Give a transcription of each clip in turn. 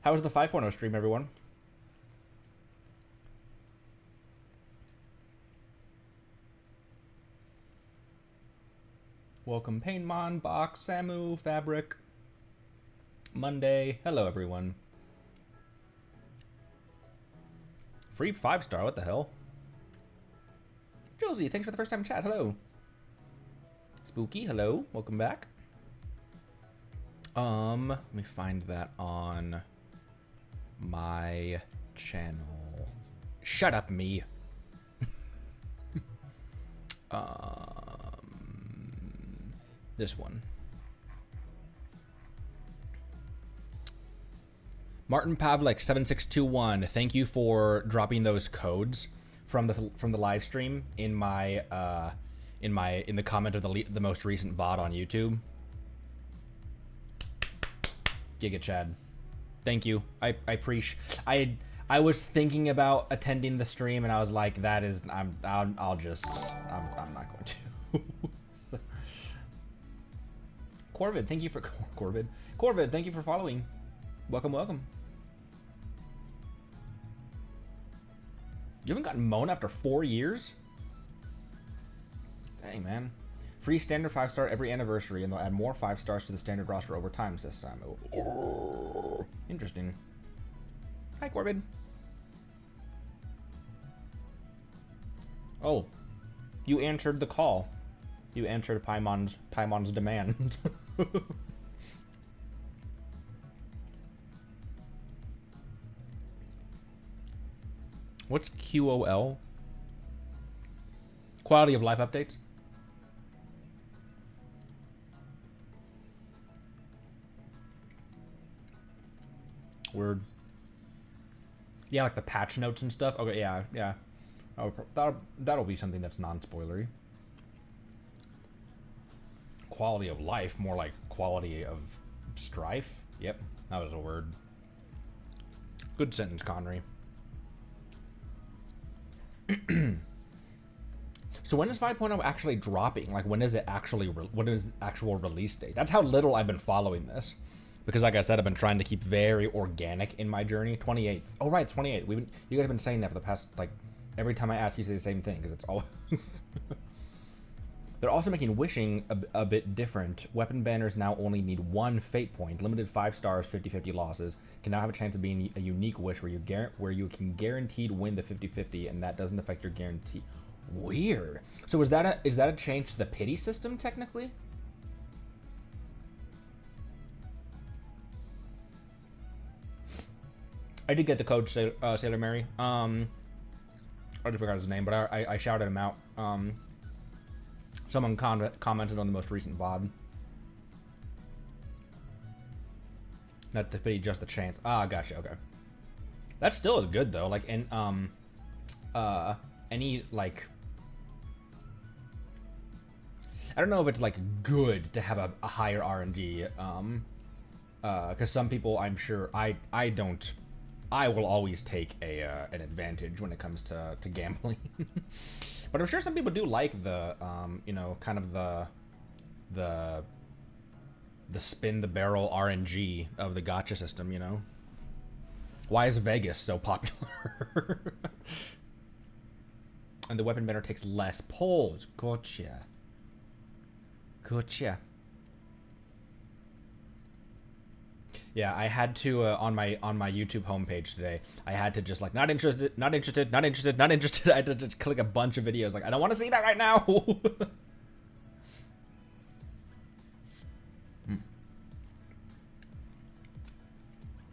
How was the 5.0 stream, everyone? Welcome, Painmon, Box, Samu, Fabric, Monday. Hello, everyone. Free 5-star, what the hell? Josie, thanks for the first time chat. Hello. Spooky, hello. Welcome back. Let me find that on my channel. Shut up, me. This one. Martin Pavlik 7621. Thank you for dropping those codes from the live stream in my in the comment of the most recent VOD on YouTube. Giga Chad. Thank you. I appreciate. I was thinking about attending the stream and I was like, that is I'm not going to. So. Corvid, thank you for Corvid, thank you for following. Welcome, welcome. You haven't gotten Moan after 4 years? Dang, man. Free standard 5-star every anniversary, and they'll add more 5-stars to the standard roster over time, says Sam. Oh, interesting. Hi, Corbin. Oh, you answered the call. You answered Paimon's demand. What's QOL? Quality of life updates? Word. Yeah, like the patch notes and stuff. Okay, yeah. Oh, that'll be something that's non-spoilery. Quality of life, more like quality of strife. Yep, that was a word. Good sentence, Connery. So when is 5.0 actually dropping? Like, when is it actually? What is the actual release date? That's how little I've been following this, because like I said, I've been trying to keep very organic in my journey. 28th. Oh right, 28th. You guys have been saying that for the past, like, every time I ask, you say the same thing because it's all. They're also making wishing a bit different. Weapon banners now only need 1 fate point. Limited 5 stars, 50-50 losses. Can now have a chance of being a unique wish where you can guaranteed win the 50-50, and that doesn't affect your guarantee. Weird. So is that a change to the pity system technically? I did get the code, Sailor Mary. I already forgot his name, but I shouted him out. Someone commented on the most recent VOD. Not the pity, just the chance. Ah, gotcha. Okay, that still is good though. Like, in any, like, I don't know if it's like good to have a higher RNG. Because some people, I'm sure, I will always take an advantage when it comes to gambling. But I'm sure some people do like the, you know, kind of the spin the barrel RNG of the gacha system, you know? Why is Vegas so popular? And the weapon banner takes less pulls. Gotcha. Yeah, I had to on my YouTube homepage today. I had to just like not interested. I had to just click a bunch of videos. Like, I don't want to see that right now.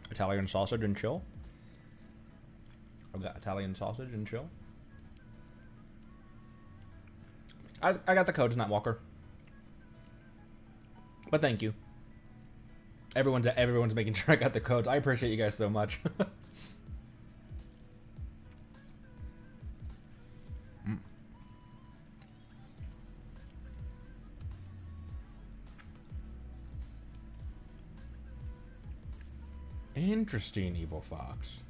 Italian sausage and chill. I've got Italian sausage and chill. I got the codes, Nightwalker. But thank you. Everyone's making sure I got the codes. I appreciate you guys so much. Interesting, Evil Fox.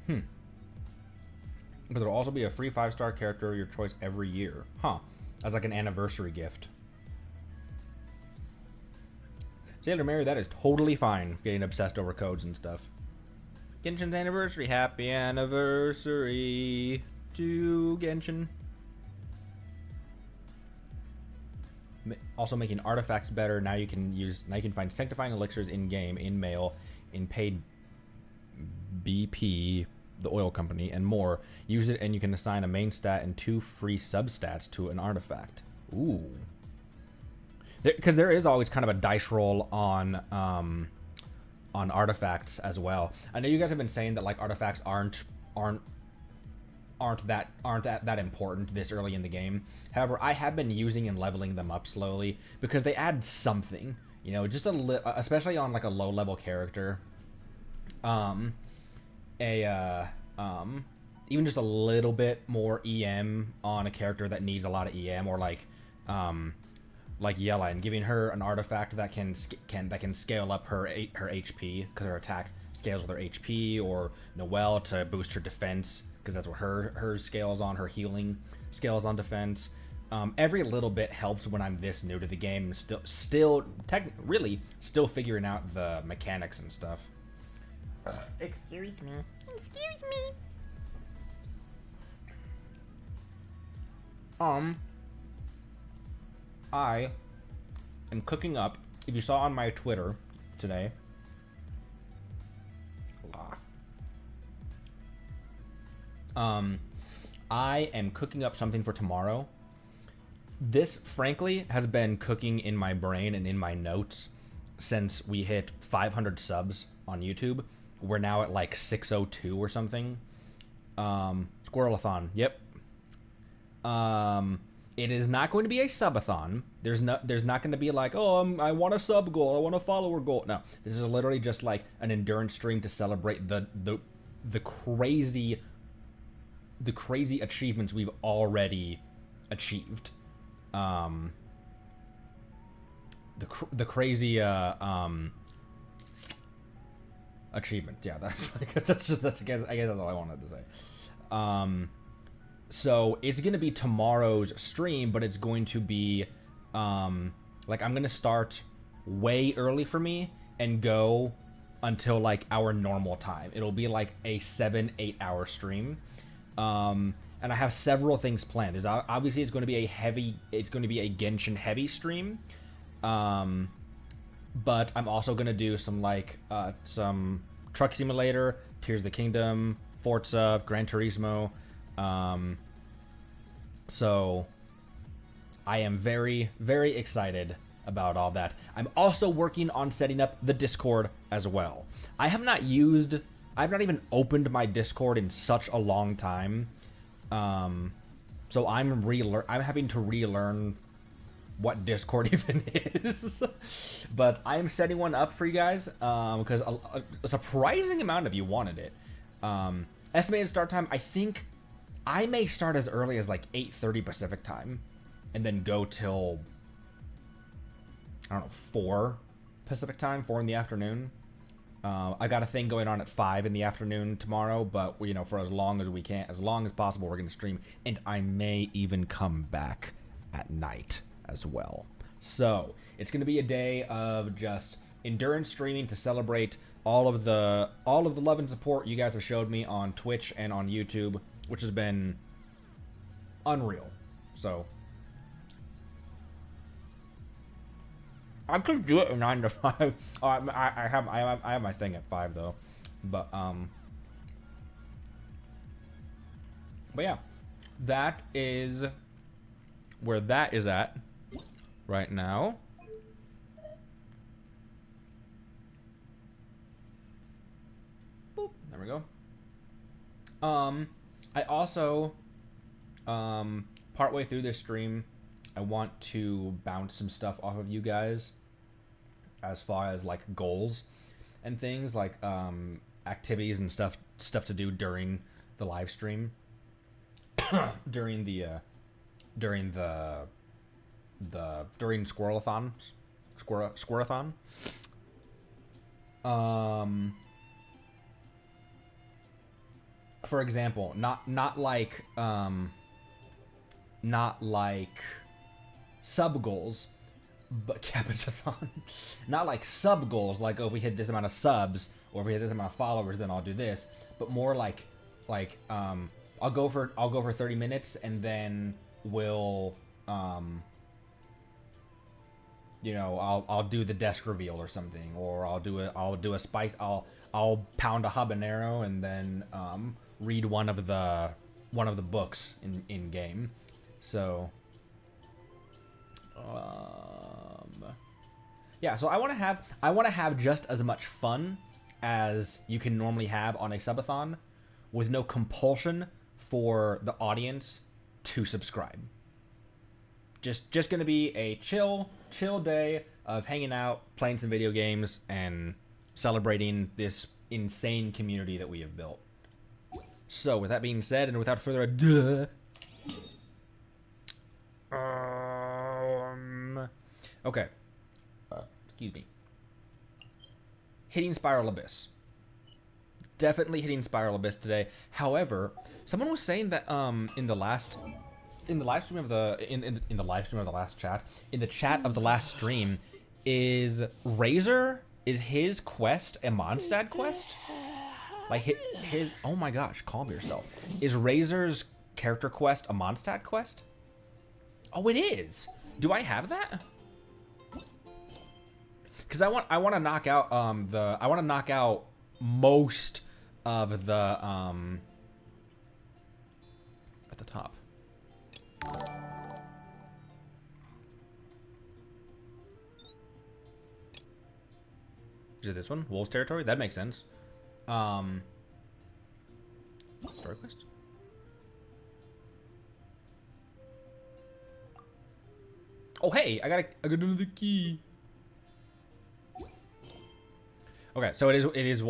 But there'll also be a free 5-star character of your choice every year. Huh. That's like an anniversary gift. Sailor Mary, that is totally fine. Getting obsessed over codes and stuff. Genshin's anniversary. Happy anniversary to Genshin. Also making artifacts better. Now you can find sanctifying elixirs in game, in mail, in paid BP, the oil company, and more. Use it and you can assign a main stat and 2 free substats to an artifact. Ooh. Because there is always kind of a dice roll on artifacts as well. I know you guys have been saying that like artifacts aren't that important this early in the game. However, I have been using and leveling them up slowly because they add something, you know, just especially on like a low level character. Even just a little bit more EM on a character that needs a lot of EM, or like Yella, and giving her an artifact that can scale up her HP because her attack scales with her HP, or Noelle to boost her defense because that's what her scales on. Her healing scales on defense. Every little bit helps when I'm this new to the game and still figuring out the mechanics and stuff. Excuse me. Excuse me. I am cooking up. If you saw on my Twitter today, I am cooking up something for tomorrow. This, frankly, has been cooking in my brain and in my notes since we hit 500 subs on YouTube. We're now at like 602 or something. Squirrelathon. Yep. It is not going to be a subathon. There's not going to be like, oh, I want a sub goal, I want a follower goal. No, this is literally just like an endurance stream to celebrate the crazy achievements we've already achieved. The crazy achievement. Yeah, I guess that's all I wanted to say. So it's gonna be tomorrow's stream, but it's going to be like I'm gonna start way early for me and go until like our normal time. It'll be like a 7-8 hour stream. And I have several things planned. There's obviously it's going to be a Genshin heavy stream. But I'm also going to do some some Truck Simulator, Tears of the Kingdom, Forza, Gran Turismo. So I am very, very excited about all that. I'm also working on setting up the Discord as well. I've not even opened my Discord in such a long time. So I'm having to relearn what Discord even is. But I am setting one up for you guys because a surprising amount of you wanted it. Estimated start time, I think I may start as early as like 8:30 Pacific time and then go till, I don't know, 4 Pacific time, 4 in the afternoon. I got a thing going on at 5 in the afternoon tomorrow, but you know, for as long as possible, we're gonna stream, and I may even come back at night as well. So it's gonna be a day of just endurance streaming to celebrate all of the love and support you guys have showed me on Twitch and on YouTube, which has been unreal. So I could do it at 9 to 5. I have my thing at 5 though, but yeah, that is where that is at right now. Boop, there we go. I also partway through this stream, I want to bounce some stuff off of you guys as far as like goals and things, like activities and stuff to do during the live stream, during Squirrelathon. For example, not like sub goals, but capital, not like sub goals, like, oh, if we hit this amount of subs or if we hit this amount of followers, then I'll do this. But more like I'll go for 30 minutes and then we'll you know, I'll do the desk reveal or something, or I'll do a spice. I'll pound a habanero and then read one of the books in game. So yeah, so I want to have just as much fun as you can normally have on a subathon, with no compulsion for the audience to subscribe. Just gonna be a chill day of hanging out, playing some video games, and celebrating this insane community that we have built. So with that being said, and without further ado, okay, excuse me, hitting Spiral Abyss. Definitely hitting Spiral Abyss today. However, someone was saying that in the live stream of the last chat, in the chat of the last stream, is Razor, is his quest a Mondstadt quest? Like his oh my gosh, calm yourself. Is Razor's character quest a Mondstadt quest? Oh, it is. Do I have that? Because I want to knock out most of the at the top. Is it this one? Wolves Territory? That makes sense. Story quest? Oh hey, I got another key. Okay, so it is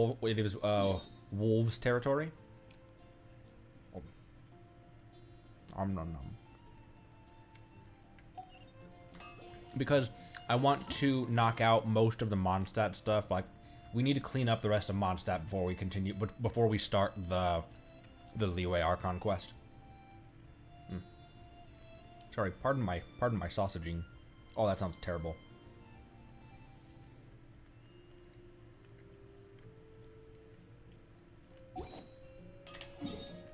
Wolves Territory. Nom. Because I want to knock out most of the Mondstadt stuff. Like, we need to clean up the rest of Mondstadt before we continue, before we start the Leeway Archon quest. Sorry, pardon my sausaging. Oh, that sounds terrible.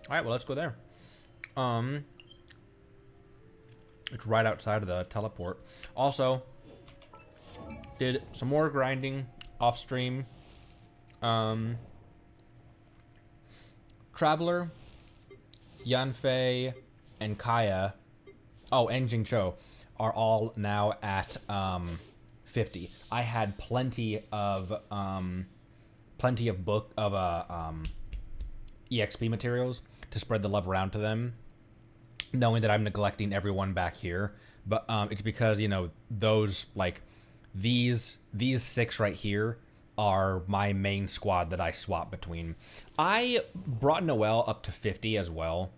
All right, well, let's go there. It's right outside of the teleport. Also, did some more grinding off stream. Traveler, Yanfei, and Kaya, oh, and Jingcho are all now at 50. I had plenty of EXP materials to spread the love around to them, knowing that I'm neglecting everyone back here. But it's because, you know, those, like, these 6 right here are my main squad that I swap between. I brought Noelle up to 50 as well,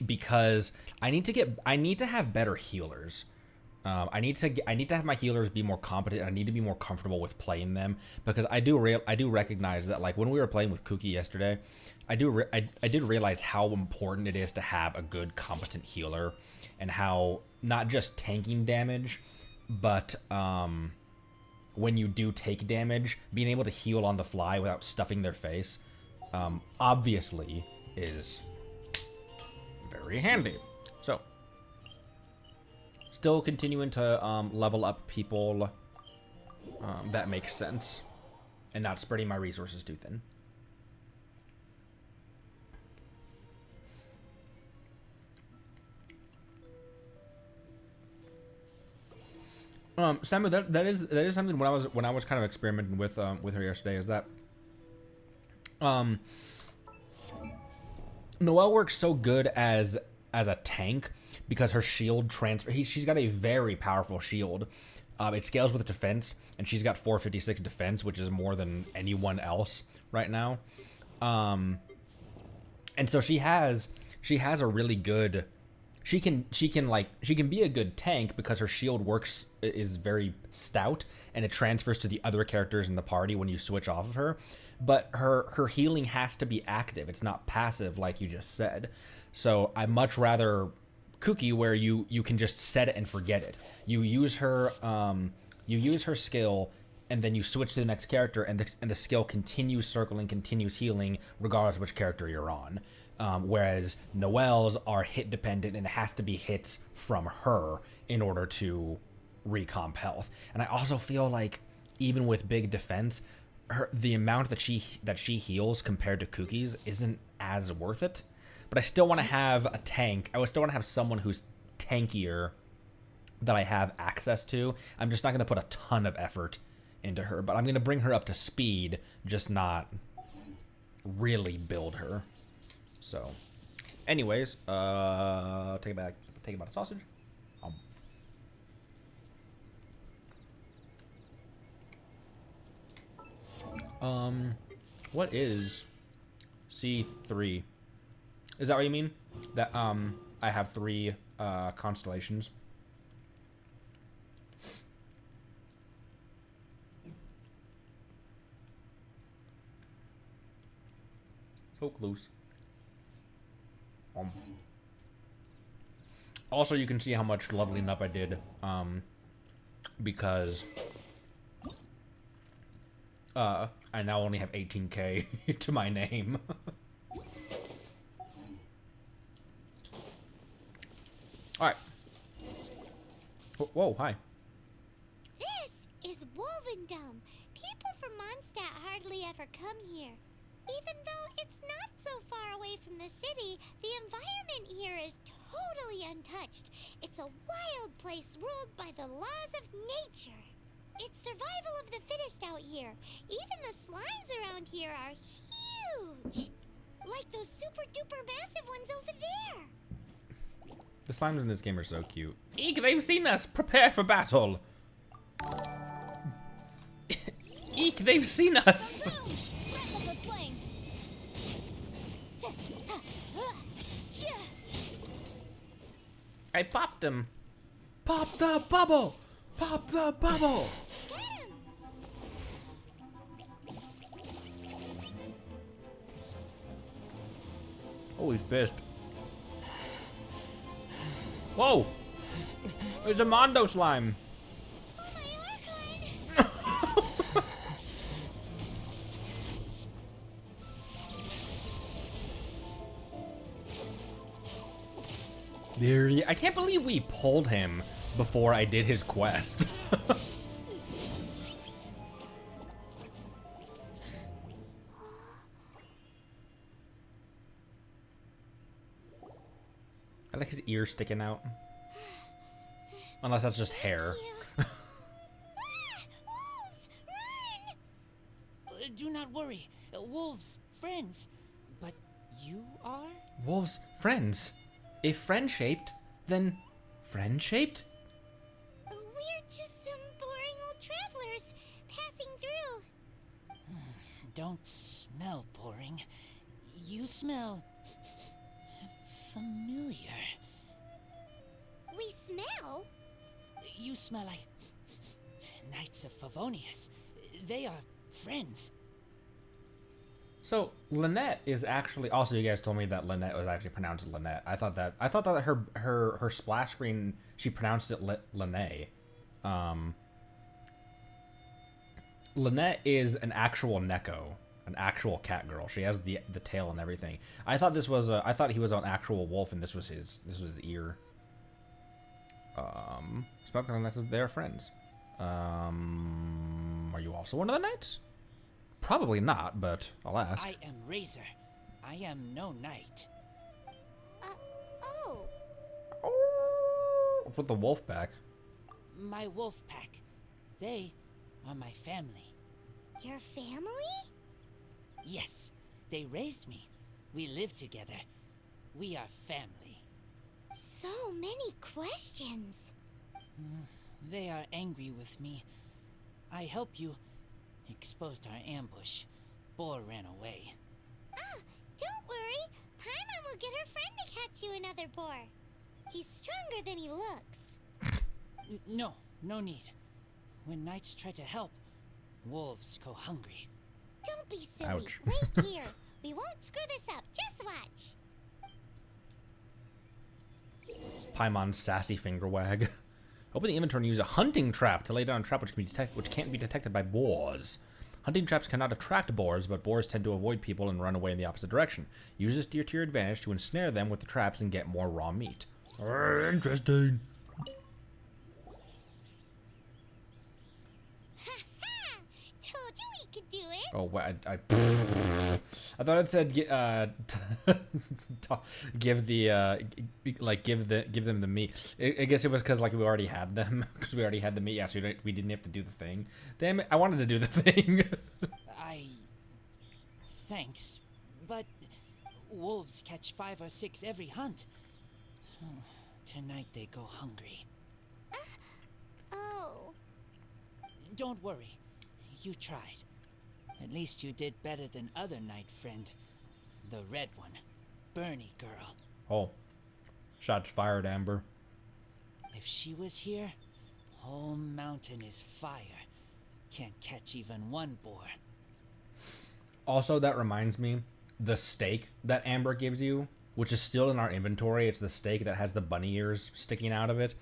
because I need to have better healers. I need to have my healers be more competent. I need to be more comfortable with playing them, because I do recognize that, like, when we were playing with Kuki yesterday, I did realize how important it is to have a good competent healer, and how not just tanking damage, but when you do take damage, being able to heal on the fly without stuffing their face, obviously is very handy. So, still continuing to level up people that makes sense, and not spreading my resources too thin. Samu, that is something when I was kind of experimenting with her yesterday, is that Noelle works so good as a tank because her shield transfer. She's got a very powerful shield. It scales with defense, and she's got 456 defense, which is more than anyone else right now. And so she has a really good. She can be a good tank because her shield is very stout, and it transfers to the other characters in the party when you switch off of her. But her healing has to be active. It's not passive like you just said. So I much rather Cookie, where you can just set it and forget it. You use her skill, and then you switch to the next character, and the skill continues circling, continues healing, regardless of which character you're on. Whereas Noelle's are hit dependent, and it has to be hits from her in order to recomp health. And I also feel like even with big defense, the amount that she heals compared to Cookie's isn't as worth it. But I still want to have a tank. I would still want to have someone who's tankier that I have access to. I'm just not going to put a ton of effort into her, but I'm going to bring her up to speed, just not really build her. So, anyways, take it back a sausage. What is C3? Is that what you mean? That I have 3 constellations. So close. Also, you can see how much leveling up I did, because I now only have 18k to my name. Alright. Whoa, hi. This is Wolvendom. People from Mondstadt hardly ever come here. Even though it's not so far away from the city, the environment here is totally untouched. It's a wild place ruled by the laws of nature. It's survival of the fittest out here. Even the slimes around here are huge. Like those super duper massive ones over there. The slimes in this game are so cute. Eek, they've seen us! Prepare for battle! Eek, they've seen us! I popped him! Pop the bubble! Pop the bubble! Oh, he's pissed. Whoa! There's a Mondo slime! Oh, my Archon! I can't believe we pulled him before I did his quest. I like his ear sticking out. Unless that's just hair. Wolves, run! Do not worry. Wolves, friends. But you are? Wolves, friends. If friend-shaped, then friend-shaped? We're just some boring old travelers passing through. Don't smell boring. You smell familiar. We smell? You smell like Knights of Favonius. They are friends. So Lynette is actually also. You guys told me that Lynette was actually pronounced Lynette. I thought that her splash screen she pronounced it Lynette. Lynette is an actual Neko, an actual cat girl. She has the tail and everything. I thought this was I thought he was an actual wolf and this was his ear. They're friends. Are you also one of the knights? Probably not, but I'll ask. I am Razor. I am no knight. Oh. Oh, put the wolf back. My wolf pack. They are my family. Your family? Yes, they raised me. We live together. We are family. So many questions. They are angry with me. I helped you. Exposed our ambush. Boar ran away. Ah, don't worry. Paimon will get her friend to catch you another boar. He's stronger than he looks. No, no need. When knights try to help, wolves go hungry. Don't be silly. Ouch. Wait here. We won't screw this up. Just watch. Paimon's sassy finger wag. Open the inventory and use a hunting trap to lay down a trap which can't be detected by boars. Hunting traps cannot attract boars, but boars tend to avoid people and run away in the opposite direction. Use this to your advantage to ensnare them with the traps and get more raw meat. Interesting. Told you we could do it. Oh, what? I thought it said give them the meat. I guess it was because like we already had them because we already had the meat. Yeah, so we didn't have to do the thing. Damn it! I wanted to do the thing. Thanks, but wolves catch 5 or 6 every hunt. Tonight they go hungry. Oh. Don't worry, you tried. At least you did better than other night friend, the red one, Bernie girl. Oh, shots fired, Amber. If she was here, whole mountain is fire. Can't catch even one boar. Also, that reminds me, the steak that Amber gives you, which is still in our inventory, it's the steak that has the bunny ears sticking out of it.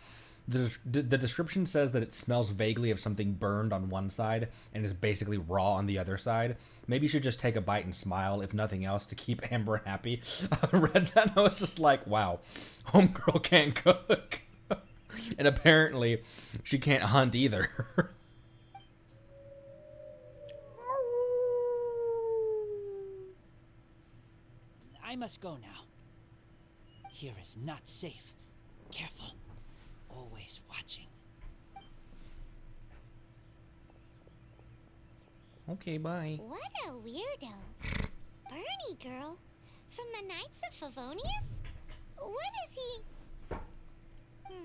The description says that it smells vaguely of something burned on one side and is basically raw on the other side. Maybe you should just take a bite and smile, if nothing else, to keep Amber happy. I read that and I was just like, wow, homegirl can't cook. And apparently, she can't hunt either. I must go now. Here is not safe. Careful. Always watching. Okay, bye. What a weirdo. Bernie girl. From the Knights of Favonius? What is he? Who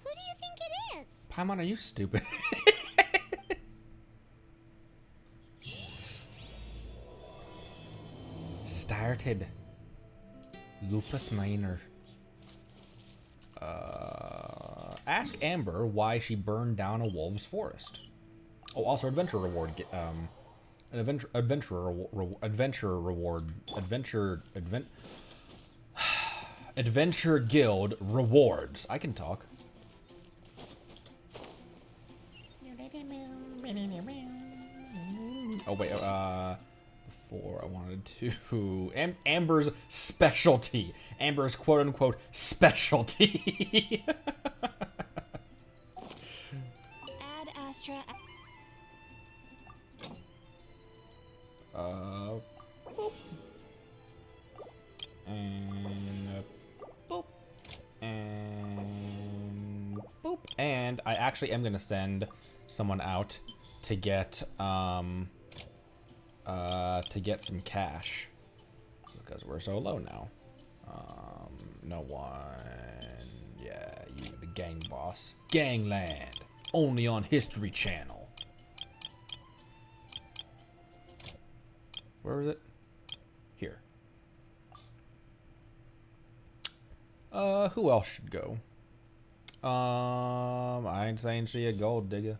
do you think it is? Paimon, are you stupid? Started. Lupus Minor. Ask Amber why she burned down a wolf's forest. Oh, also adventure reward. An adventure guild rewards. I can talk. Oh wait. Before I wanted to Amber's specialty. Amber's quote unquote specialty. Add Astra. Boop. And boop. And boop. And I actually am gonna send someone out to get some cash because we're so low now. No one. Yeah, you, the gang boss. Gangland. Only on History Channel. Where was it? Here. Who else should go? I ain't saying she a gold digger.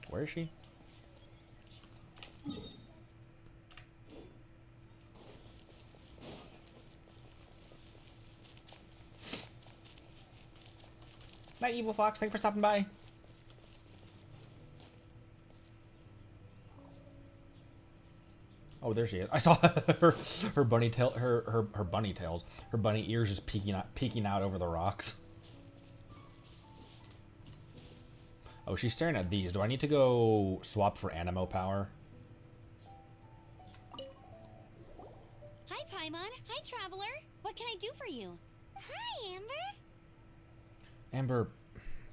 Where is she? Night, Evil Fox. Thanks for stopping by. Oh, there she is. I saw her bunny tail, her bunny tails, her bunny ears just peeking out over the rocks. Oh, she's staring at these. Do I need to go swap for Animo power? Hi, Paimon. Hi, Traveler. What can I do for you? Hi, Amber. Amber,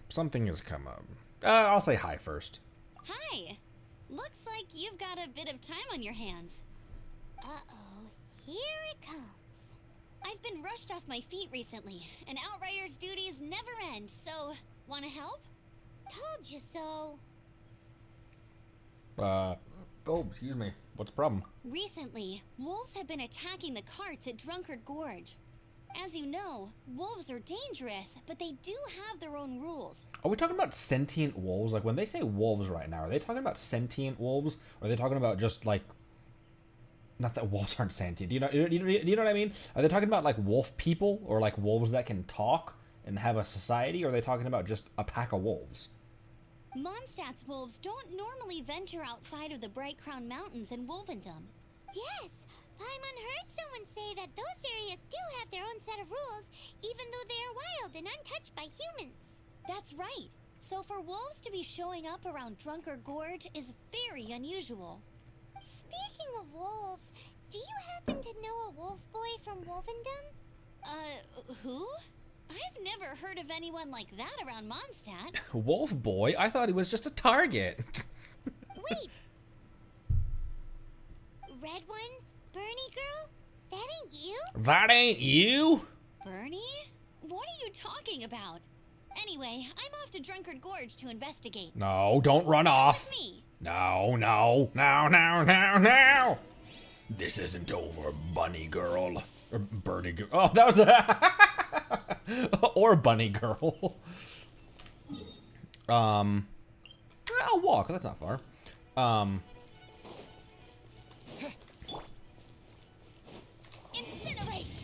something has come up. I'll say hi first. Hi. Looks like you've got a bit of time on your hands. Uh-oh. Here it comes. I've been rushed off my feet recently, and Outrider's duties never end, so wanna help? Told you so. Oh, excuse me. What's the problem? Recently, wolves have been attacking the carts at Drunkard Gorge. As you know, wolves are dangerous, but they do have their own rules. Are we talking about sentient wolves? Like, when they say wolves right now, are they talking about sentient wolves? Or are they talking about just, like, Not that wolves aren't sentient. Do you know what I mean? Are they talking about like wolf people or like wolves that can talk and have a society, or are they talking about just a pack of wolves? Mondstadt's wolves don't normally venture outside of the Bright Crown Mountains in Wolvendom. Yes, Paimon heard someone say that those areas do have their own set of rules, even though they are wild and untouched by humans. That's right. So for wolves to be showing up around Drunkard Gorge is very unusual. Speaking of wolves, do you happen to know a wolf boy from Wolvendom? Who? I've never heard of anyone like that around Mondstadt. Wolf boy? I thought he was just a target. Wait! Red one? Bernie girl? That ain't you? That ain't you? Bernie? What are you talking about? Anyway, I'm off to Drunkard Gorge to investigate. No, don't run off. With me. No, no, no, no, no, no. This isn't over, bunny girl. Or birdie girl. Oh, that was or bunny girl. I'll walk. That's not far. Incinerate!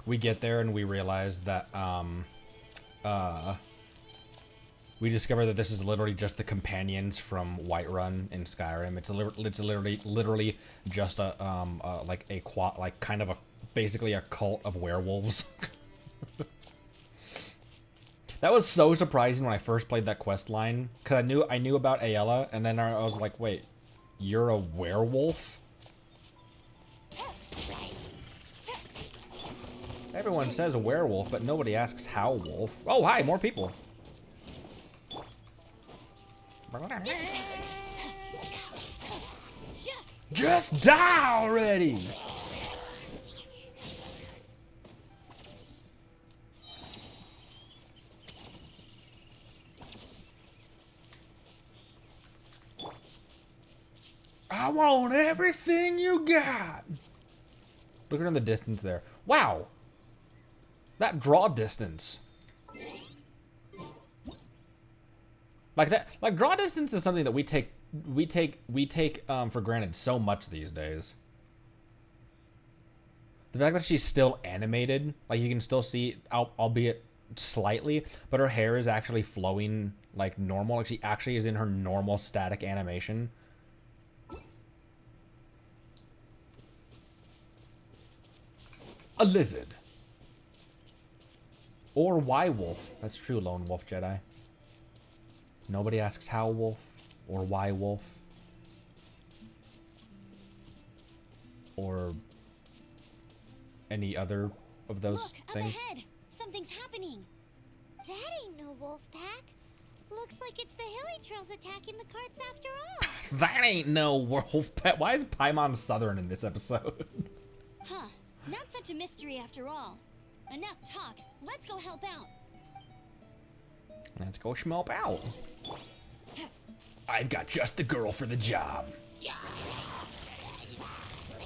We get there and we realize that, we discover that this is literally just the companions from Whiterun in Skyrim. It's literally just basically a cult of werewolves. That was so surprising when I first played that quest line, cause I knew about Aella, and then I was like, wait, you're a werewolf? Everyone says a werewolf, but nobody asks how wolf. Oh, hi, more people. Just die already! I want everything you got! Look at in the distance there. Wow! That draw distance. Like that, like draw distance is something that we take for granted so much these days. The fact that she's still animated, like you can still see, albeit slightly, but her hair is actually flowing like normal. Like she actually is in her normal static animation. A lizard. Or why wolf. That's true, Lone Wolf Jedi. Nobody asks how wolf or why wolf. Or any other of those things. Up ahead. Something's happening. That ain't no wolf pack. Looks like it's the hilly trails attacking the carts after all. That ain't no wolf pet. Why is Paimon Southern in this episode? Huh. Not such a mystery after all. Enough talk. Let's go help out. Let's go schmelp out. I've got just the girl for the job.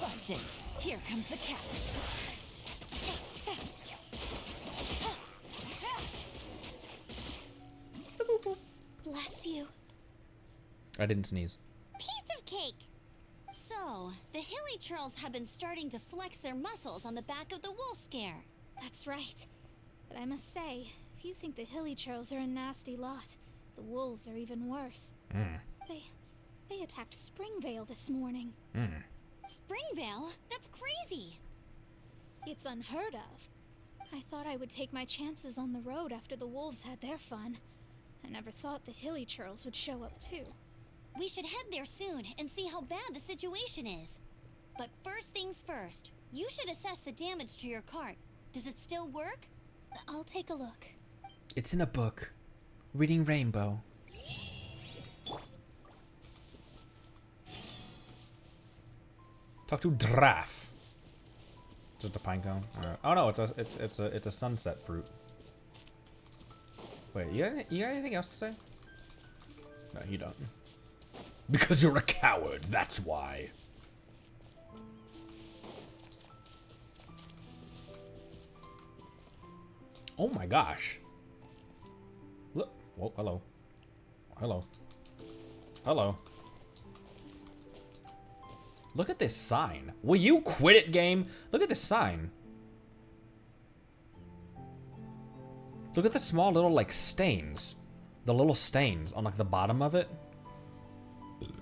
Busted. Here comes the catch. Bless you. I didn't sneeze. Piece of cake. So, the hilly trolls have been starting to flex their muscles on the back of the wolf scare. That's right. But I must say, if you think the hilly trolls are a nasty lot, the wolves are even worse. They attacked Springvale this morning. Springvale? That's crazy. It's unheard of. I thought I would take my chances on the road after the wolves had their fun. I never thought the hilly trolls would show up too. We should head there soon and see how bad the situation is. But first things first, you should assess the damage to your cart. Does it still work? I'll take a look. It's in a book. Reading Rainbow. Talk to Draff. Just a pine cone. Oh no, it's a sunset fruit. Wait, you got anything else to say? No, you don't. Because you're a coward, that's why. Oh my gosh. Look. Whoa, hello. Hello. Hello. Look at this sign. Will you quit it, game? Look at this sign. Look at the small little, like, stains. The little stains on, like, the bottom of it.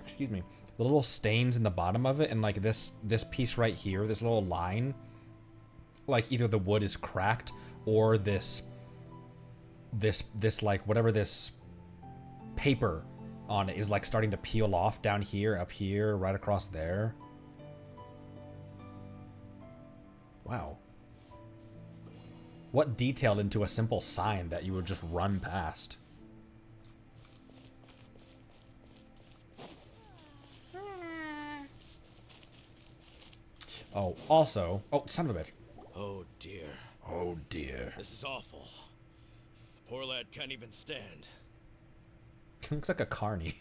Excuse me. The little stains in the bottom of it, and, like, this piece right here, this little line. Like, either the wood is cracked, or this, like, whatever this paper on it is, like, starting to peel off down here, up here, right across there. Wow. What detail into a simple sign that you would just run past? Oh, also... Oh, son of a bitch. Oh dear. Oh dear. This is awful. Poor lad can't even stand. Looks like a carny.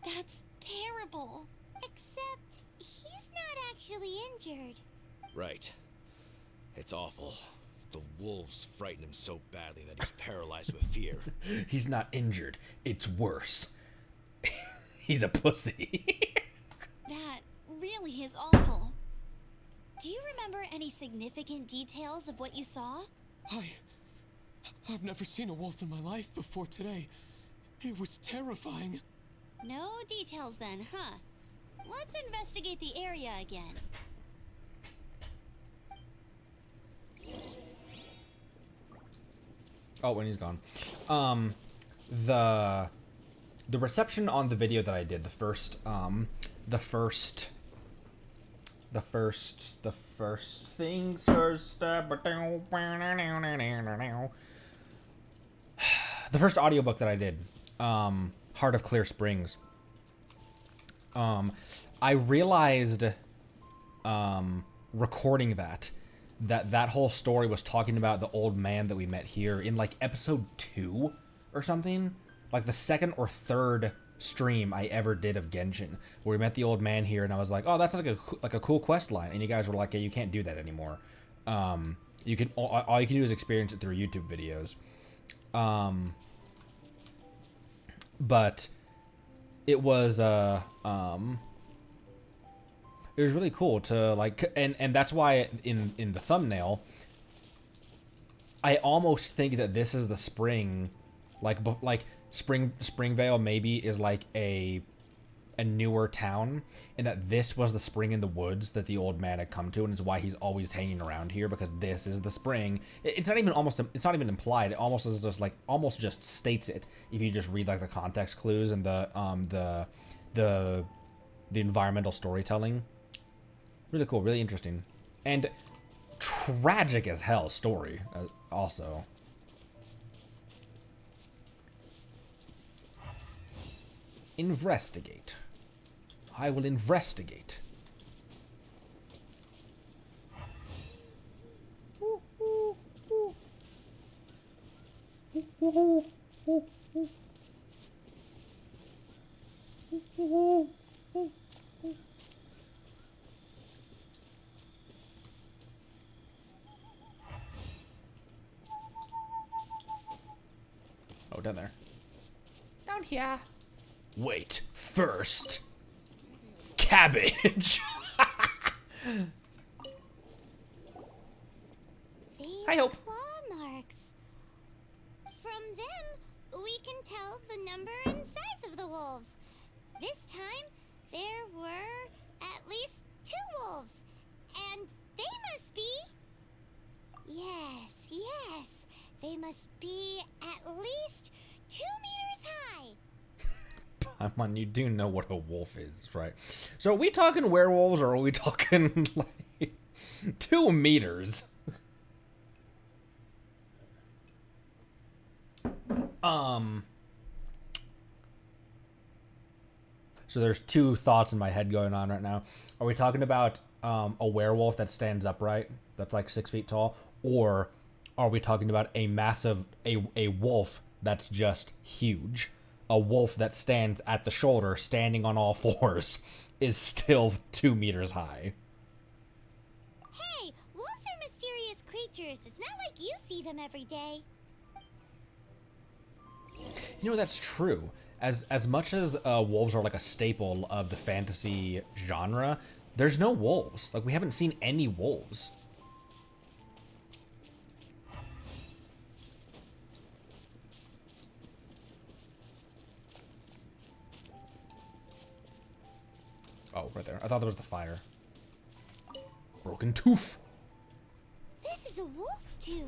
That's terrible. Except he's not actually injured. Right. It's awful. The wolves frighten him so badly that he's paralyzed with fear. He's not injured. It's worse. He's a pussy. That really is awful. Do you remember any significant details of what you saw? I've never seen a wolf in my life before today. It was terrifying. No details then, huh? Let's investigate the area again. Oh, when he's gone. The reception on the video that I did, the first things first. The first audiobook that I did, Heart of Clear Springs. I realized, recording that whole story was talking about the old man that we met here in like episode 2 or something, like the second or third stream I ever did of Genshin, where we met the old man here, and I was like, oh, that's like a cool quest line, and you guys were like, yeah, you can't do that anymore. You can all you can do is experience it through YouTube videos. But it was really cool to like, and that's why in the thumbnail I almost think that this is the spring, like Springvale maybe is like a newer town, and that this was the spring in the woods that the old man had come to, and it's why he's always hanging around here, because this is the spring. It's not even implied. It almost is just like almost just states it if you just read like the context clues and the environmental storytelling. Really cool, really interesting, and tragic as hell story also. Investigate. I will investigate. Oh, down there. Down here. Wait, first. Cabbage. These I hope. claw marks. From them, we can tell the number and size of the wolves. This time, there were at least 2 wolves. And they must be... Yes. They must be at least 2 meters high. Paimon, you do know what a wolf is, right? So are we talking werewolves, or are we talking, like, 2 meters? So there's 2 thoughts in my head going on right now. Are we talking about a werewolf that stands upright, that's like 6 feet tall? Or are we talking about a massive, a wolf that's just huge? A wolf that stands at the shoulder, standing on all 4s, is still 2 meters high. Hey, wolves are mysterious creatures. It's not like you see them every day. You know, that's true. as much as wolves are like a staple of the fantasy genre, there's no wolves. Like, we haven't seen any wolves. Oh, right there. I thought that was the fire. Broken tooth. This is a wolf's tooth.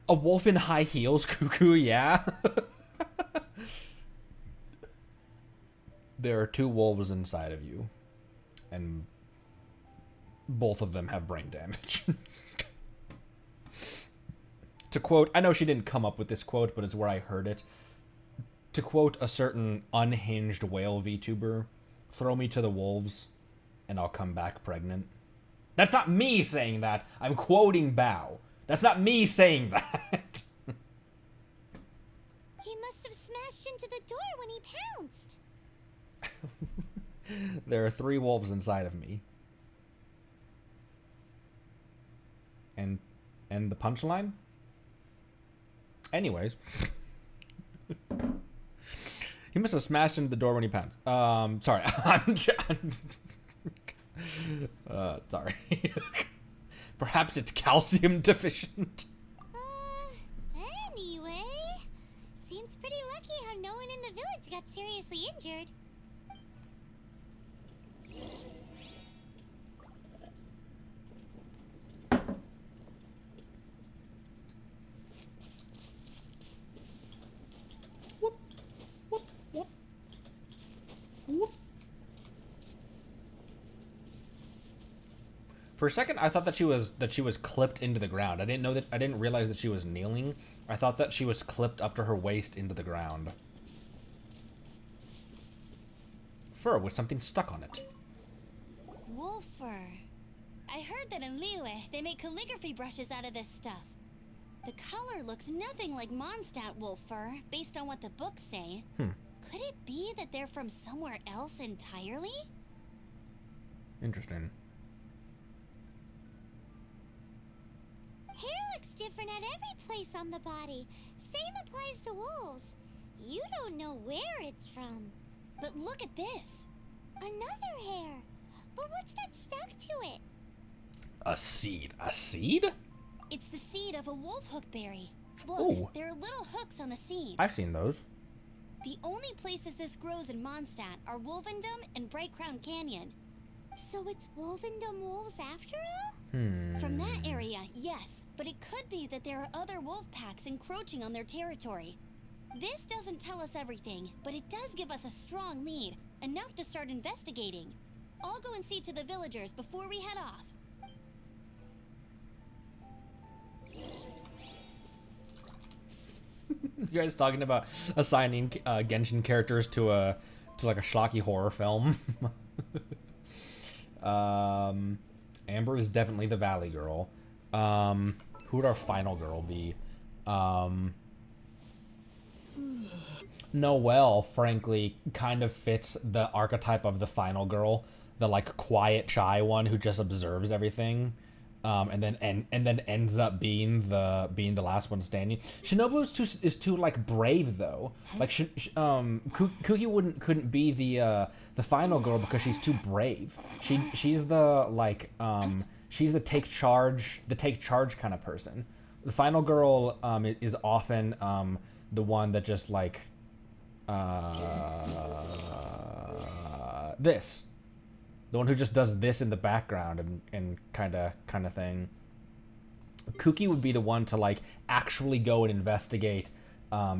A wolf in high heels, Cuckoo, yeah. There are 2 wolves inside of you. And both of them have brain damage. To quote, I know she didn't come up with this quote, but it's where I heard it. To quote a certain unhinged whale VTuber, throw me to the wolves, and I'll come back pregnant. That's not me saying that. I'm quoting Bao. That's not me saying that. He must have smashed into the door when he pounced. There are 3 wolves inside of me. And the punchline? Anyways. He must have smashed into the door when he pounced. Sorry. Sorry. Perhaps it's calcium deficient. Anyway. Seems pretty lucky how no one in the village got seriously injured. For a second, I thought that she was clipped into the ground. I didn't realize that she was kneeling. I thought that she was clipped up to her waist into the ground. Fur with something stuck on it. Wolf fur. I heard that in Liyue, they make calligraphy brushes out of this stuff. The color looks nothing like Mondstadt wolf fur, based on what the books say. Could it be that they're from somewhere else entirely? Interesting. Hair looks different at every place on the body. Same applies to wolves. You don't know where it's from. But look at this. Another hair. But what's that stuck to it? A seed. A seed? It's the seed of a wolf hookberry. Look, Ooh. there are little hooks on the seed. I've seen those. The only places this grows in Mondstadt are Wolvendom and Bright Crown Canyon. So it's Wolvendom wolves after all? From that area, yes, but it could be that there are other wolf packs encroaching on their territory. This doesn't tell us everything, but it does give us a strong lead, enough to start investigating. I'll go and see to the villagers before we head off. You guys talking about assigning Genshin characters to like a schlocky horror film? Amber is definitely the Valley Girl. Who would our final girl be? Noelle, frankly, kind of fits the archetype of the final girl, the like quiet, shy one who just observes everything, and then ends up being the last one standing. Shinobu is too like brave though. Like Kuki couldn't be the final girl because she's too brave. She's the like she's the take charge kind of person. The final girl is often the one that just like this. The one who just does this in the background and kind of thing. Kuki would be the one to like actually go and investigate.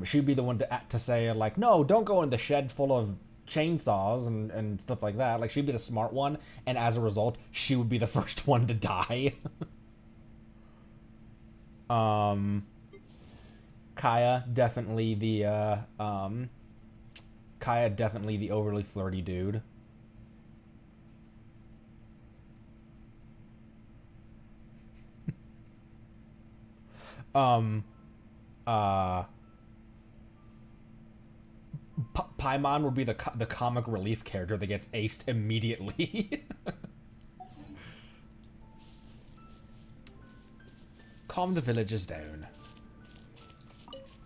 She'd be the one to say like, no, don't go in the shed full of chainsaws and stuff like that. Like she'd be the smart one, and as a result, she would be the first one to die. Kaya definitely the overly flirty dude. Paimon would be the comic relief character that gets aced immediately. Calm the villagers down.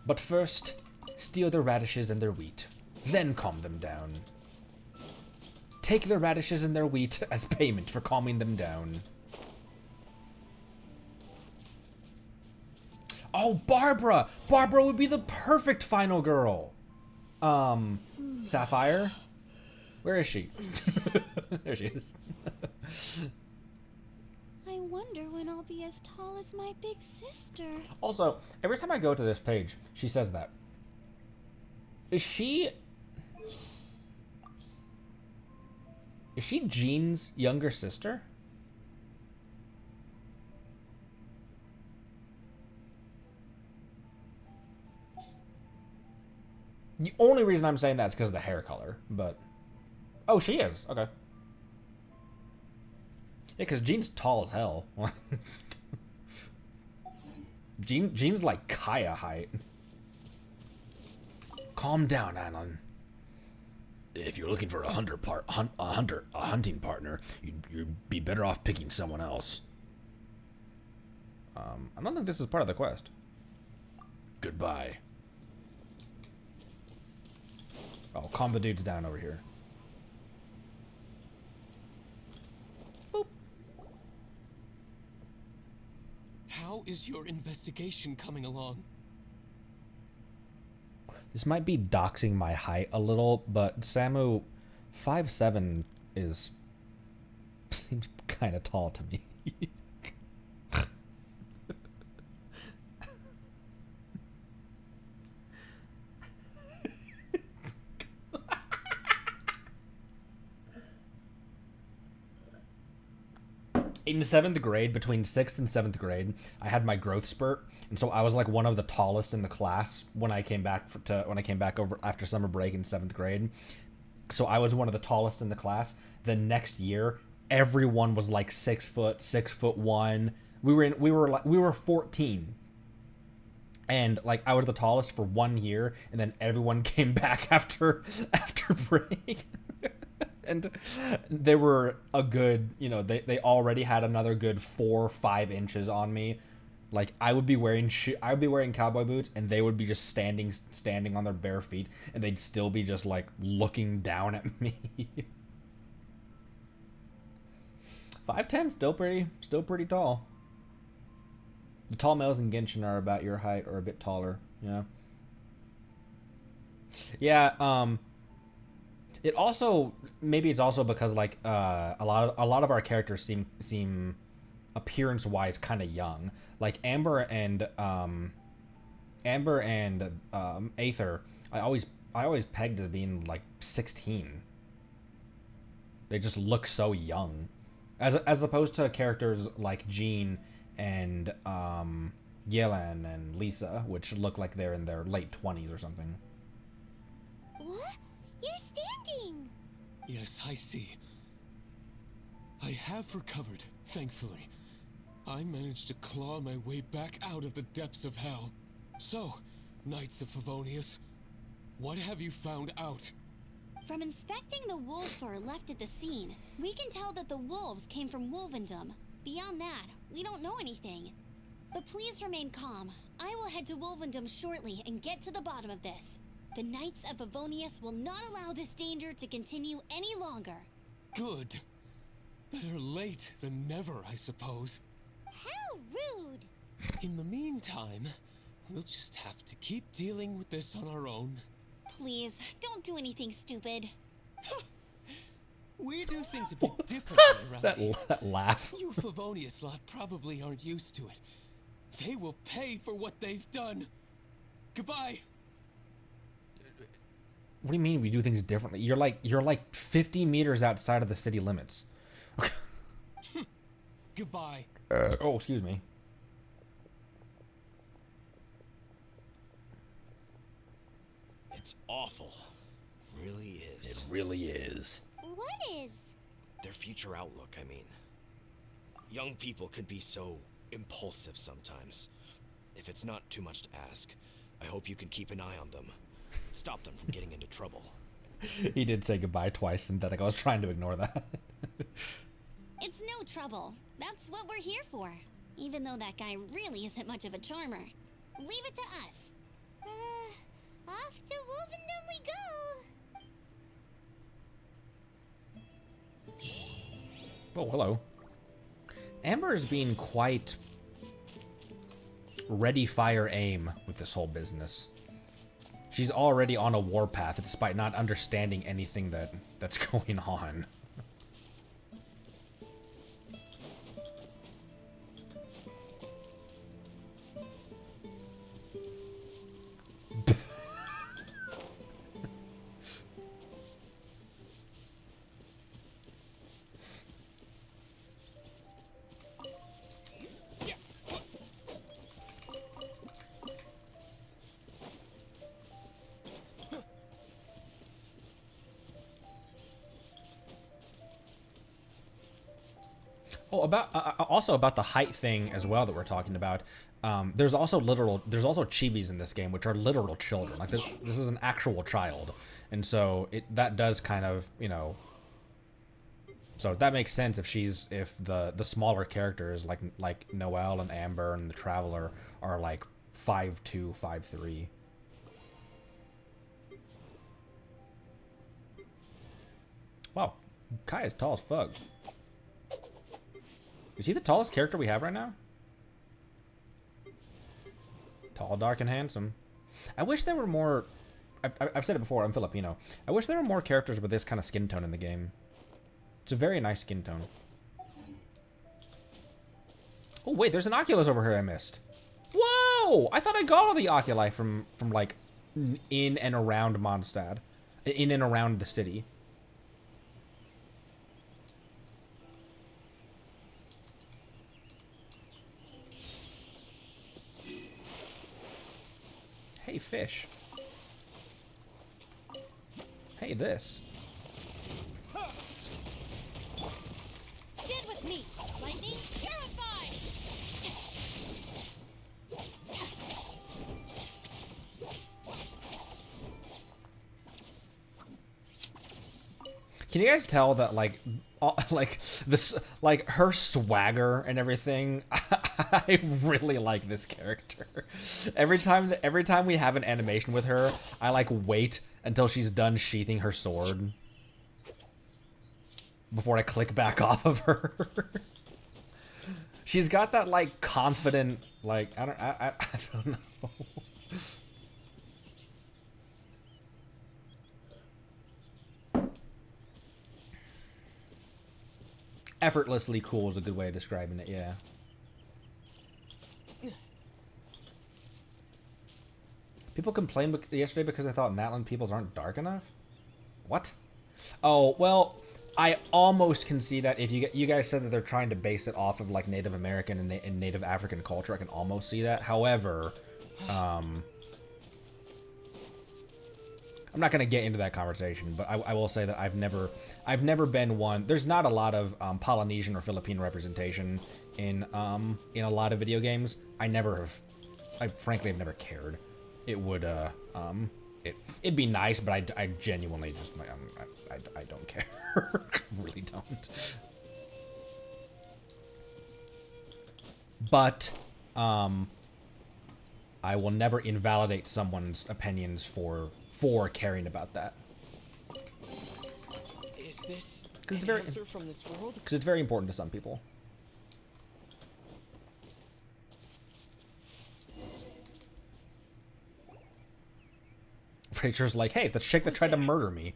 But first, steal their radishes and their wheat. then calm them down. Take their radishes and their wheat as payment for calming them down. Oh, Barbara! Barbara would be the perfect final girl. Sapphire? Where is she? There she is. I wonder when I'll be as tall as my big sister. Also, every time I go to this page, she says that. Is she Jean's younger sister? The only reason I'm saying that is because of the hair color, but... Oh, she is. Okay. Yeah, because Jean's tall as hell. Jean's like Kaya height. Calm down, Anon. If you're looking for a hunting partner, you'd be better off picking someone else. I don't think this is part of the quest. Goodbye. Oh, calm the dudes down over here. Boop. How is your investigation coming along? This might be doxing my height a little, but Samu 5'7" is seems kind of tall to me. 7th grade, between 6th and 7th grade, I had my growth spurt, and so I was like one of the tallest in the class when I came back over after summer break in 7th grade. So I was one of the tallest in the class. The next year, everyone was like 6 foot, 6'1". We were 14. And like I was the tallest for 1 year, and then everyone came back after break. And they were a good, they already had another good 4 or 5 inches on me. Like I would be wearing cowboy boots, and they would be just standing on their bare feet, and they'd still be just like looking down at me. 5'10", still pretty tall. The tall males in Genshin are about your height or a bit taller. Yeah. Yeah. It's also because like a lot of our characters seem appearance wise kind of young. Like Amber and Aether, I always pegged as being like 16. They just look so young, as opposed to characters like Jean and Yelan and Lisa, which look like they're in their late 20s or something. What? You're standing! Yes, I see. I have recovered, thankfully. I managed to claw my way back out of the depths of hell. So, Knights of Favonius, what have you found out? From inspecting the wolf fur left at the scene, we can tell that the wolves came from Wolvendom. Beyond that, we don't know anything. But please remain calm. I will head to Wolvendom shortly and get to the bottom of this. The Knights of Favonius will not allow this danger to continue any longer. Good. Better late than never, I suppose. How rude! In the meantime, we'll just have to keep dealing with this on our own. Please, don't do anything stupid. We do things a bit differently around here. That laugh. You Favonius lot probably aren't used to it. They will pay for what they've done. Goodbye. What do you mean we do things differently? You're like 50 meters outside of the city limits. Goodbye. Oh, excuse me. It's awful. Really is. It really is. What is? Their future outlook, I mean. Young people can be so impulsive sometimes. If it's not too much to ask, I hope you can keep an eye on them. Stop them from getting into trouble. He did say goodbye twice, Synthetic. I was trying to ignore that. It's no trouble. That's what we're here for. Even though that guy really isn't much of a charmer. Leave it to us. Off to Wolvendom we go! Oh, hello. Amber is being quite ready, fire, aim with this whole business. She's already on a warpath despite not understanding anything that's going on. Oh, also about the height thing as well that we're talking about. There's also chibis in this game, which are literal children. Like this is an actual child, and so that does kind of, you know. So that makes sense if the smaller characters like Noelle and Amber and the Traveler are like 5'2", 5'3". Wow, Kai is tall as fuck. Is he the tallest character we have right now? Tall, dark, and handsome. I wish there were more... I've said it before, I'm Filipino. I wish there were more characters with this kind of skin tone in the game. It's a very nice skin tone. Oh, wait, there's an Oculus over here I missed. Whoa! I thought I got all the Oculi from like, in and around Mondstadt. In and around the city. Hey, fish. Hey, this. Stand with me, lightning, purify! Can you guys tell that, like this, like her swagger and everything? I really like this character. Every time we have an animation with her, I like wait until she's done sheathing her sword before I click back off of her. She's got that like confident, like I don't know. Effortlessly cool is a good way of describing it, yeah. People complained yesterday because I thought Natlan peoples aren't dark enough? What? Oh, well, I almost can see that if you guys said that they're trying to base it off of like Native American and Native African culture, I can almost see that. However, I'm not gonna get into that conversation, but I will say that I've never been one. There's not a lot of Polynesian or Filipino representation in a lot of video games. I frankly have never cared. It would it'd be nice, but I genuinely just like I don't care. I really don't. But I will never invalidate someone's opinions for caring about that. Is this Because an answer from this world? it's very important to some people. Rachel's like, hey, the chick that tried to murder me.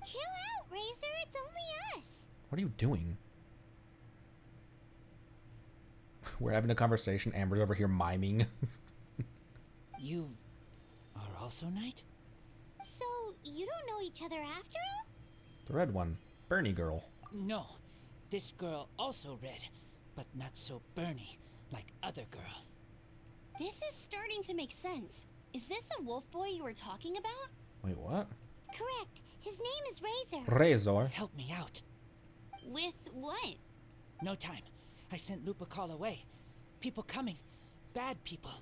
Chill out, Razor. It's only us. What are you doing? We're having a conversation. Amber's over here miming. You are also Knight? So, you don't know each other after all? The red one. Bernie girl. No. This girl also red, but not so Bernie, like other girl. This is starting to make sense. Is this the wolf boy you were talking about? Wait, what? Correct. His name is Razor. Razor. Help me out. With what? No time. I sent Lupercal away. People coming. Bad people.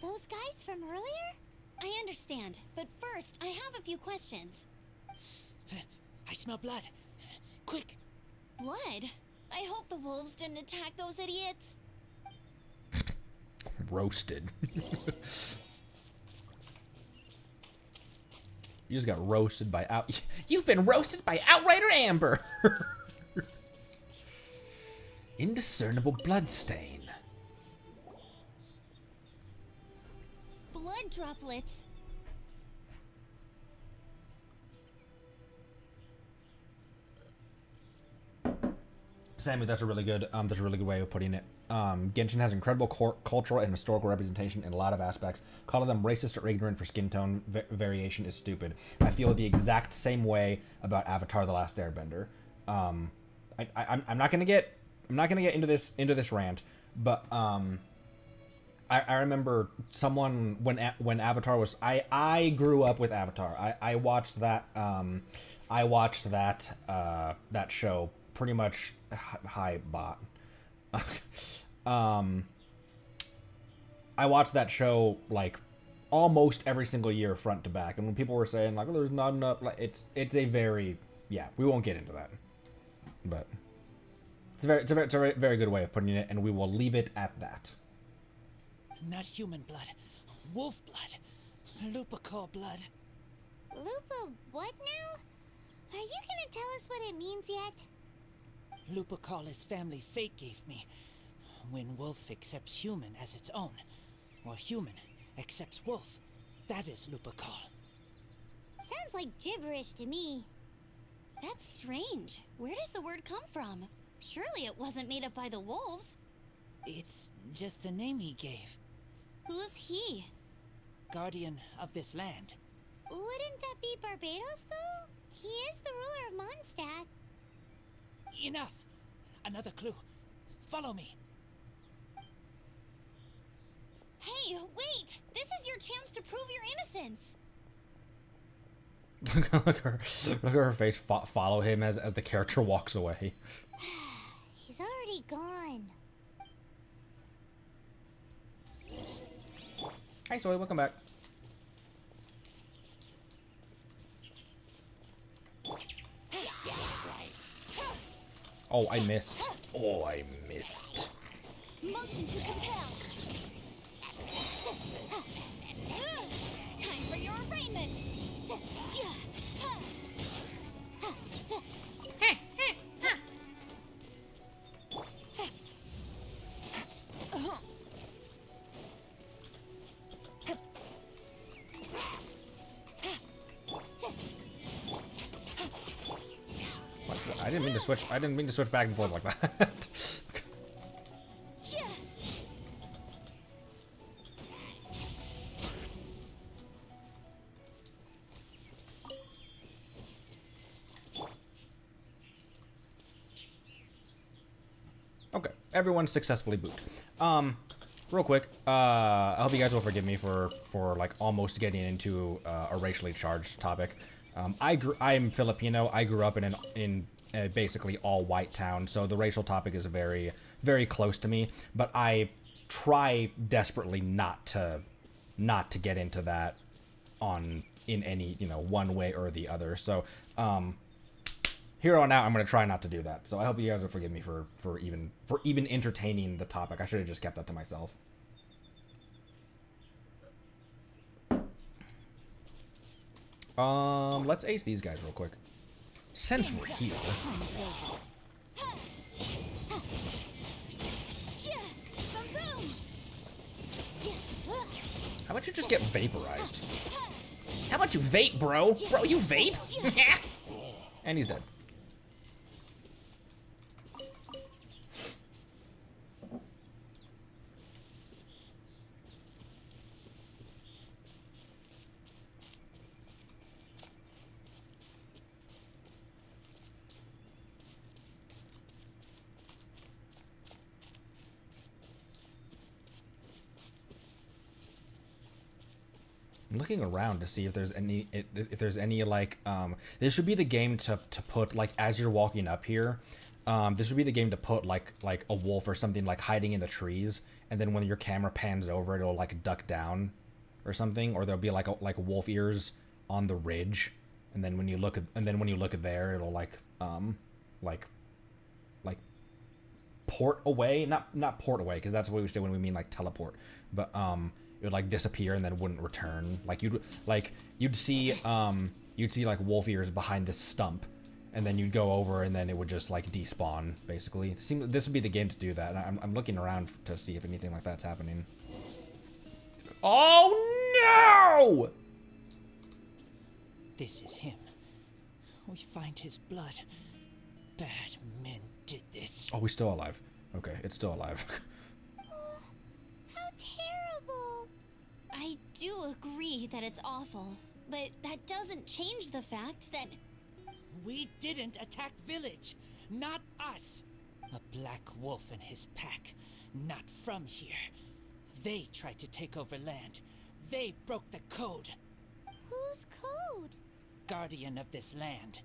Those guys from earlier? I understand, but first, I have a few questions. I smell blood. Quick. Blood? I hope the wolves didn't attack those idiots. Roasted. You just got roasted by You've been roasted by Outrider Amber. Indiscernible bloodstain. Blood droplets. Sammy, that's a really good way of putting it. Genshin has incredible cultural and historical representation in a lot of aspects. Calling them racist or ignorant for skin tone variation is stupid. I feel the exact same way about Avatar: The Last Airbender. I'm not gonna get into this rant, but I remember someone when Avatar was I grew up with Avatar. I watched that that show pretty much high bot. I watched that show like almost every single year front to back, and when people were saying like, oh, there's not enough, like it's a very, yeah, we won't get into that, but it's a very good way of putting it, and we will leave it at that. Not human blood. Wolf blood. Lupical blood. Lupa what now? Are you gonna tell us what it means yet? Lupical is family fate gave me. When wolf accepts human as its own, or human accepts wolf, that is Lupical. Sounds like gibberish to me. That's strange. Where does the word come from? Surely it wasn't made up by the wolves. It's just the name he gave. Who's he? Guardian of this land. Wouldn't that be Barbados, though? He is the ruler of Mondstadt. Enough! Another clue. Follow me. Hey, wait! This is your chance to prove your innocence! Look at her face. Follow him as the character walks away. He's already gone. Hi, Soy. Welcome back. Oh, I missed. Oh, I missed. Motion to compel! Time for your arraignment! I didn't mean to switch. I didn't mean to switch back and forth like that. Okay, everyone's successfully boot. Real quick, I hope you guys will forgive me for like almost getting into a racially charged topic. I'm Filipino. I grew up in a basically all white town, so the racial topic is very, very close to me. But I try desperately not to get into that in any one way or the other. So here on out, I'm gonna try not to do that. So I hope you guys will forgive me for even entertaining the topic. I should have just kept that to myself. Let's ace these guys real quick. Since we're here. How about you just get vaporized? How about you vape, bro? Bro, you vape? And he's dead. I'm looking around to see if there's any like this should be the game to put like as you're walking up here. This would be the game to put like a wolf or something like hiding in the trees, and then when your camera pans over, it'll like duck down or something, or there'll be like wolf ears on the ridge, and then when you look at there, it'll like port away, not port away, because that's what we say when we mean like teleport, but it would like disappear and then wouldn't return. Like you'd see like wolf ears behind this stump, and then you'd go over, and then it would just like despawn. Basically, this would be the game to do that. And I'm looking around to see if anything like that's happening. Oh no! This is him. We find his blood. Bad men did this. Oh, he's still alive. Okay, it's still alive. How terrible. I do agree that it's awful, but that doesn't change the fact that We didn't attack village. Not us. A black wolf and his pack. Not from here. They tried to take over land. They broke the code. Whose code? Guardian of this land.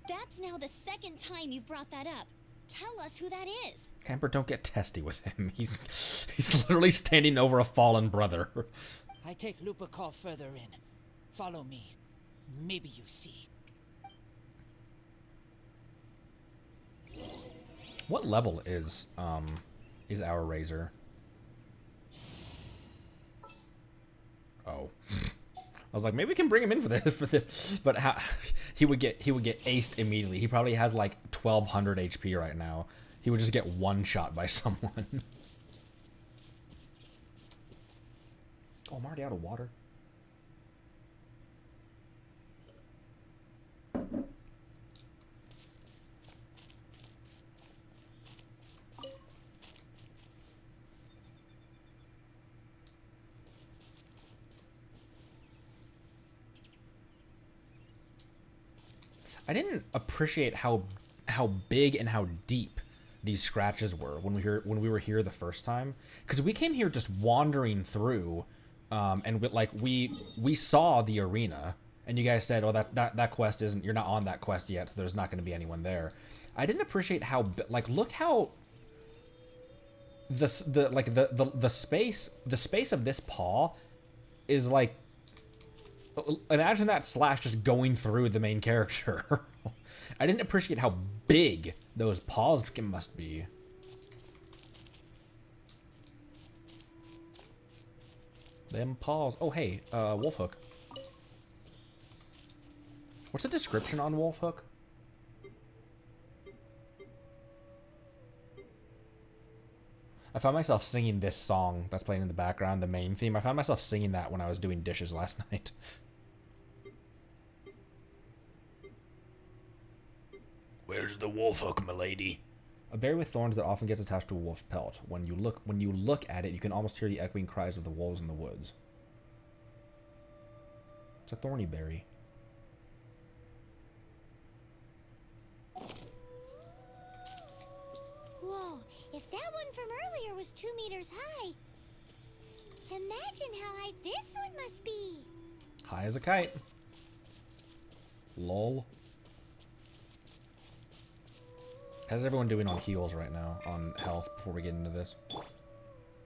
that's now the second time you've brought that up. Tell us who that is. Amber, don't get testy with him. He's literally standing over a fallen brother. I take Lupercal further in. Follow me. Maybe you see. What level is our Razor? Oh. I was like, maybe we can bring him in for this, but how he would get aced immediately. He probably has like 1200 HP right now. He would just get one shot by someone. Oh, I'm already out of water. I didn't appreciate how big and how deep these scratches were when we were here the first time, because we came here just wandering through, and we saw the arena, and you guys said, "Oh, that quest isn't. You're not on that quest yet, so there's not going to be anyone there." I didn't appreciate how look how the space of this paw is like. Imagine that slash just going through the main character. I didn't appreciate how big those paws must be. Them paws. Oh, hey, wolf hook. What's the description on wolf hook? I found myself singing this song that's playing in the background, the main theme. I found myself singing that when I was doing dishes last night. Where's the wolf hook, milady? A berry with thorns that often gets attached to a wolf pelt. When you look at it, you can almost hear the echoing cries of the wolves in the woods. It's a thorny berry. Whoa, if that one from earlier was 2 meters high, imagine how high this one must be. High as a kite. Lol. How's everyone doing on heals right now, on health, before we get into this?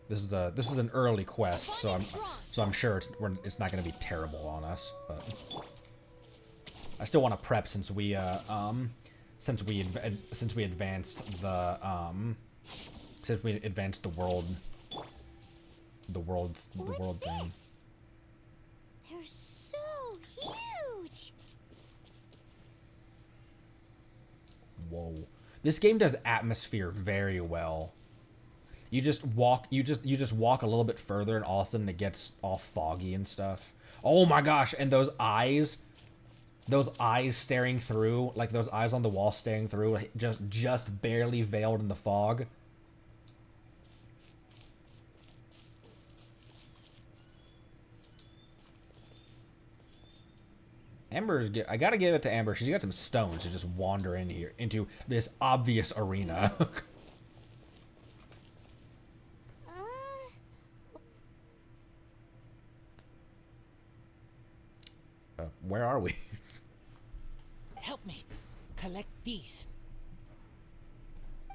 This is an early quest, so I'm sure it's not going to be terrible on us, but I still want to prep since we advanced the world thing. This? They're so huge. Whoa. This game does atmosphere very well. You just walk a little bit further, and all of a sudden it gets all foggy and stuff. Oh my gosh, and those eyes staring through, like those eyes on the wall staring through, just barely veiled in the fog. I gotta give it to Amber. She's got some stones to just wander in here into this obvious arena. Where are we? Help me. Collect these.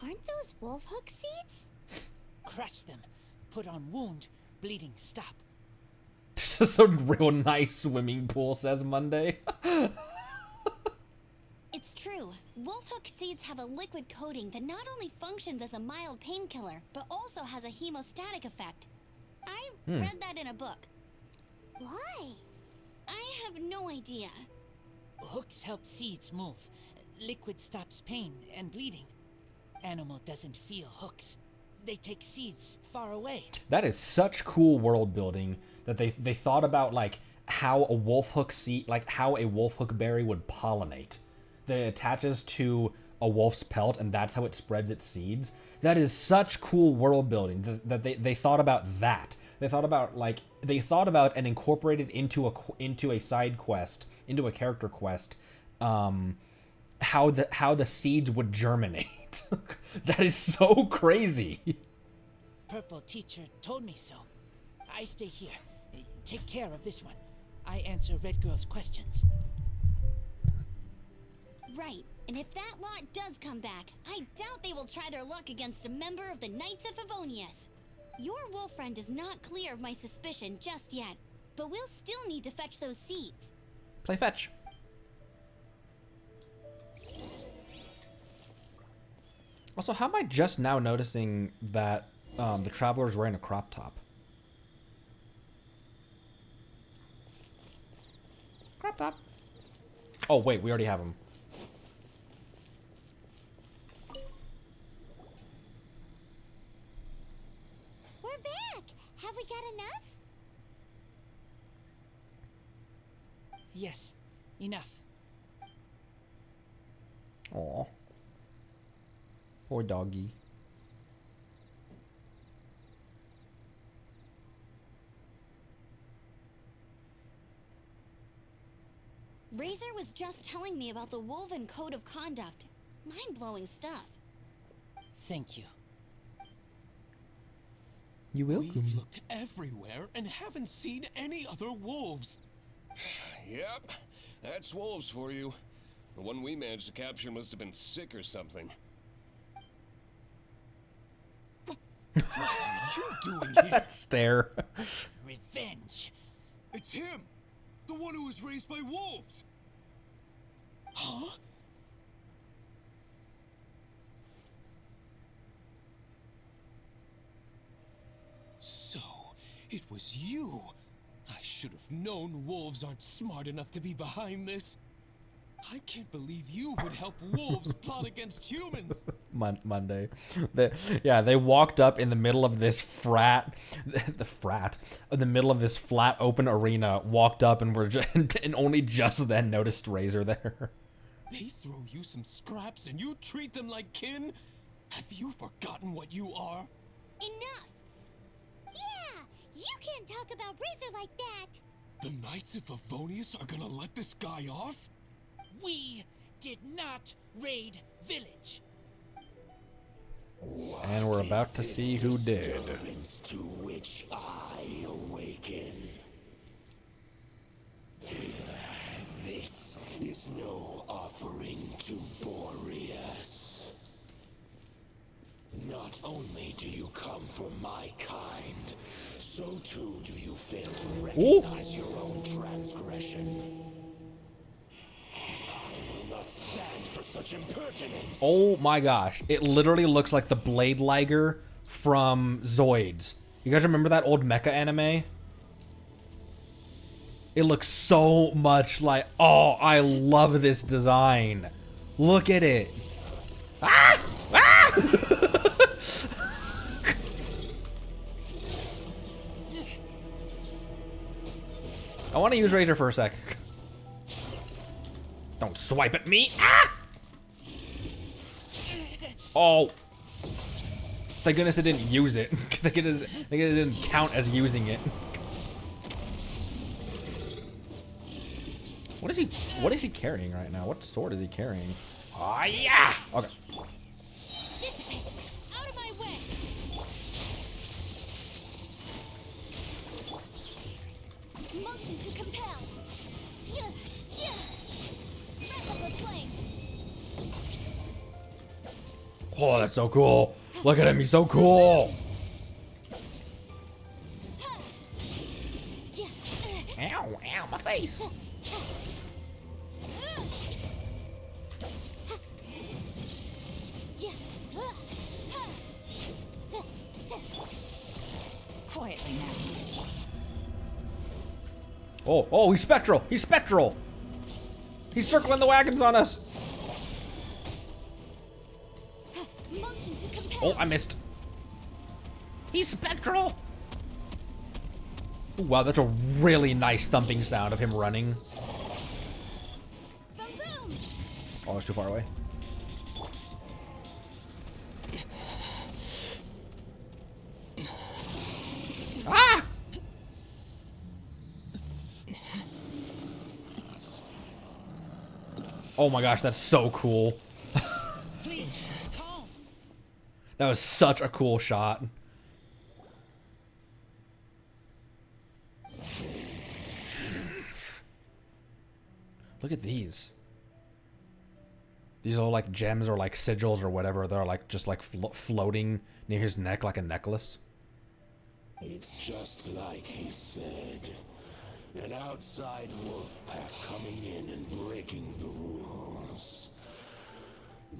Aren't those wolf hook seeds? Crush them. Put on wound. Bleeding stop. This is a real nice swimming pool, says Monday. It's true. Wolfhook seeds have a liquid coating that not only functions as a mild painkiller, but also has a hemostatic effect. I read that in a book. Why? I have no idea. Hooks help seeds move. Liquid stops pain and bleeding. Animal doesn't feel hooks. They take seeds far away. That is such cool world building that they thought about like how a wolf hook seed, like how a wolf hook berry would pollinate. That it attaches to a wolf's pelt and that's how it spreads its seeds. That is such cool world building that they thought about that. They thought about and incorporated into a side quest, into a character quest, how the seeds would germinate. That is so crazy. Purple teacher told me so. I stay here. Take care of this one. I answer Red Girl's questions. Right, and if that lot does come back, I doubt they will try their luck against a member of the Knights of Favonius. Your wolf friend is not clear of my suspicion just yet, but we'll still need to fetch those seeds. Play fetch. Also, how am I just now noticing that the Traveler's wearing a crop top? Crop top. Oh, wait, we already have him. We're back. Have we got enough? Yes, enough. Aw. Poor doggy. Razor was just telling me about the Wolven Code of Conduct. Mind-blowing stuff. Thank you. You welcome. We've looked everywhere and haven't seen any other wolves. Yep, that's wolves for you. The one we managed to capture must have been sick or something. What are you doing here? That stare. Revenge. It's him! The one who was raised by wolves! Huh? So, it was you! I should have known wolves aren't smart enough to be behind this. I can't believe you would help wolves plot against humans! Monday. They walked up in the middle of this in the middle of this flat open arena, walked up and were just, and only just then noticed Razor there. They throw you some scraps and you treat them like kin? Have you forgotten what you are? Enough! Yeah! You can't talk about Razor like that! The Knights of Favonius are gonna let this guy off? We did not raid village. And we're about to see who did. To which I awaken. This is no offering to Boreas. Not only do you come from my kind, so too do you fail to recognize your own transgression. I will not stand for such impertinence. Oh my gosh. It literally looks like the Blade Liger from Zoids. You guys remember that old mecha anime? It looks so much like... Oh, I love this design. Look at it. Ah! Ah! I want to use Razor for a sec. Don't swipe at me. Ah! Oh. Thank goodness it didn't use it. Thank goodness it didn't count as using it. What is he carrying right now? What sword is he carrying? Oh yeah! Okay. Dissipate! Out of my way! Motion to compel! Wrap up the flame! Oh, that's so cool. Look at him, he's so cool. Ow, ow, my face. Quietly now. Oh, he's spectral. He's spectral. He's circling the wagons on us. Oh, I missed. He's spectral. Ooh, wow, that's a really nice thumping sound of him running. Oh, it's too far away. Ah! Oh my gosh, that's so cool. Please, calm. That was such a cool shot. Look at these. These are like gems or like sigils or whatever. They're like just like floating near his neck like a necklace. It's just like he said. An outside wolf pack coming in and breaking the rules.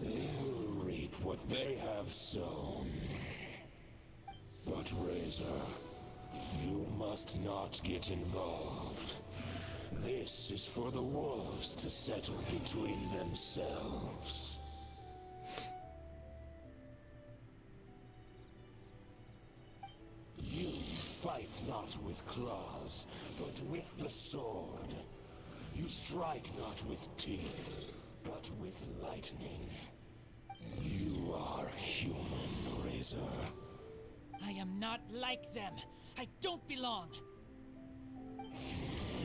They will reap what they have sown. But Razor, you must not get involved. This is for the wolves to settle between themselves. You fight not with claws, but with the sword. You strike not with teeth, but with lightning. You are human, Razor. I am not like them. I don't belong.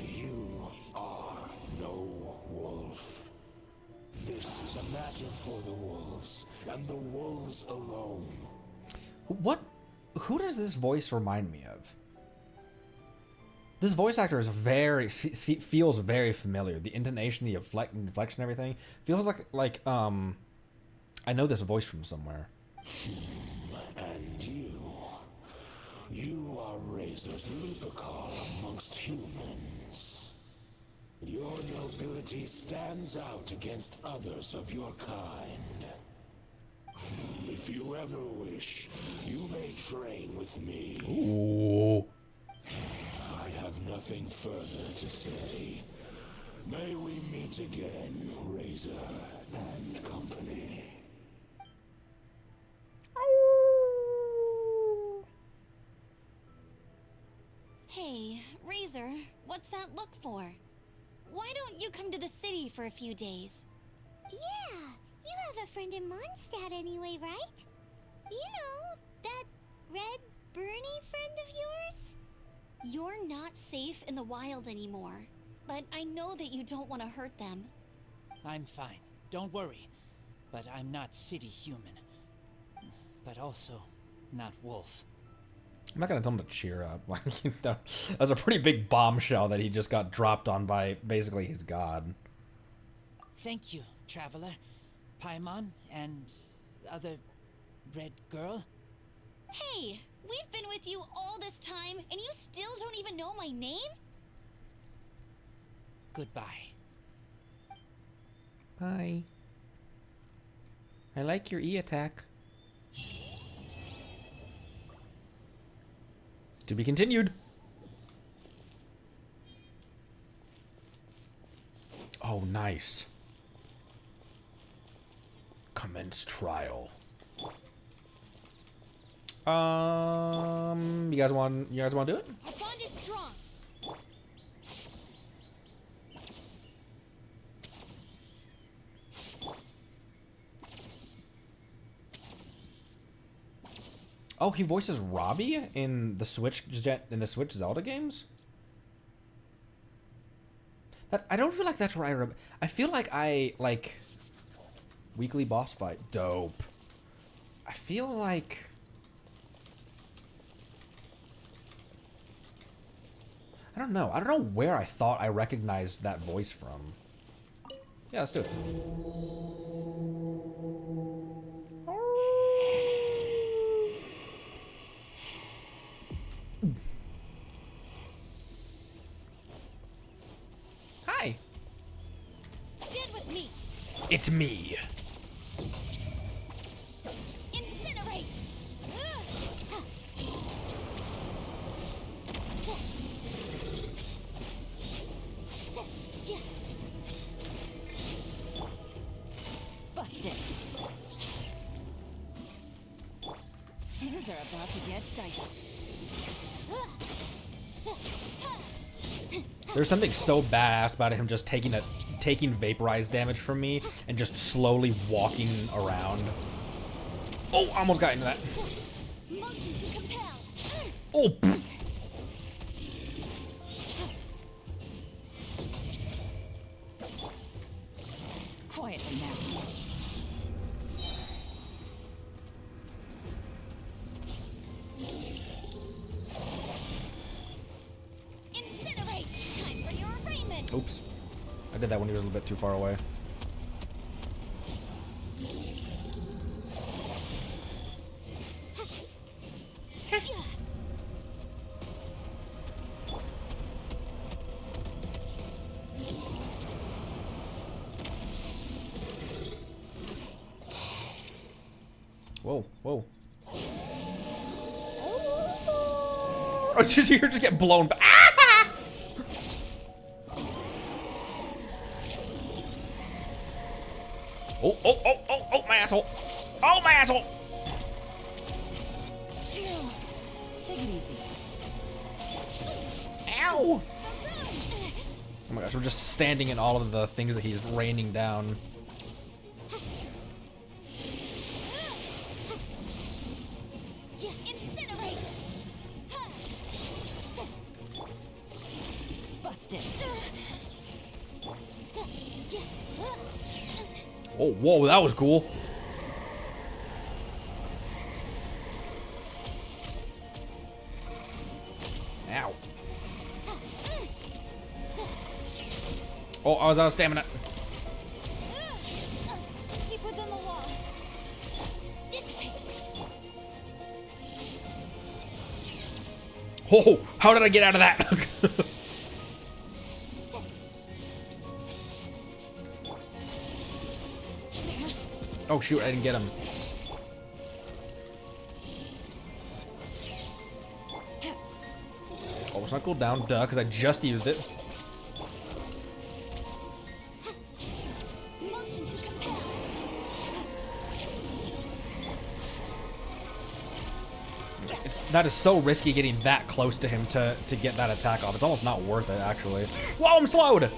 You are no wolf. This is a matter for the wolves, and the wolves alone. What? Who does this voice remind me of? This voice actor is feels very familiar. The intonation, the inflection, everything feels like I know this voice from somewhere. And you are Razor's Lupercal amongst humans. Your nobility stands out against others of your kind. If you ever wish, you may train with me. Ooh. I have nothing further to say. May we meet again, Razor and company. Hey, Razor, what's that look for? Why don't you come to the city for a few days? Yeah, you have a friend in Mondstadt anyway, right? You know, that red Bernie friend of yours? You're not safe in the wild anymore, but I know that you don't want to hurt them. I'm fine. Don't worry. But I'm not city human. But also not wolf. I'm not gonna tell him to cheer up. Like, you know, that's a pretty big bombshell that he just got dropped on by basically his god. Thank you, traveler. Paimon and other red girl. Hey, we've been with you all this time, and you still don't even know my name? Goodbye. Bye. I like your E-attack. To be continued. Oh, nice. Commence trial. You guys want to do it? Our bond is strong. Oh, he voices Robbie in the Switch Zelda games. That I don't feel like that's where I remember. I feel like I like weekly boss fight. Dope. I feel like I don't know. I don't know where I thought I recognized that voice from. Yeah, let's do it. Hi. Stand with me. It's me. Incinerate. Busted. website. There's something so badass about him just taking vaporized damage from me and just slowly walking around. Oh, almost got into that. Motion to compel. Oh. Pfft. Quietly now. Incinerate. Time for your arraignment. Oops. I did that when he was a little bit too far away. Whoa, whoa. Oh, did you just get blown back? Ah! Oh, my asshole. Oh, my asshole. Take it easy. Ow. Oh my gosh, we're just standing in all of the things that he's raining down. Incinerate. Busted. Oh, whoa, that was cool. Ow. Oh, I was out of stamina. Keep within the wall. This way. Oh, how did I get out of that? Oh shoot, I didn't get him. Oh, it's not cooled down, duh, because I just used it. Motion to compel. That is so risky getting that close to him to get that attack off. It's almost not worth it, actually. Whoa, I'm slowed!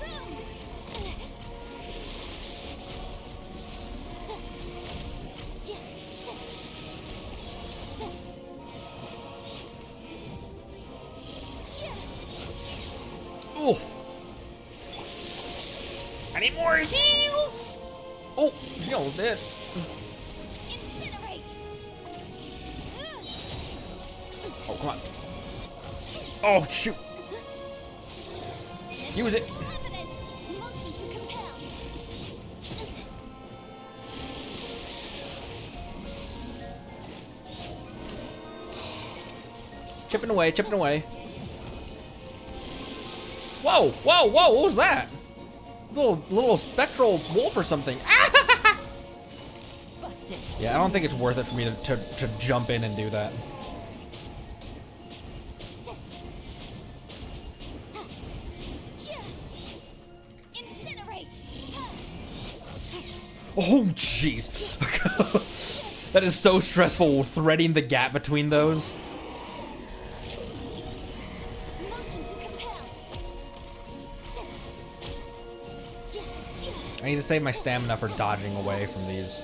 Oof. I need more heals! Oh, she almost did. Incinerate. Oh, come on. Oh, shoot. Use it. Evidence. Motion to compel. Chipping away, chipping away. Whoa, whoa, whoa, what was that? Little spectral wolf or something. Busted. Yeah, I don't think it's worth it for me to jump in and do that. Incinerate. Oh, jeez. That is so stressful, threading the gap between those. Motion to compel. I need to save my stamina for dodging away from these.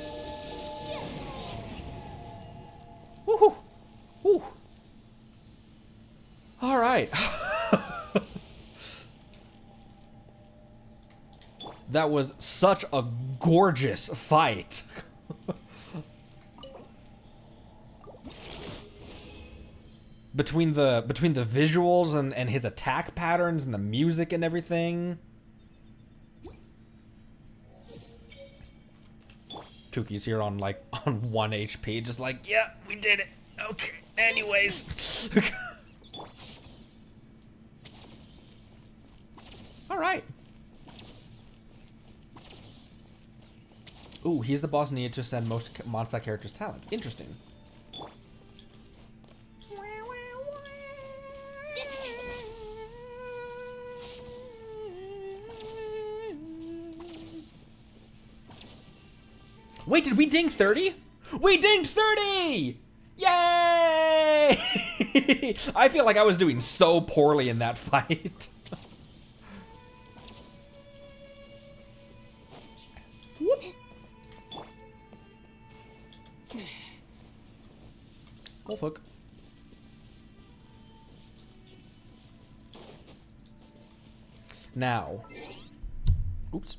Woohoo! Woo! All right. That was such a gorgeous fight. Between the visuals and his attack patterns and the music and everything. Kookie's here on 1 HP, just like, yeah, we did it. Okay, anyways. All right. Ooh, he's the boss needed to ascend most Mondstadt characters' talents. Interesting. Wait, did we ding 30? We dinged 30! Yay! I feel like I was doing so poorly in that fight. Whoop. Wolf hook. Now, oops.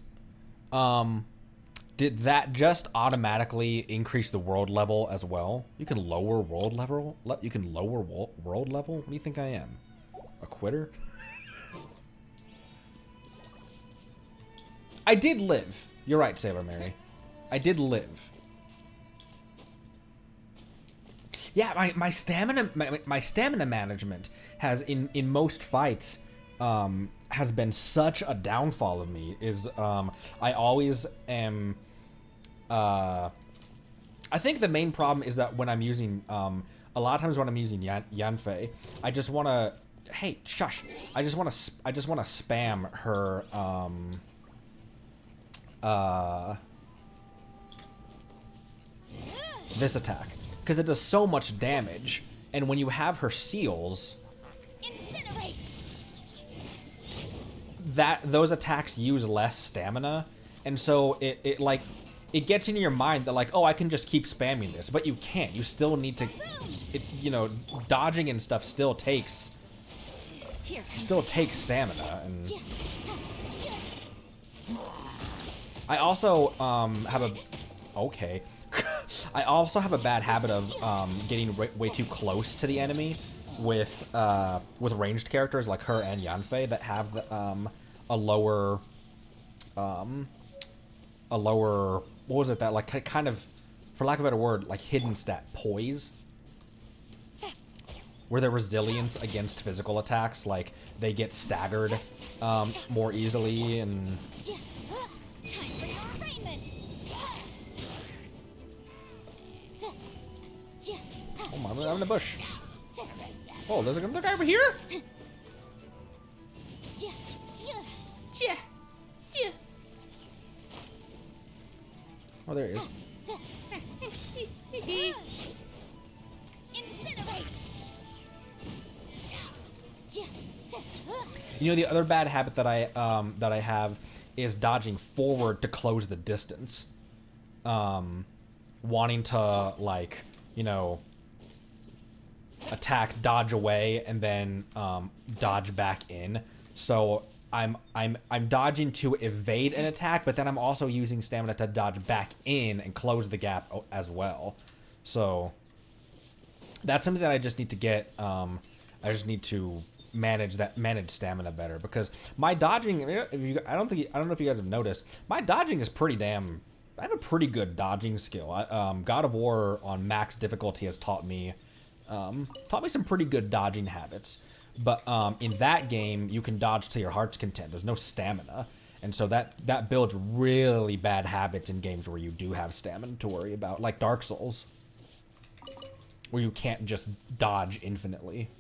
Did that just automatically increase the world level as well? You can lower world level? You can lower world level? What do you think I am? A quitter? I did live. You're right, Sailor Mary. I did live. Yeah, my stamina my stamina management has in most fights has been such a downfall of me. I always am. I think the main problem is that when I'm using a lot of times when I'm using Yanfei, I just want to. Hey, shush! I just want to spam her this attack because it does so much damage, and when you have her seals, Incinerate. those attacks use less stamina, and so it gets into your mind that like, oh, I can just keep spamming this, but you can't. You still need to, you know, dodging and stuff still takes stamina. And I also have a I also have a bad habit of getting way too close to the enemy with ranged characters like her and Yanfei that have a lower what was it that like kind of, for lack of a better word, like hidden stat poise, where their resilience against physical attacks, like they get staggered more easily. And Time for your arraignment. oh my, I'm in the bush. Oh, there's another guy over here. Oh, there he is. Incinerate. You know, the other bad habit that I have is dodging forward to close the distance. Wanting to, like, you know, attack, dodge away, and then dodge back in. So I'm dodging to evade an attack, but then I'm also using stamina to dodge back in and close the gap as well. So that's something that I just need to get. I just need to manage stamina better, because my dodging, I don't know if you guys have noticed, my dodging is pretty damn. I have a pretty good dodging skill. God of War on max difficulty has taught me some pretty good dodging habits. But in that game, you can dodge to your heart's content. There's no stamina, and so that builds really bad habits in games where you do have stamina to worry about, like Dark Souls, where you can't just dodge infinitely.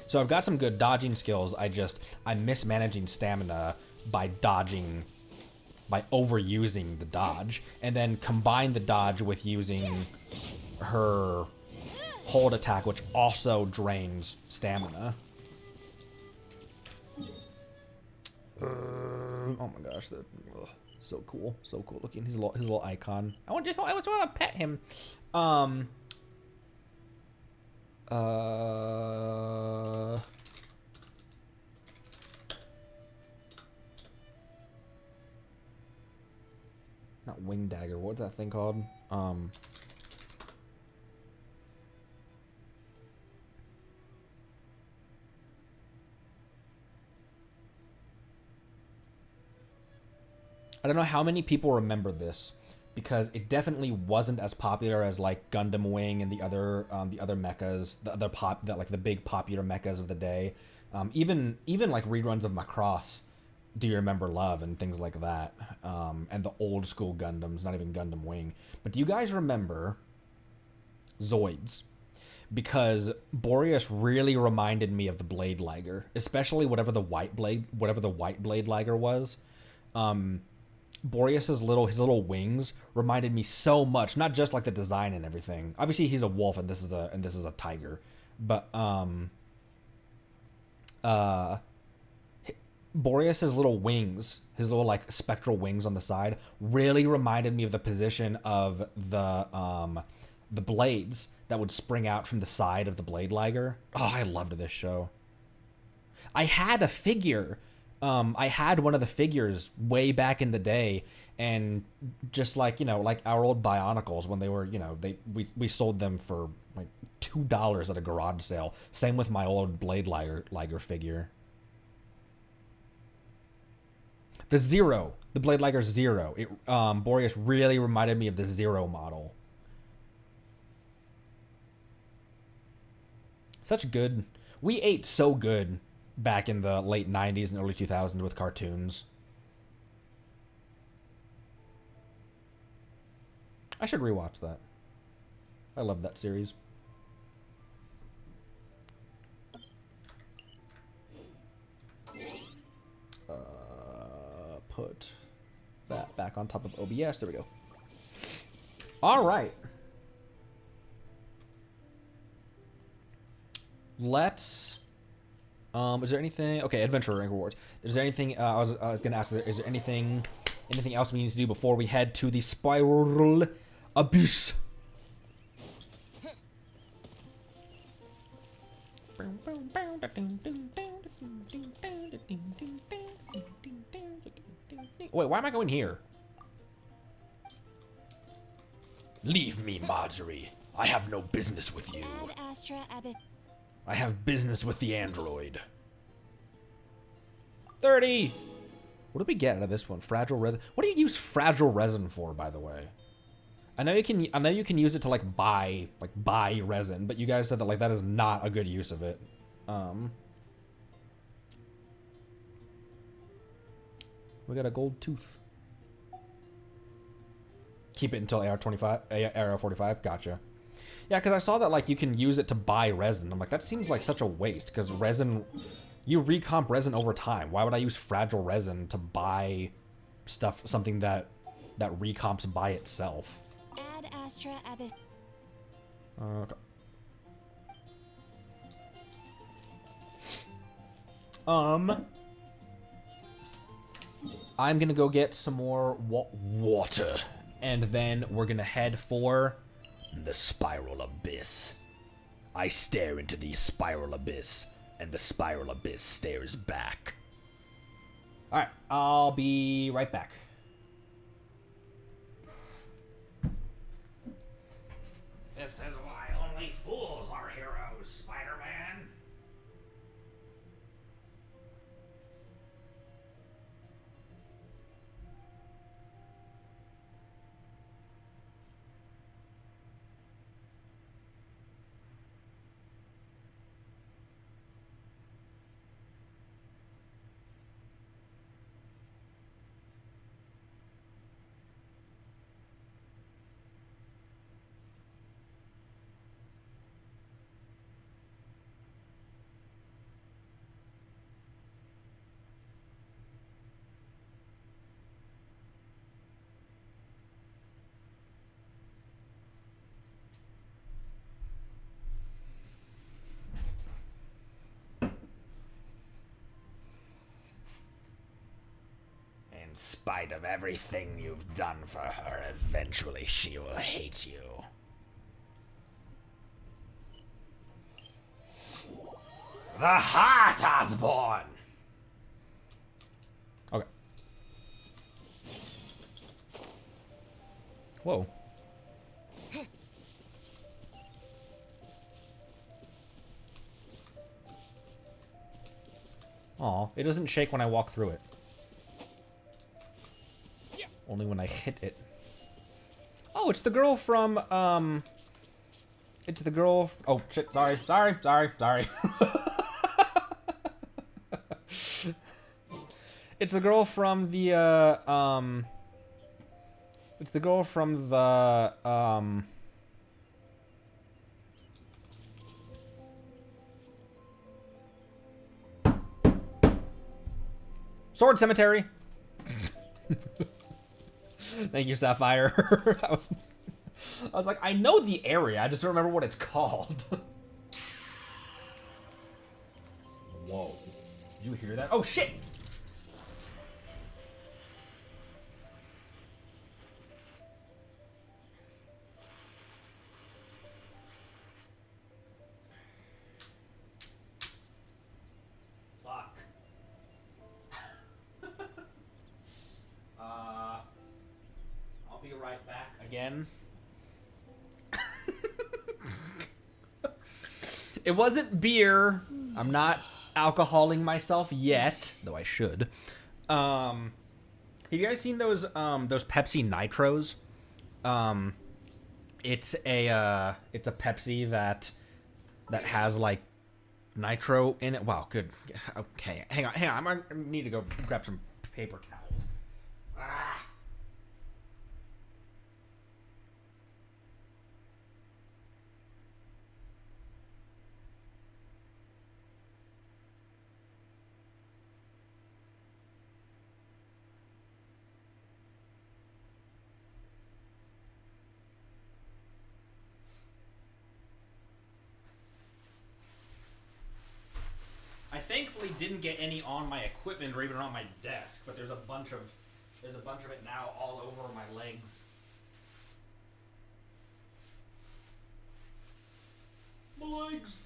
So I've got some good dodging skills. I'm mismanaging stamina by overusing the dodge, and then combine the dodge with using her hold attack, which also drains stamina. Oh my gosh, so cool looking. His little icon. I just want to pet him. Not wing dagger. What's that thing called? I don't know how many people remember this, because it definitely wasn't as popular as like Gundam Wing and the other mechas, the big popular mechas of the day. Even like reruns of Macross, Do You Remember Love, and things like that, and the old school Gundams, not even Gundam Wing. But do you guys remember Zoids? Because Boreas really reminded me of the Blade Liger, especially whatever the white Blade Liger was. Boreas's little wings reminded me so much, not just like the design and everything. Obviously he's a wolf and this is a tiger, but Boreas's little wings, his little like spectral wings on the side, really reminded me of the position of the blades that would spring out from the side of the blade liger. Oh, I loved this show. I had a figure. I had one of the figures way back in the day, and just like, you know, like our old Bionicles when they were, you know, we sold them for like $2 at a garage sale. Same with my old blade liger figure. The Zero, the Blade Liger Zero. Boreas really reminded me of the Zero model. Such good. We ate so good back in the late 90s and early 2000s with cartoons. I should rewatch that. I love that series. Put that back on top of OBS. There we go. All right. Let's. Is there anything? Okay, adventure rank rewards. Is there anything? I was gonna ask. Is there anything else we need to do before we head to the spiral abyss? Wait, why am I going here? Leave me, Marjorie. I have no business with you. I have business with the android. 30! What did we get out of this one? Fragile resin. What do you use fragile resin for, by the way? I know you can use it to like buy resin, but you guys said that like that is not a good use of it. We got a gold tooth. Keep it until AR 45. Gotcha. Yeah, because I saw that like you can use it to buy resin. I'm like, that seems like such a waste because resin, you recomp resin over time. Why would I use fragile resin to buy stuff, something that recomps by itself? Ad Astra Abyss. Okay. I'm gonna go get some more water, and then we're gonna head for the spiral abyss. I stare into the spiral abyss, and the spiral abyss stares back. Alright, I'll be right back. This is why only fools are heroes, Spider-Man. In spite of everything you've done for her, eventually she will hate you. The heart has born! Okay. Whoa. Aw, it doesn't shake when I walk through it. Only when I hit it. Oh, it's the girl from, It's the girl... Oh, shit, sorry. It's the girl from the, It's the girl from the, Sword Cemetery! Thank you, Sapphire. I was like, I know the area, I just don't remember what it's called. Whoa. Did you hear that? Oh, shit! Fuck. I'll be right back again. It wasn't beer. I'm not alcoholing myself yet, though I should. Have you guys seen those Pepsi Nitros? It's a Pepsi that has like nitro in it. Wow, good. Okay, hang on. I need to go grab some paper towels. Ah. I thankfully didn't get any on my equipment or even on my desk, but there's a bunch of it now all over my legs. My legs.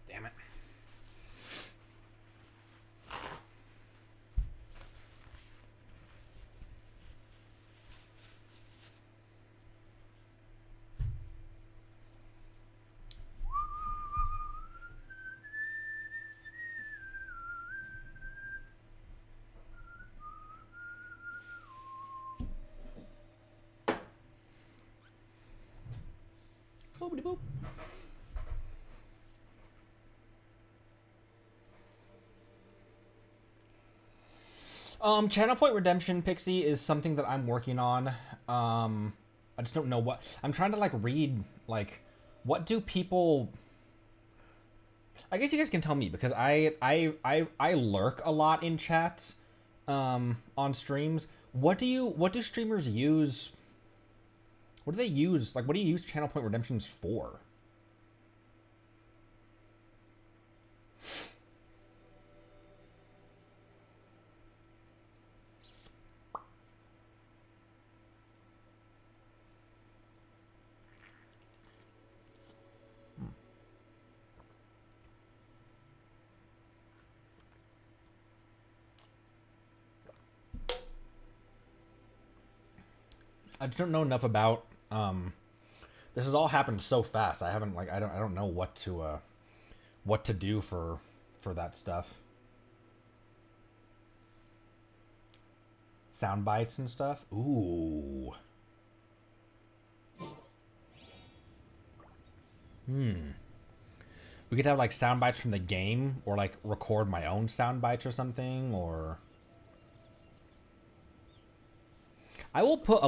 Damn it. Boopity boop. Channel Point Redemption, Pixie, is something that I'm working on. I just don't know what I'm trying to like read. Like, what do people? I guess you guys can tell me because I lurk a lot in chats, on streams. What do streamers use? What do they use? Like, what do you use Channel Point Redemptions for? I just don't know enough about. This has all happened so fast. I haven't I don't know what to do for that stuff. Sound bites and stuff. Ooh. We could have like sound bites from the game, or like record my own sound bites or something, or. I will put a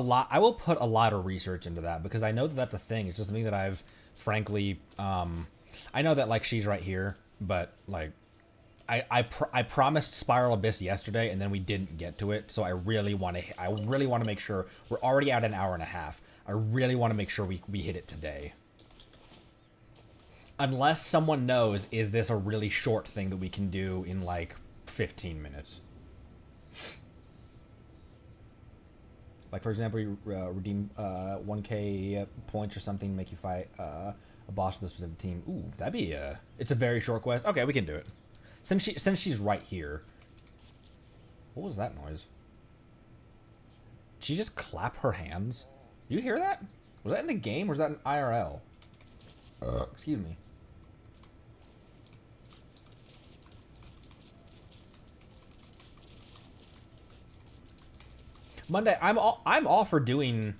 lot of research into that because I know that that's a thing. It's just something that I've frankly I know that like she's right here, but like I promised Spiral Abyss yesterday and then we didn't get to it, so I really want to make sure we're already at an hour and a half. I really want to make sure we hit it today. Unless someone knows, is this a really short thing that we can do in like 15 minutes? Like, for example, you redeem 1k points or something, make you fight a boss with a specific team. Ooh, that'd be it's a very short quest. Okay, we can do it. Since she's right here. What was that noise? Did she just clap her hands? Did you hear that? Was that in the game or was that in IRL? Excuse me. Monday, I'm all for doing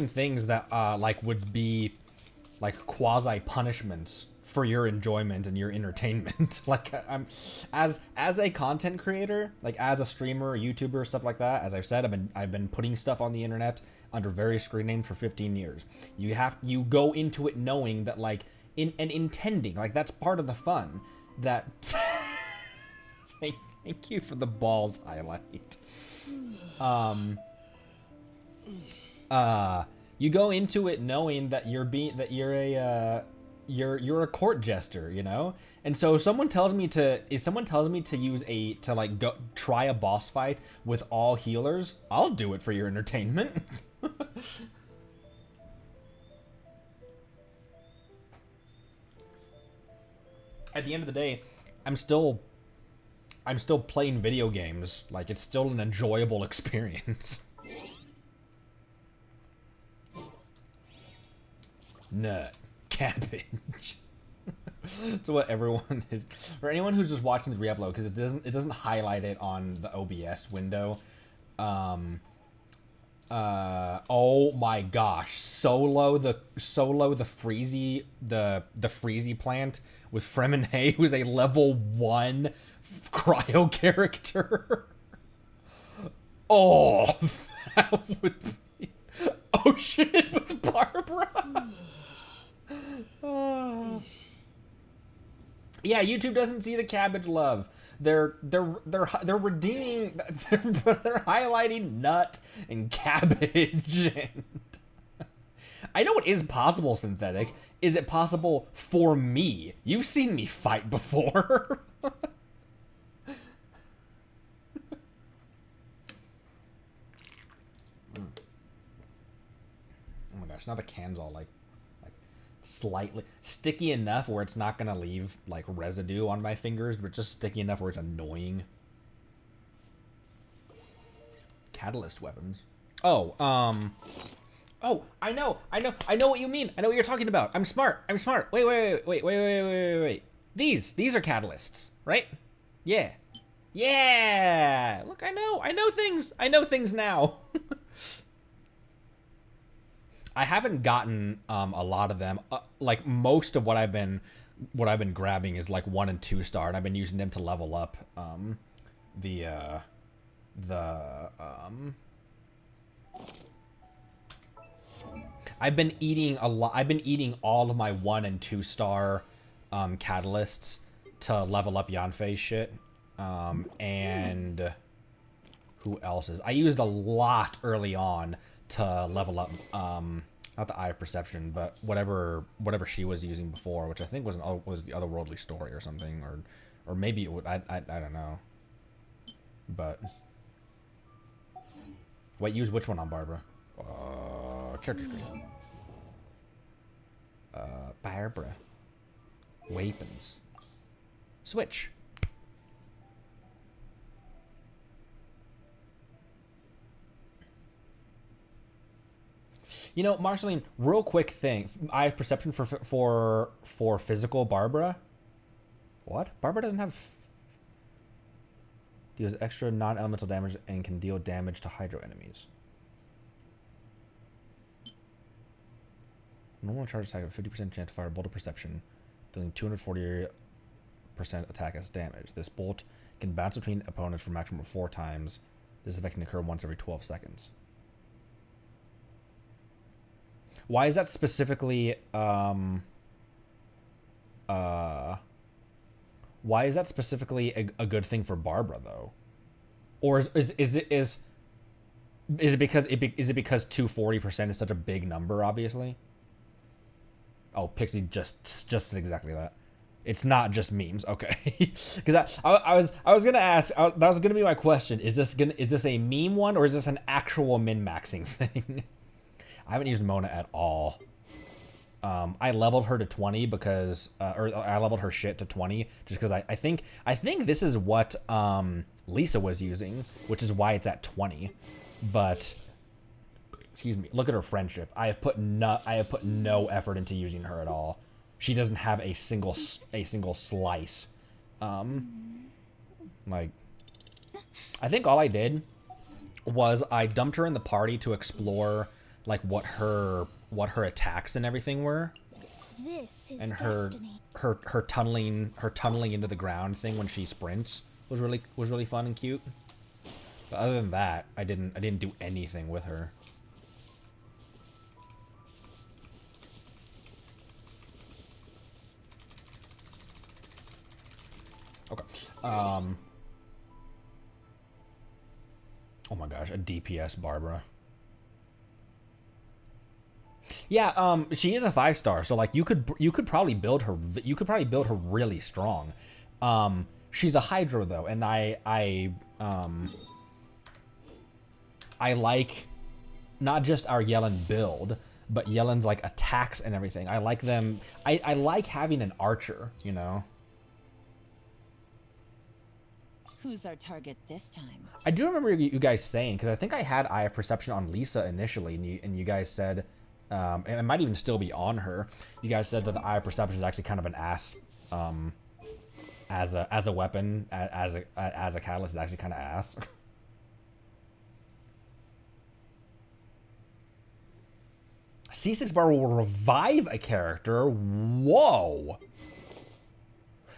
things that like would be like quasi punishments for your enjoyment and your entertainment. Like, I'm as a content creator, like as a streamer, YouTuber, stuff like that. As I've said, I've been putting stuff on the internet under various screen names for 15 years. You go into it knowing that, like, intending, like, that's part of the fun. That thank you for the balls highlight. You go into it knowing that you're a court jester, you know? And so if someone tells me to go try a boss fight with all healers, I'll do it for your entertainment. At the end of the day, I'm still playing video games. Like, it's still an enjoyable experience. Nut. Cabbage. That's what everyone is. For anyone who's just watching the re-upload, because it doesn't highlight it on the OBS window. Oh my gosh, Solo the Freezy plant with Fremenhay, who's a level 1 cryo character. Oh, that would be... Oh shit, with Barbara. Yeah, YouTube doesn't see the cabbage love. They're redeeming. They're highlighting nut and cabbage. And I know it is possible, Synthetic. Is it possible for me? You've seen me fight before. Oh my gosh! Now the can's all like slightly sticky enough where it's not gonna leave like residue on my fingers, but just sticky enough where it's annoying. Catalyst weapons. Oh, I know what you mean. I know what you're talking about. I'm smart. Wait. These are catalysts, right? Yeah. Look, I know things now. I haven't gotten a lot of them. Like, most of what I've been grabbing is like 1 and 2 star, and I've been using them to level up I've been eating all of my 1 and 2 star catalysts to level up Yanfei's shit. And who else is? I used a lot early on to level up, not the Eye of Perception, but whatever she was using before, which I think was the Otherworldly Story or something, or maybe it would. I don't know. But wait, use which one on Barbara? Character screen. Barbara. Weapons. Switch. You know, Marceline, real quick thing. I have perception for physical Barbara. What? Barbara doesn't have... Deals extra non-elemental damage and can deal damage to Hydro enemies. Normal charge attack with 50% chance to fire a bolt of perception, dealing 240% attack as damage. This bolt can bounce between opponents for a maximum of 4 times. This effect can occur once every 12 seconds. Why is that specifically why is that specifically a good thing for Barbara though? Or is it because 240% is such a big number, obviously? Oh, Pixie just said exactly that. It's not just memes, okay? Because I was gonna ask, that was gonna be my question. Is this a meme one, or is this an actual min-maxing thing? I haven't used Mona at all. I leveled her to 20 because, or I leveled her shit to 20 just because I think this is what Lisa was using, which is why it's at 20. But excuse me, look at her friendship. I have put no effort into using her at all. She doesn't have a single slice. Like, I think all I did was I dumped her in the party to explore like what her attacks and everything were, This is And her destiny. her tunneling into the ground thing when she sprints was really fun and cute. But other than that, I didn't do anything with her. Okay. Oh my gosh, a DPS Barbara. Yeah, she is a 5-star, so like you could probably build her really strong. She's a Hydra though, and I like not just our Yellen build, but Yellen's like attacks and everything. I like them. I like having an archer, you know. Who's our target this time? I do remember you guys saying, because I think I had Eye of Perception on Lisa initially, and you guys said, and it might even still be on her. You guys said that the Eye of Perception is actually kind of an ass, as a weapon, as a catalyst is actually kind of ass. C6 bar will revive a character. Whoa.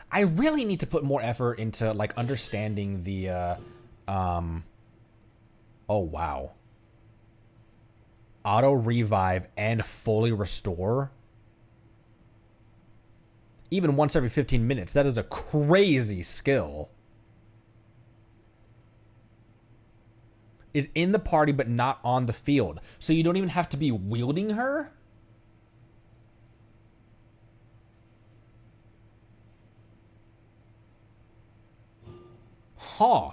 I really need to put more effort into like understanding the oh wow. Auto revive and fully restore. Even once every 15 minutes. That is a crazy skill. Is in the party but not on the field. So you don't even have to be wielding her? Huh.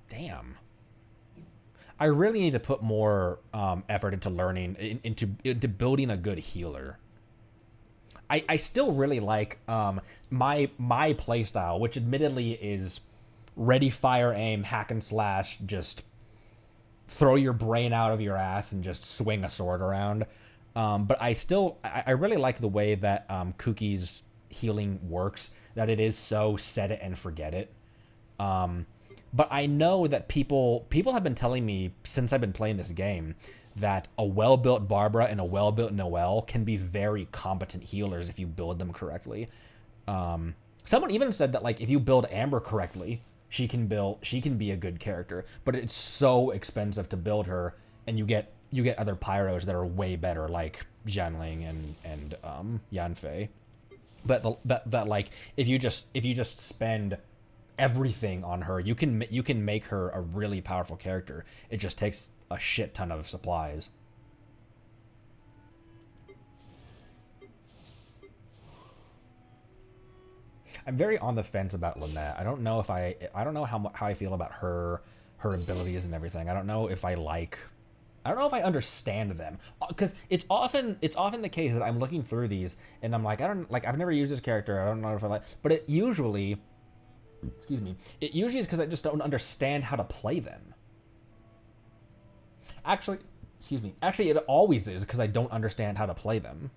Damn. I really need to put more effort into learning, into building a good healer. I still really like my playstyle, which admittedly is ready, fire, aim, hack and slash, just throw your brain out of your ass and just swing a sword around. But I really like the way that Kuki's healing works, that it is so set it and forget it. But I know that people have been telling me since I've been playing this game that a well-built Barbara and a well-built Noelle can be very competent healers if you build them correctly. Someone even said that like if you build Amber correctly, she can be a good character, but it's so expensive to build her, and you get other pyros that are way better, like Jianling and Yanfei. But that like if you just spend everything on her, you can make her a really powerful character. It just takes a shit ton of supplies. I'm very on the fence about Lynette. I don't know how I feel about her abilities and everything. I don't know if I understand them, because it's often the case that I'm looking through these and I'm like, I've never used this character. I don't know if I like, but it usually is because I just don't understand how to play them. Actually, it always is because I don't understand how to play them.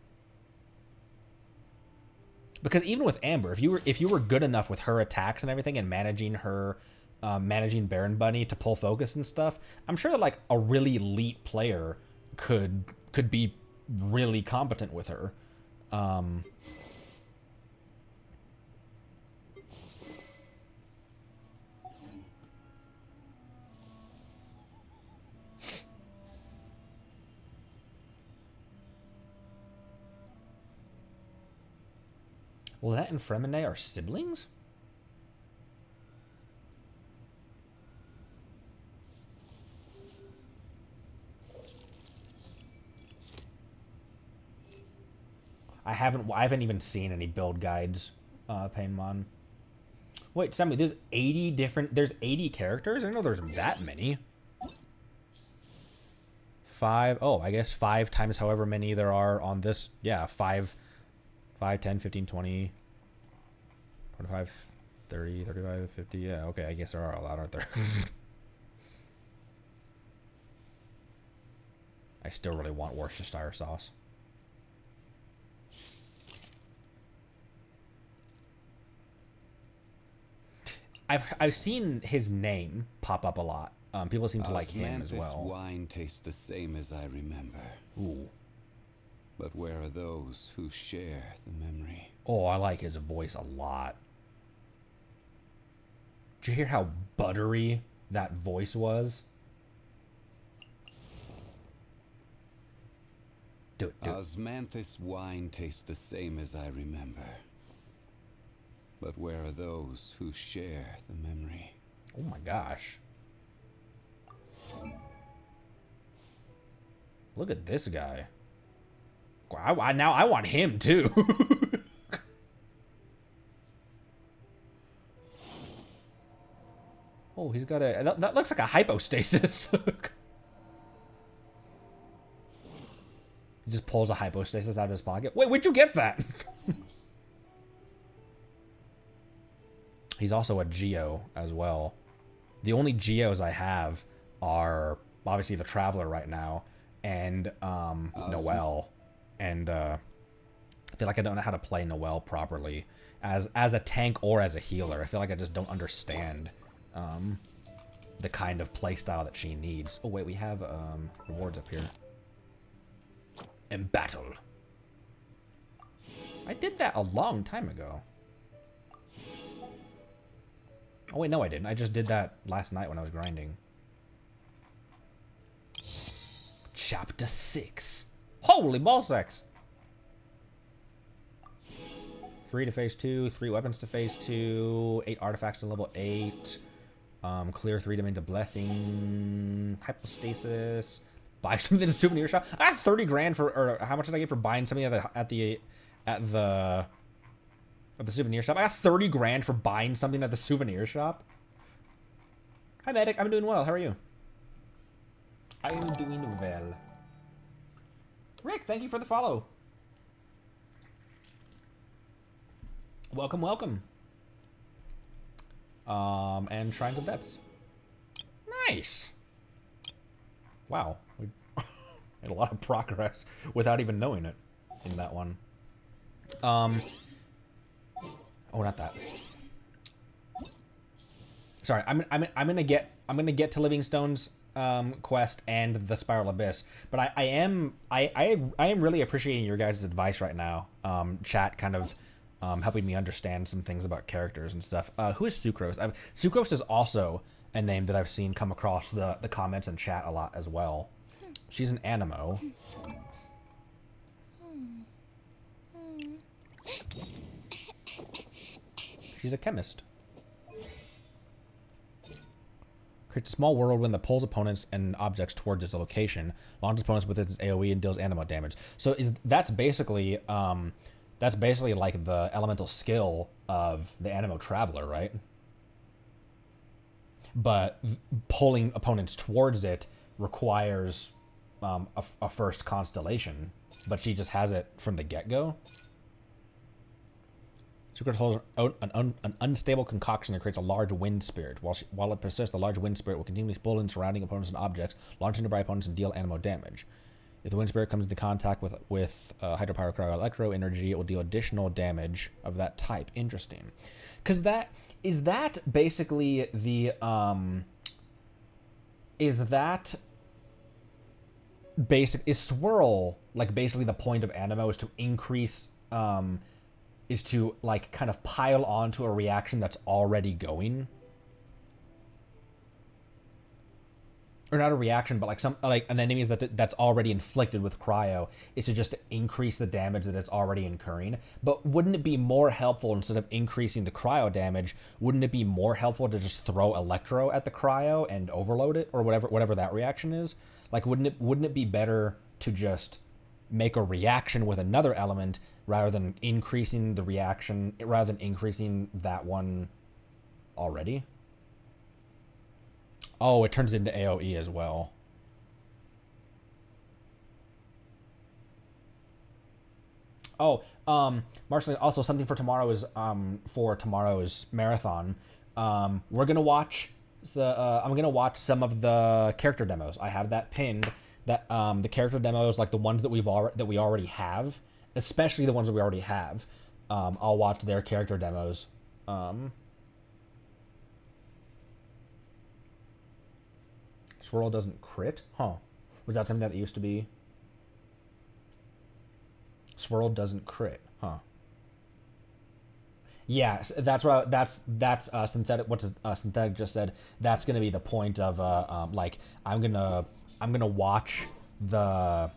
Because even with Amber, if you were good enough with her attacks and everything and managing her, managing Baron Bunny to pull focus and stuff, I'm sure that like a really elite player could be really competent with her. Lynette and Fremine are siblings? I haven't even seen any build guides, Painmon. Wait, tell me, there's 80 characters? I didn't know there's that many. 5, I guess 5 times however many there are on this, yeah, 5, 10, 15, 20, 25, 30, 35, 50, yeah, okay, I guess there are a lot, aren't there? I still really want Worcestershire sauce. I've seen his name pop up a lot People seem to like him as well. Wine tastes the same as I remember. Ooh. But where are those who share the memory? Oh, I like his voice a lot. Did you hear how buttery that voice was? Do it. Osmanthus wine tastes the same as I remember. But where are those who share the memory? Oh my gosh. Look at this guy. Now I want him too. Oh, he's got a... That looks like a hypostasis. He just pulls a hypostasis out of his pocket. Wait, where'd you get that? He's also a Geo as well. The only Geos I have are obviously the Traveler right now and Noelle. And I feel like I don't know how to play Noelle properly as a tank or as a healer. I feel like I just don't understand the kind of playstyle that she needs. Oh wait, we have rewards up here. In battle. I did that a long time ago. Oh wait, no I didn't. I just did that last night when I was grinding. Chapter 6. Holy ballsacks! 3 to phase 2, 3 weapons to phase 2, 8 artifacts to level 8. Clear 3 domains of blessing. Hypostasis. Buy something at the souvenir shop. I got 30 grand for, or how much did I get for buying something at the souvenir shop? I got 30 grand for buying something at the souvenir shop. Hi medic, I'm doing well. How are you? I'm doing well. Rick, thank you for the follow. Welcome, welcome. And Shrines of Depths. Nice. Wow, we made a lot of progress without even knowing it in that one. Oh, not that. Sorry, I'm gonna get to Livingstone's quest and the Spiral Abyss, but I am really appreciating your guys' advice right now. Chat kind of helping me understand some things about characters and stuff. Who is Sucrose? Sucrose is also a name that I've seen come across the comments and chat a lot as well. She's an Animo. She's a chemist. Creates a small whirlwind that pulls opponents and objects towards its location, launches opponents with its AoE and deals Animo damage. So that's basically like the elemental skill of the Animo Traveler, right? But pulling opponents towards it requires a first constellation, but she just has it from the get-go. Secret holds an unstable concoction that creates a large wind spirit. While it persists, the large wind spirit will continually pull in surrounding opponents and objects, launch into nearby opponents, and deal Animo damage. If the wind spirit comes into contact with hydropower, cryo, electro energy, it will deal additional damage of that type. Interesting, because is that basically the is swirl like basically the point of Animo is to increase is to like kind of pile onto a reaction that's already going, or not a reaction, but like an enemy that's already inflicted with cryo, is to just increase the damage that it's already incurring. But wouldn't it be more helpful, instead of increasing the cryo damage, wouldn't it be more helpful to just throw electro at the cryo and overload it, or whatever that reaction is? Like, wouldn't it be better to just make a reaction with another element rather than increasing the reaction, rather than increasing that one already? Oh, it turns into AoE as well. Oh, Marceline, also something for tomorrow's marathon. We're gonna watch. I'm gonna watch some of the character demos. I have that pinned. That the character demos, like the ones that we already have, especially the ones that we already have. I'll watch their character demos. Swirl doesn't crit? Huh. Was that something that it used to be? Swirl doesn't crit, huh? Yeah, that's what that's synthetic. What synthetic just said? That's gonna be the point of like I'm gonna watch the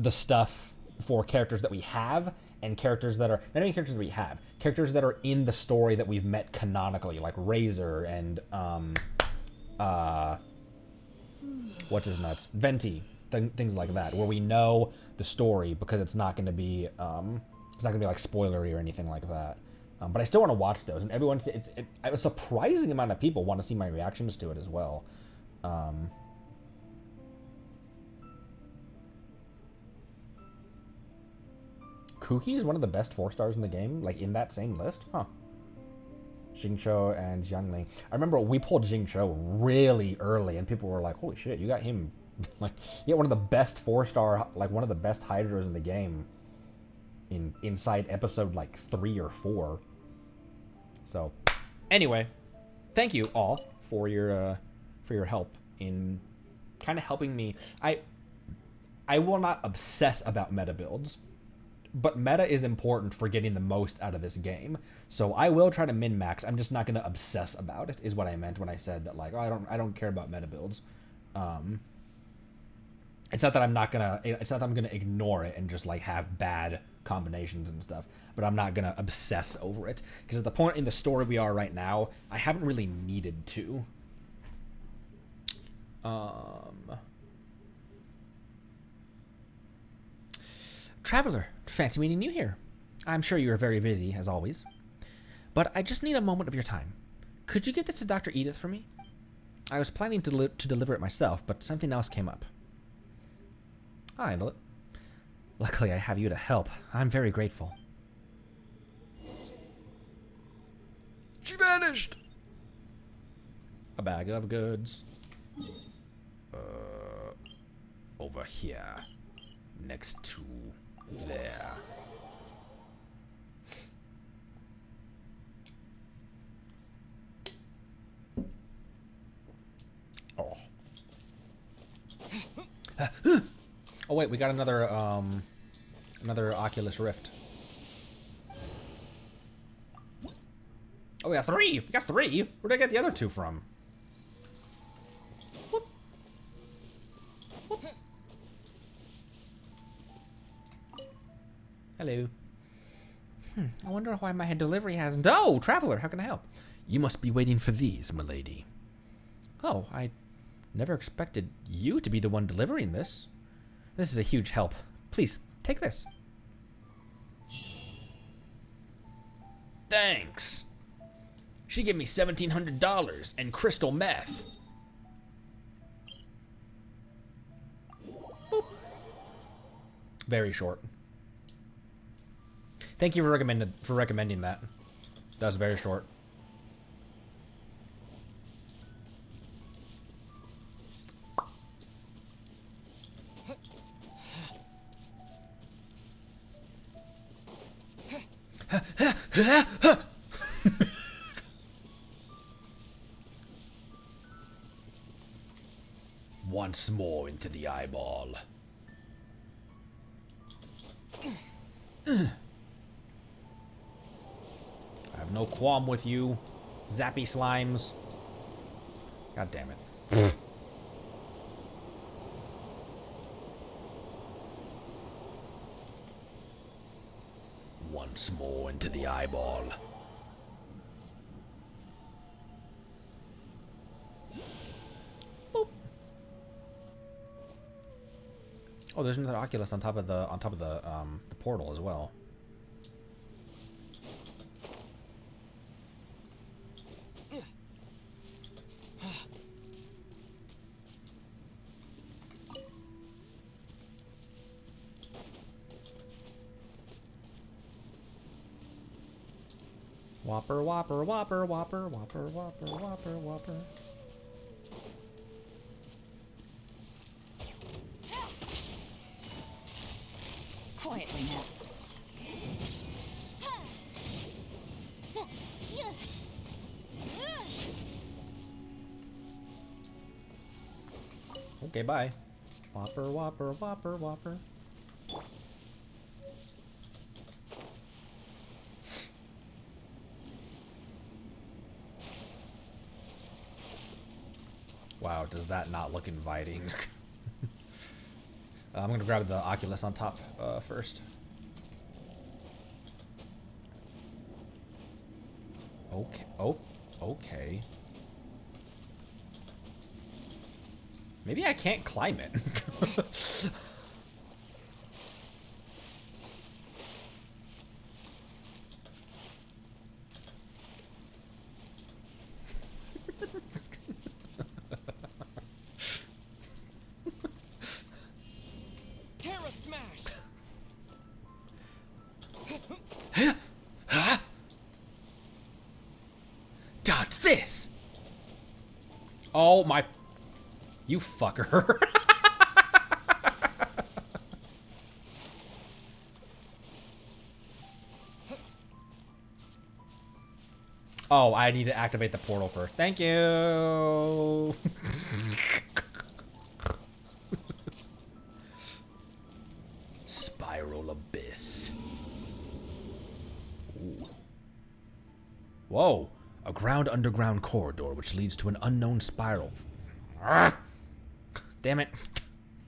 stuff for characters that we have and characters that are not even characters that we have, characters that are in the story that we've met canonically, like Razor and what's his nuts, Venti, things like that, where we know the story because it's not gonna be like spoilery or anything like that. But I still want to watch those, and everyone's a surprising amount of people want to see my reactions to it as well. Kuki is one of the best 4-stars in the game, like in that same list, huh? Jingcho and Jiangling. I remember we pulled Jingcho really early, and people were like, "Holy shit, you got him!" Like, you got one of the best 4-star, like one of the best Hydras in the game. Inside episode like 3 or 4. So, anyway, thank you all for your help in kind of helping me. I will not obsess about meta builds, but meta is important for getting the most out of this game. So I will try to min-max. I'm just not going to obsess about it, is what I meant when I said that, like, oh, I don't care about meta builds. It's not that I'm gonna ignore it and just like have bad combinations and stuff, but I'm not gonna obsess over it, because at the point in the story we are right now, I haven't really needed to. Traveler, fancy meeting you here. I'm sure you are very busy, as always, but I just need a moment of your time. Could you give this to Dr. Edith for me? I was planning to deliver it myself, but something else came up. I'll handle it. Luckily, I have you to help. I'm very grateful. She vanished! A bag of goods. Over here. Next to there. Oh. Oh wait, we got another Oculus Rift. Oh, we got 3! We got 3! Where'd I get the other 2 from? Whoop. Whoop. Hello. I wonder why my delivery hasn't... Oh, Traveler, how can I help? You must be waiting for these, milady. Oh, I never expected you to be the one delivering this. This is a huge help. Please, take this. Thanks. She gave me $1,700 and crystal meth. Boop. Very short. Thank you for recommending that. That was very short. Once more into the eyeball. I have no qualm with you, zappy slimes. God damn it. Once more into the eyeball. Boop. Oh, there's another Oculus on top of the portal as well. Whopper, whopper, whopper, whopper, whopper, whopper, whopper, whopper. Quietly now. Okay, bye. Whopper, whopper, whopper, whopper. Wow, does that not look inviting? I'm gonna grab the Oculus on top first. Okay. Oh, okay. Maybe I can't climb it. Terra smash. Dodge this! Oh my... You fucker. Oh, I need to activate the portal first. Thank you. Spiral Abyss. Ooh. Whoa. A ground underground corridor which leads to an unknown spiral. Ah! Damn it.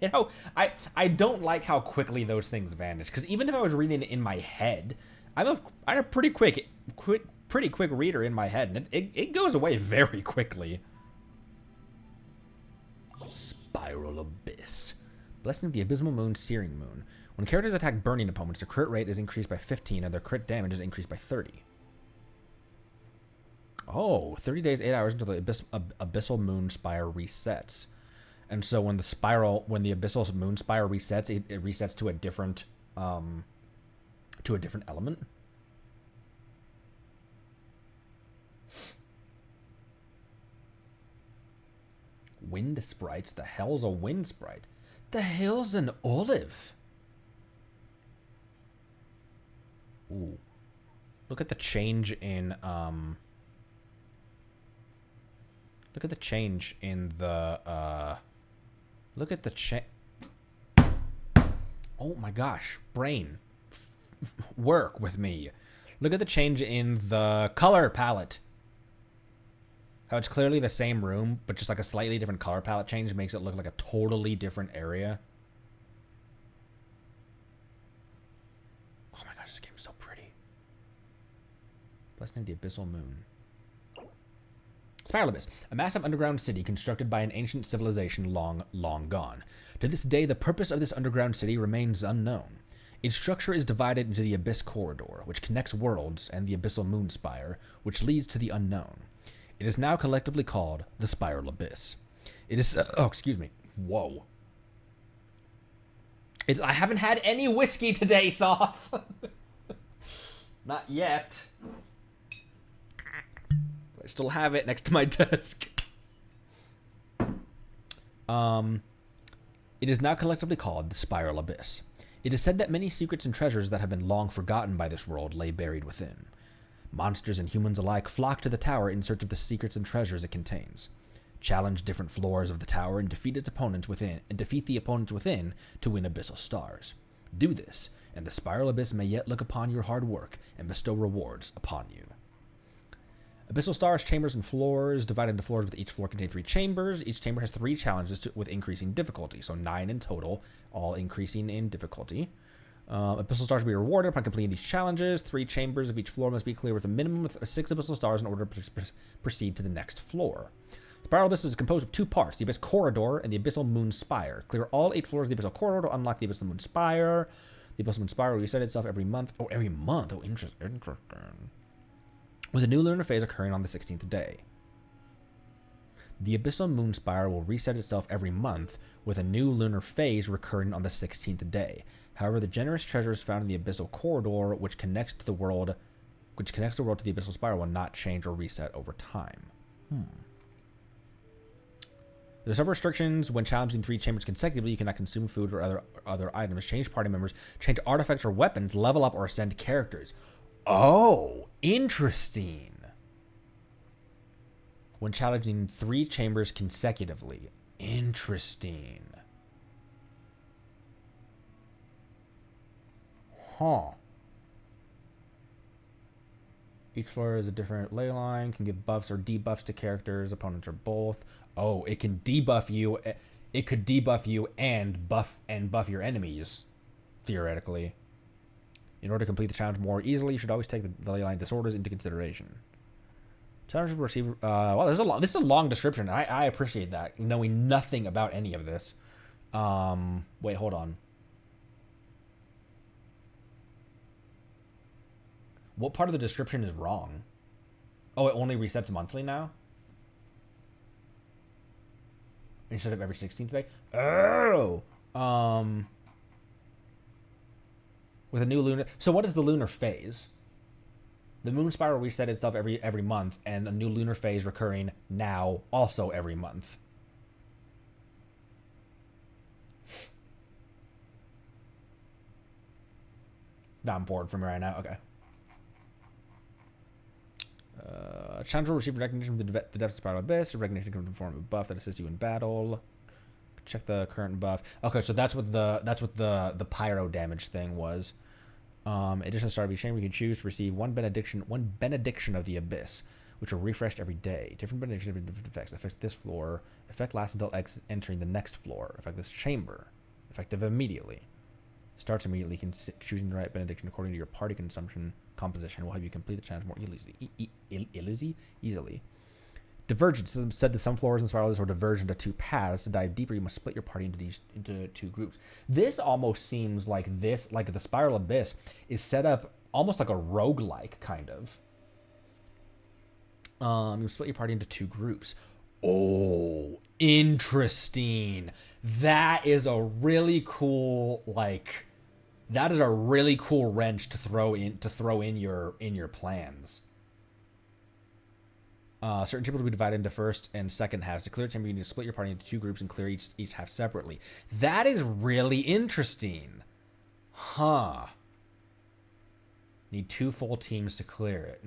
You know, I don't like how quickly those things vanish. Because even if I was reading it in my head, I'm a pretty quick reader in my head, and it goes away very quickly. Spiral Abyss. Blessing of the Abysmal Moon, Searing Moon. When characters attack burning opponents, their crit rate is increased by 15 and their crit damage is increased by 30. Oh, 30 days, 8 hours until the Abyssal Moon Spire resets. And so when the Abyssal Moon Spire resets, it resets to a different element. Wind sprites? The hell's a wind sprite? The hell's an olive? Ooh. Look at the change in look at the change in the look at the oh my gosh, brain. Work with me. Look at the change in the color palette. How it's clearly the same room, but just like a slightly different color palette change makes it look like a totally different area. Oh my gosh, this game's so pretty. Blessing of the Abyssal Moon. Spiral Abyss, a massive underground city constructed by an ancient civilization long, long gone. To this day, the purpose of this underground city remains unknown. Its structure is divided into the Abyss Corridor, which connects worlds, and the Abyssal Moon Spire, which leads to the unknown. It is now collectively called the Spiral Abyss. It is... oh, excuse me. Whoa. I haven't had any whiskey today, Soth. Not yet. I still have it next to my desk. It is now collectively called the Spiral Abyss. It is said that many secrets and treasures that have been long forgotten by this world lay buried within. Monsters and humans alike flock to the tower in search of the secrets and treasures it contains. Challenge different floors of the tower and defeat its opponents within, and defeat the opponents within to win abyssal stars. Do this, and the Spiral Abyss may yet look upon your hard work and bestow rewards upon you. Abyssal stars, chambers, and floors divided into floors with each floor containing 3 chambers. Each chamber has 3 challenges with increasing difficulty, so 9 in total, all increasing in difficulty. Abyssal stars will be rewarded upon completing these challenges. 3 chambers of each floor must be cleared with a minimum of 6 abyssal stars in order to proceed to the next floor. The Spiral Abyss is composed of 2 parts, the Abyss Corridor and the Abyssal Moon Spire. Clear all 8 floors of the Abyssal Corridor to unlock the Abyssal Moon Spire. The Abyssal Moon Spire will reset itself every month. Oh, every month. Oh, interesting. With a new lunar phase occurring on the 16th day. The Abyssal Moon Spire will reset itself every month, with a new lunar phase recurring on the 16th day. However, the generous treasures found in the Abyssal Corridor, which connects the world to the Abyssal Spire, will not change or reset over time. There are several restrictions. When challenging 3 chambers consecutively, you cannot consume food or other items, change party members, change artifacts or weapons, level up or ascend characters. Oh, interesting. When challenging 3 chambers consecutively, Interesting. Huh. Each floor is a different ley line, can give buffs or debuffs to characters, opponents, or both. Oh, it can debuff you. It could debuff you and buff your enemies, theoretically. In order to complete the challenge more easily, you should always take the ley line disorders into consideration. Challenge will receive. Well, this is a long description. I appreciate that, knowing nothing about any of this. Wait, hold on. What part of the description is wrong? Oh, it only resets monthly now? Instead of every 16th day? Oh! With a new lunar... So what is the lunar phase? The moon spiral reset itself every month, and a new lunar phase recurring now also every month. Nah, I'm bored from it right now. Okay. Challenge will receive recognition from the depth spiral abyss. Recognition comes in the form of a buff that assists you in battle. Check the current buff. Okay, so that's what the pyro damage thing was. Addition to the start of each chamber, you can choose to receive one benediction of the abyss, which are refreshed every day. Different benediction of different effects. Affects this floor. Effect lasts until entering the next floor. Affect this chamber. Effective immediately. Starts immediately. Choosing the right benediction according to your party consumption composition will help you complete the challenge more easily. Divergence said that some floors and spirals are diverged into two paths. To dive deeper, you must split your party into two groups. This almost seems like the spiral abyss is set up almost like a roguelike kind of. You split your party into two groups. Oh, interesting. That is a really cool that is a really cool wrench to throw in your plans. Certain chambers will be divided into first and second halves. To clear a chamber, you need to split your party into two groups and clear each half separately. That is really interesting. Huh. Need 2 full teams to clear it.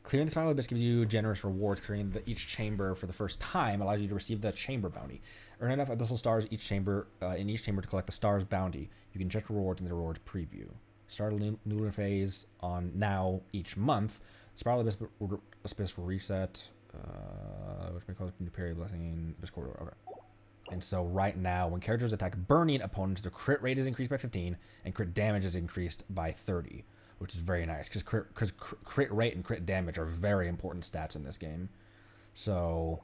Clearing the spiral abyss gives you generous rewards. Clearing each chamber for the first time allows you to receive the chamber bounty. Earn enough abyssal stars in each chamber to collect the stars bounty. You can check rewards in the rewards preview. Start a new lunar phase on now each month. Spiral abyss will reset, which may cause new period blessing abyss corridor. Okay. And so right now, when characters attack burning opponents, their crit rate is increased by 15 and crit damage is increased by 30, which is very nice because crit rate and crit damage are very important stats in this game. So,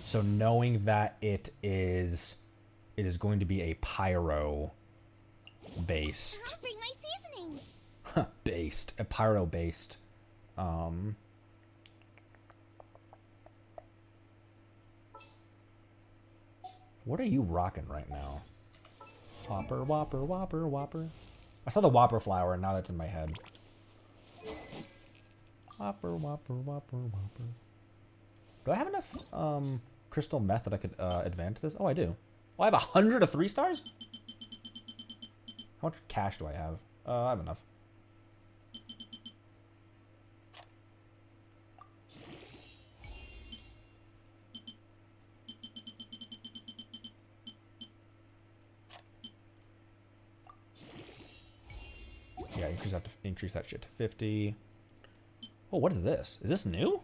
So knowing that it is going to be a pyro based. I'll bring my seasonings. A pyro based. What are you rocking right now? Whopper, whopper, whopper, whopper. I saw the whopper flower and now that's in my head. Whopper, whopper, whopper, whopper. Do I have enough crystal meth that I could advance this? Oh, I do. Oh, I have 100 of 3 stars? How much cash do I have? I have enough. Yeah, increase that shit to 50. Oh, what is this? Is this new?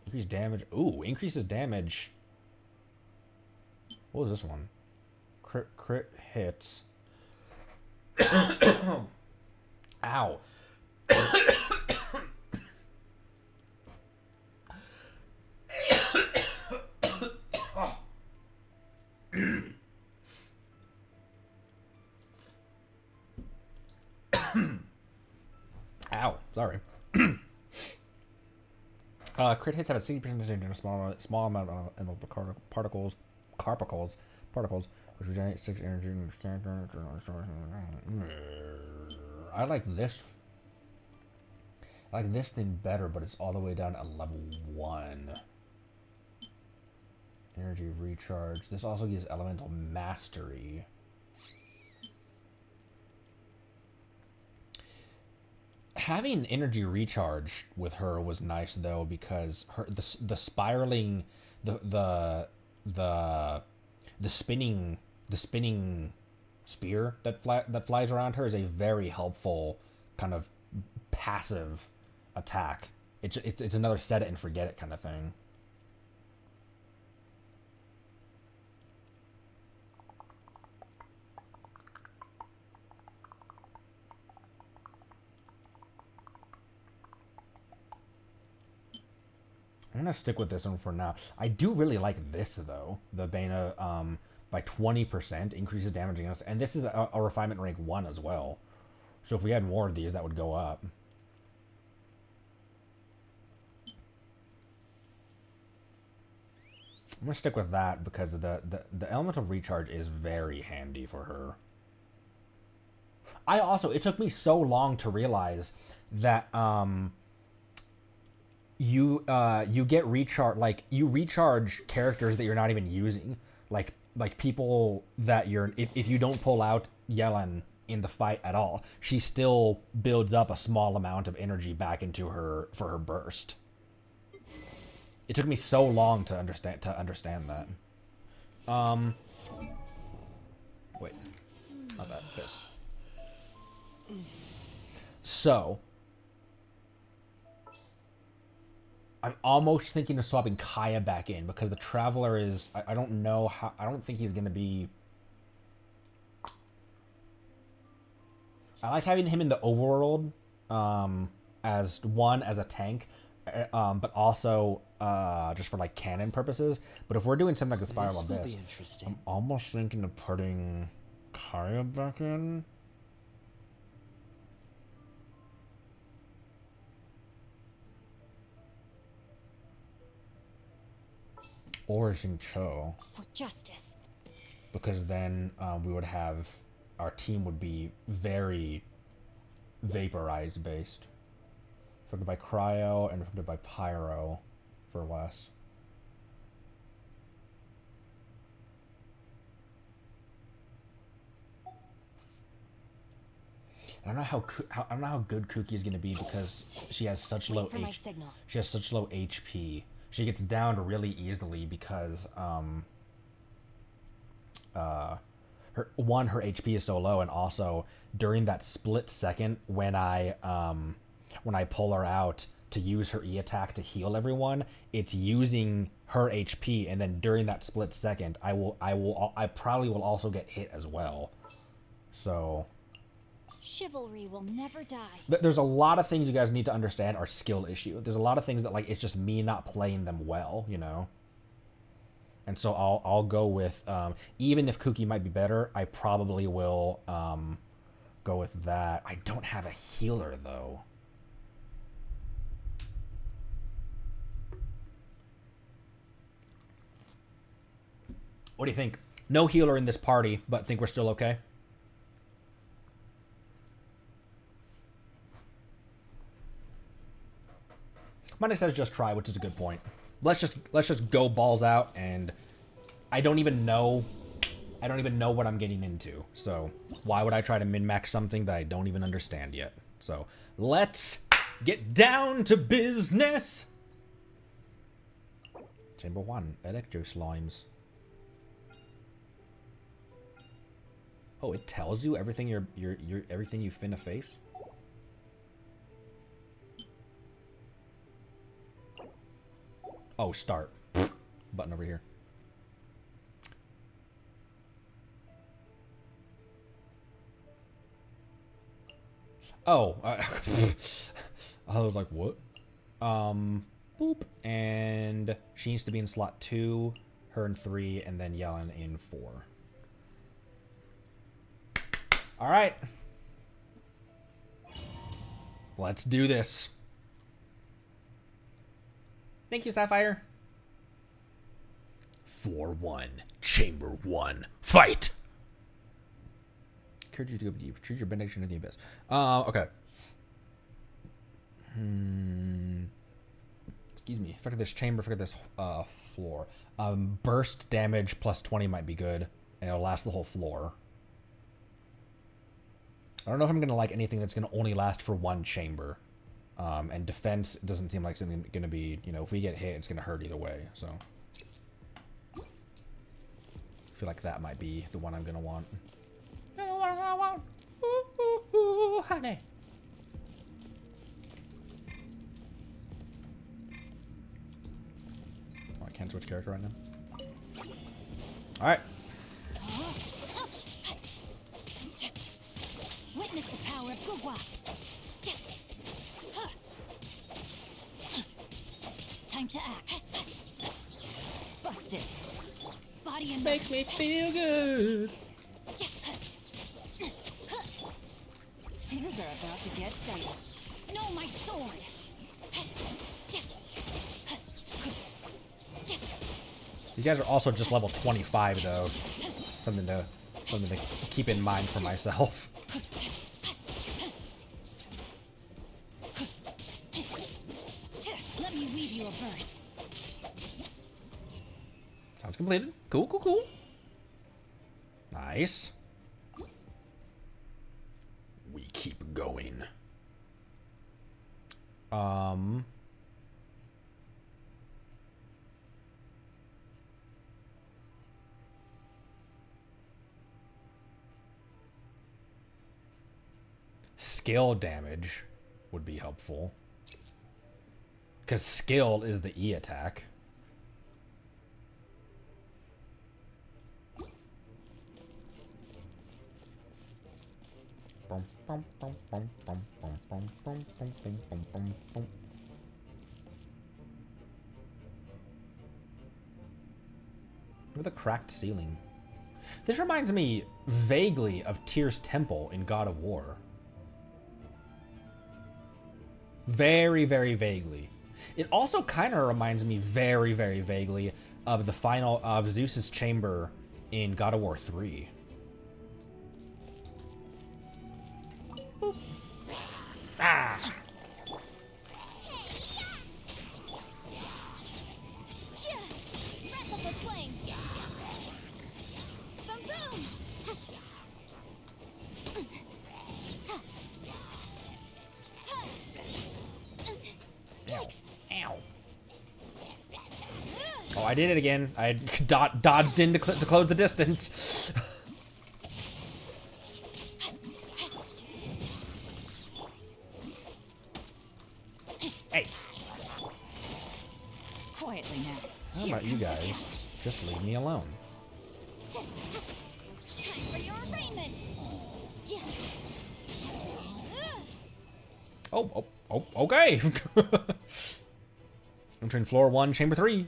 Increase damage. Ooh, increases damage. What was this one? Crit hits. Ow. Ow, sorry. Crit hits have a 60% percentage in a small amount of particles, which regenerate 6 energy in each character. I like this. I like this thing better, but it's all the way down at level 1. Energy recharge. This also gives elemental mastery. Having energy recharge with her was nice though, because the spiraling, the spinning spear that flies around her is a very helpful kind of passive attack. It's another set it and forget it kind of thing. I'm gonna stick with this one for now. I do really like this though. The Bana by 20% increases damage against, and this is a refinement rank 1 as well. So if we had more of these, that would go up. I'm gonna stick with that because the element of recharge is very handy for her. It took me so long to realize that you get recharge, like you recharge characters that you're not even using, like people that if you don't pull out Yellen in the fight at all, she still builds up a small amount of energy back into her for her burst. It took me so long to understand that. Wait, not that, this. So I'm almost thinking of swapping Kaya back in because the Traveler is, I don't know how, I don't think he's going to be... I like having him in the overworld as a tank, but also just for like cannon purposes. But if we're doing something like the Spiral Abyss, I'm almost thinking of putting Kaya back in. Or Xingqiu. For justice. Because then we would have, our team would be very vaporized based. Affected by cryo and affected by pyro for less. I don't know how good Kuki is going to be because she has such low HP. She gets downed really easily because her HP is so low, and also during that split second when I pull her out to use her E attack to heal everyone, it's using her HP, and then during that split second I probably will also get hit as well. So chivalry will never die. There's a lot of things you guys need to understand are skill issue. There's a lot of things that like it's just me not playing them well, you know. And so I'll go with even if Kuki might be better, I probably will go with that. I don't have a healer though. What do you think? No healer in this party, but think we're still okay? Monday says just try, which is a good point. Let's just go balls out, and I don't even know what I'm getting into. So why would I try to min-max something that I don't even understand yet? So let's get down to business. Chamber 1, Electro Slimes. Oh, it tells you everything everything you finna face? Oh, start. Button over here. Oh, I was like, what? Boop. And she needs to be in slot 2, her in 3, and then Yellen in 4. All right. Let's do this. Thank you, Sapphire. Floor 1, Chamber 1, fight! Encourage you to go deep. Choose your benediction in the abyss. Okay. Excuse me. Forget this chamber, forget this floor. Burst damage plus 20 might be good, and it'll last the whole floor. I don't know if I'm gonna like anything that's gonna only last for one chamber. And defense doesn't seem like something gonna be, you know, if we get hit, it's gonna hurt either way, so. I feel like that might be the one I'm gonna want. I want. Ooh, ooh, ooh, honey. Oh, I can't switch character right now. Alright. Witness the power of Gugwa. Time to act. Busted. Body and Makes me feel good. Things are about to get dicey. No, my sword. You guys are also just level 25 though. Something to keep in mind for myself. Let me weave you a verse. Sounds completed. Cool, cool, cool. Nice. We keep going. Skill damage would be helpful. Because skill is the E attack. With a cracked ceiling. This reminds me vaguely of Tyr's Temple in God of War. Very, very vaguely. It also kind of reminds me very, very vaguely of the final of Zeus's chamber in God of War 3. Boop. Ah! Oh, I did it again. I dodged in to close the distance. Hey. Quietly now. How about you guys just leave me alone? Time for your arraignment. Oh, okay. Entering floor 1, chamber 3.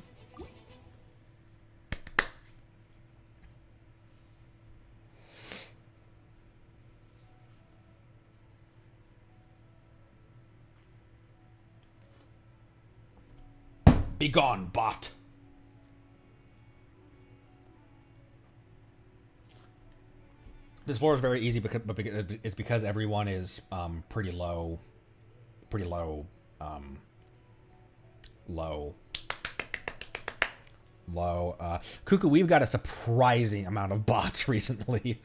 Begone, bot. This floor is very easy because it's because everyone is pretty low. Cuckoo, we've got a surprising amount of bots recently.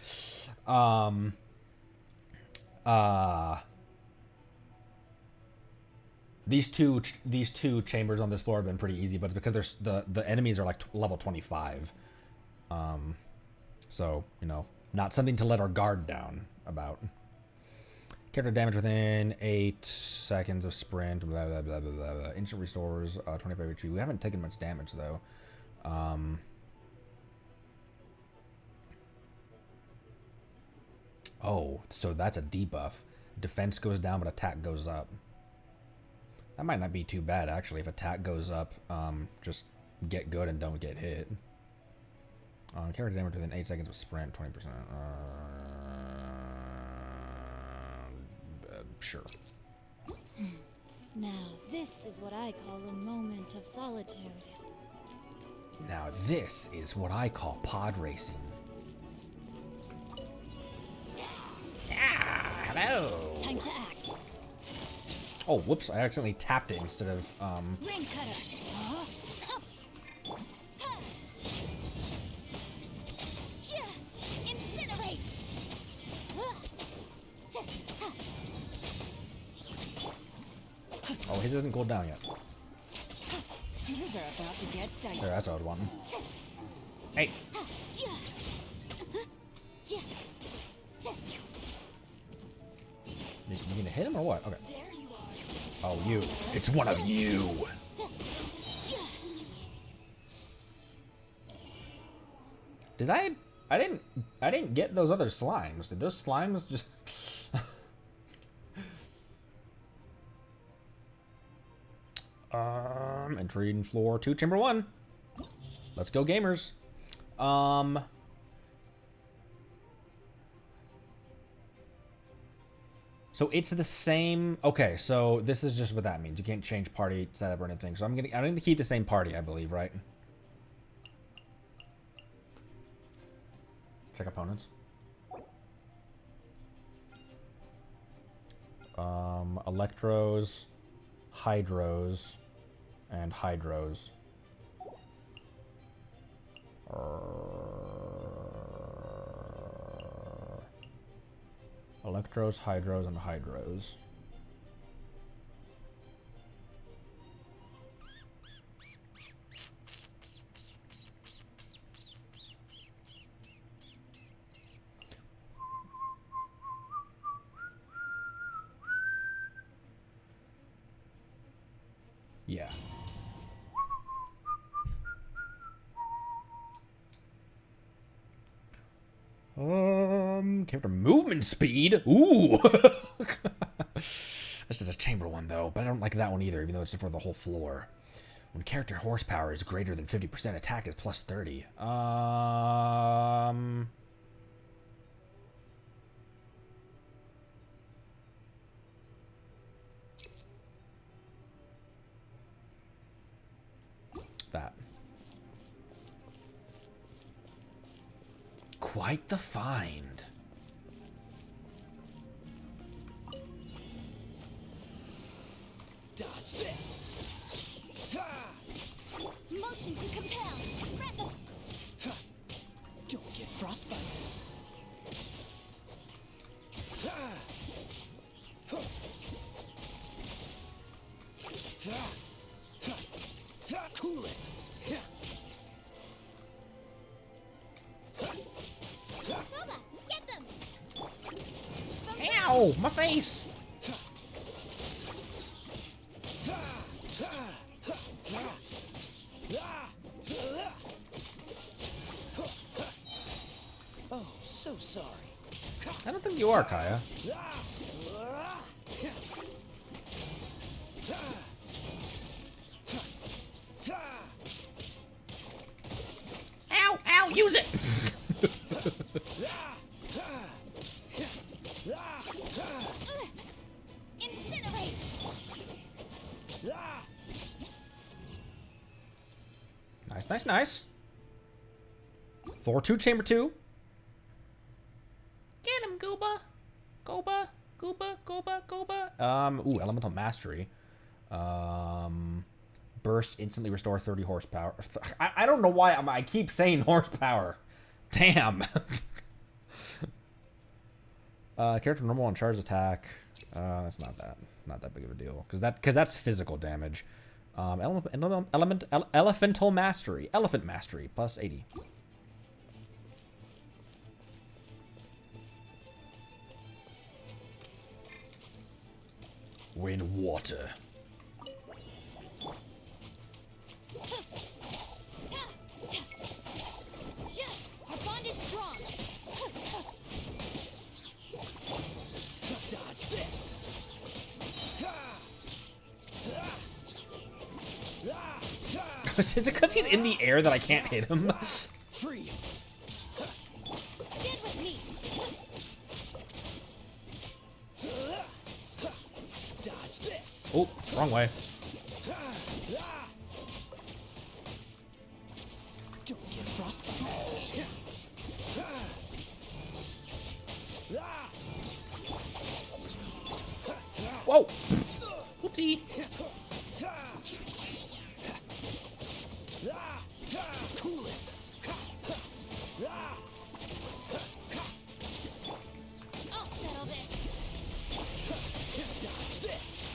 These two chambers on this floor have been pretty easy, but it's because the enemies are like level 25. So, you know, not something to let our guard down about. Character damage within 8 seconds of sprint, blah, blah, blah, blah, blah, blah. Instant restores, 25 HP. We haven't taken much damage, though. Oh, so that's a debuff. Defense goes down, but attack goes up. That might not be too bad, actually. If attack goes up, just get good and don't get hit. Character damage within 8 seconds of sprint, 20%. Sure. Now, this is what I call a moment of solitude. Now, this is what I call pod racing. Ah, hello. Time to act. Oh, whoops! I accidentally tapped it instead of Ring cutter. Incinerate. Oh, his isn't cooled down yet. Things are about to get dicey. There, that's what I was wanting. Hey. You gonna hit him or what? Okay. Oh, you. It's one of you. Did I didn't get those other slimes. Did those slimes just entering floor 2, chamber 1. Let's go, gamers. So it's the same. Okay, so this is just what that means. You can't change party setup or anything. So I'm going to keep the same party, I believe, right? Check opponents. Electros, Hydros, and Hydros. Electros, Hydros, and Hydros. Yeah. Character movement speed. Ooh. This is a chamber one though, but I don't like that one either, even though it's for the whole floor. When character horsepower is greater than 50%, attack is plus 30. That. Quite the find. Dodge this. Motion to compel. Don't get frostbite. Cool it. Booba, get them. Ow, my face. Oh, so sorry. I don't think you are, Kaya. Ow, ow, use it. Incinerate. Nice, nice, nice. Floor 2, chamber 2. Get him, Gooba. Gooba, Gooba, Gooba, Gooba. Ooh, elemental mastery. Burst, instantly restore 30 horsepower. I don't know why I keep saying horsepower. Damn. Character normal on charge attack. That's not that big of a deal because that's physical damage. Elemental mastery. Elephant mastery plus 80. Wind water. Our bond is strong. Dodge this. Is it because he's in the air that I can't hit him? Freeze. Get with me. Dodge this. Oh, wrong way. Don't get frostbite. Whoa. Oopsie. Cool it. I'll settle this. Dodge this.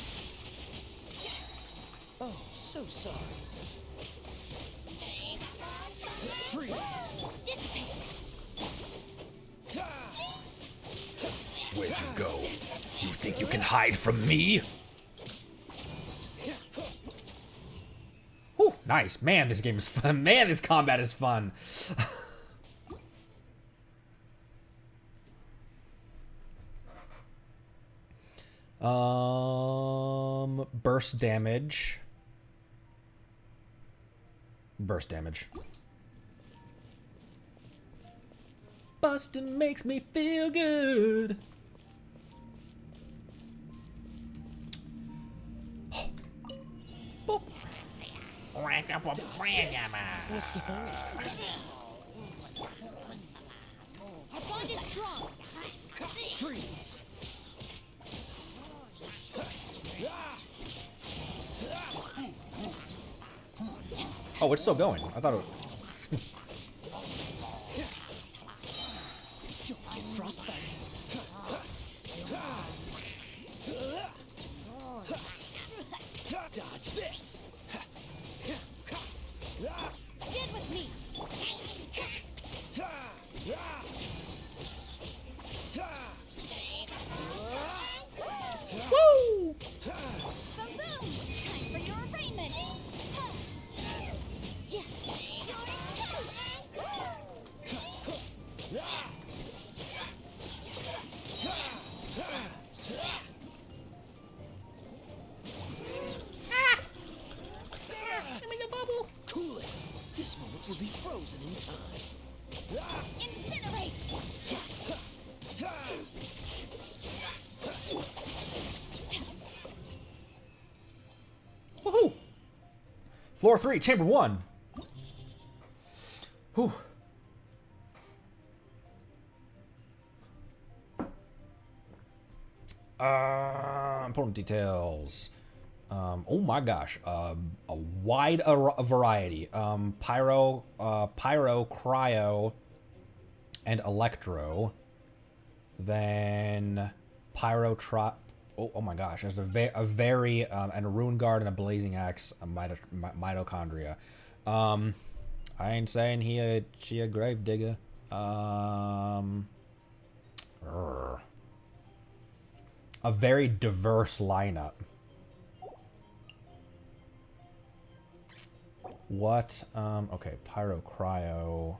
did you go? You think you can hide from me? Whew, nice. Man, this game is fun. Man, this combat is fun. Burst damage. Burst damage. Bustin' makes me feel good. Boop. What's the hurry? Our bond is strong. Freeze! Oh, it's still going. I thought it. Don't get frostbite. Dodge this. Get with me. Woo! Boom boom. Time for your arraignment. You're Cool it. This moment will be frozen in time. Incinerate. Woohoo! Floor 3, chamber 1. Whew. Important details. Oh my gosh. A wide variety. Pyro, cryo, and electro. Then pyro, oh my gosh. There's a very, and a rune guard and a blazing axe, a mitochondria. I ain't saying she a grave digger. A very diverse lineup. What? Okay, pyro, cryo.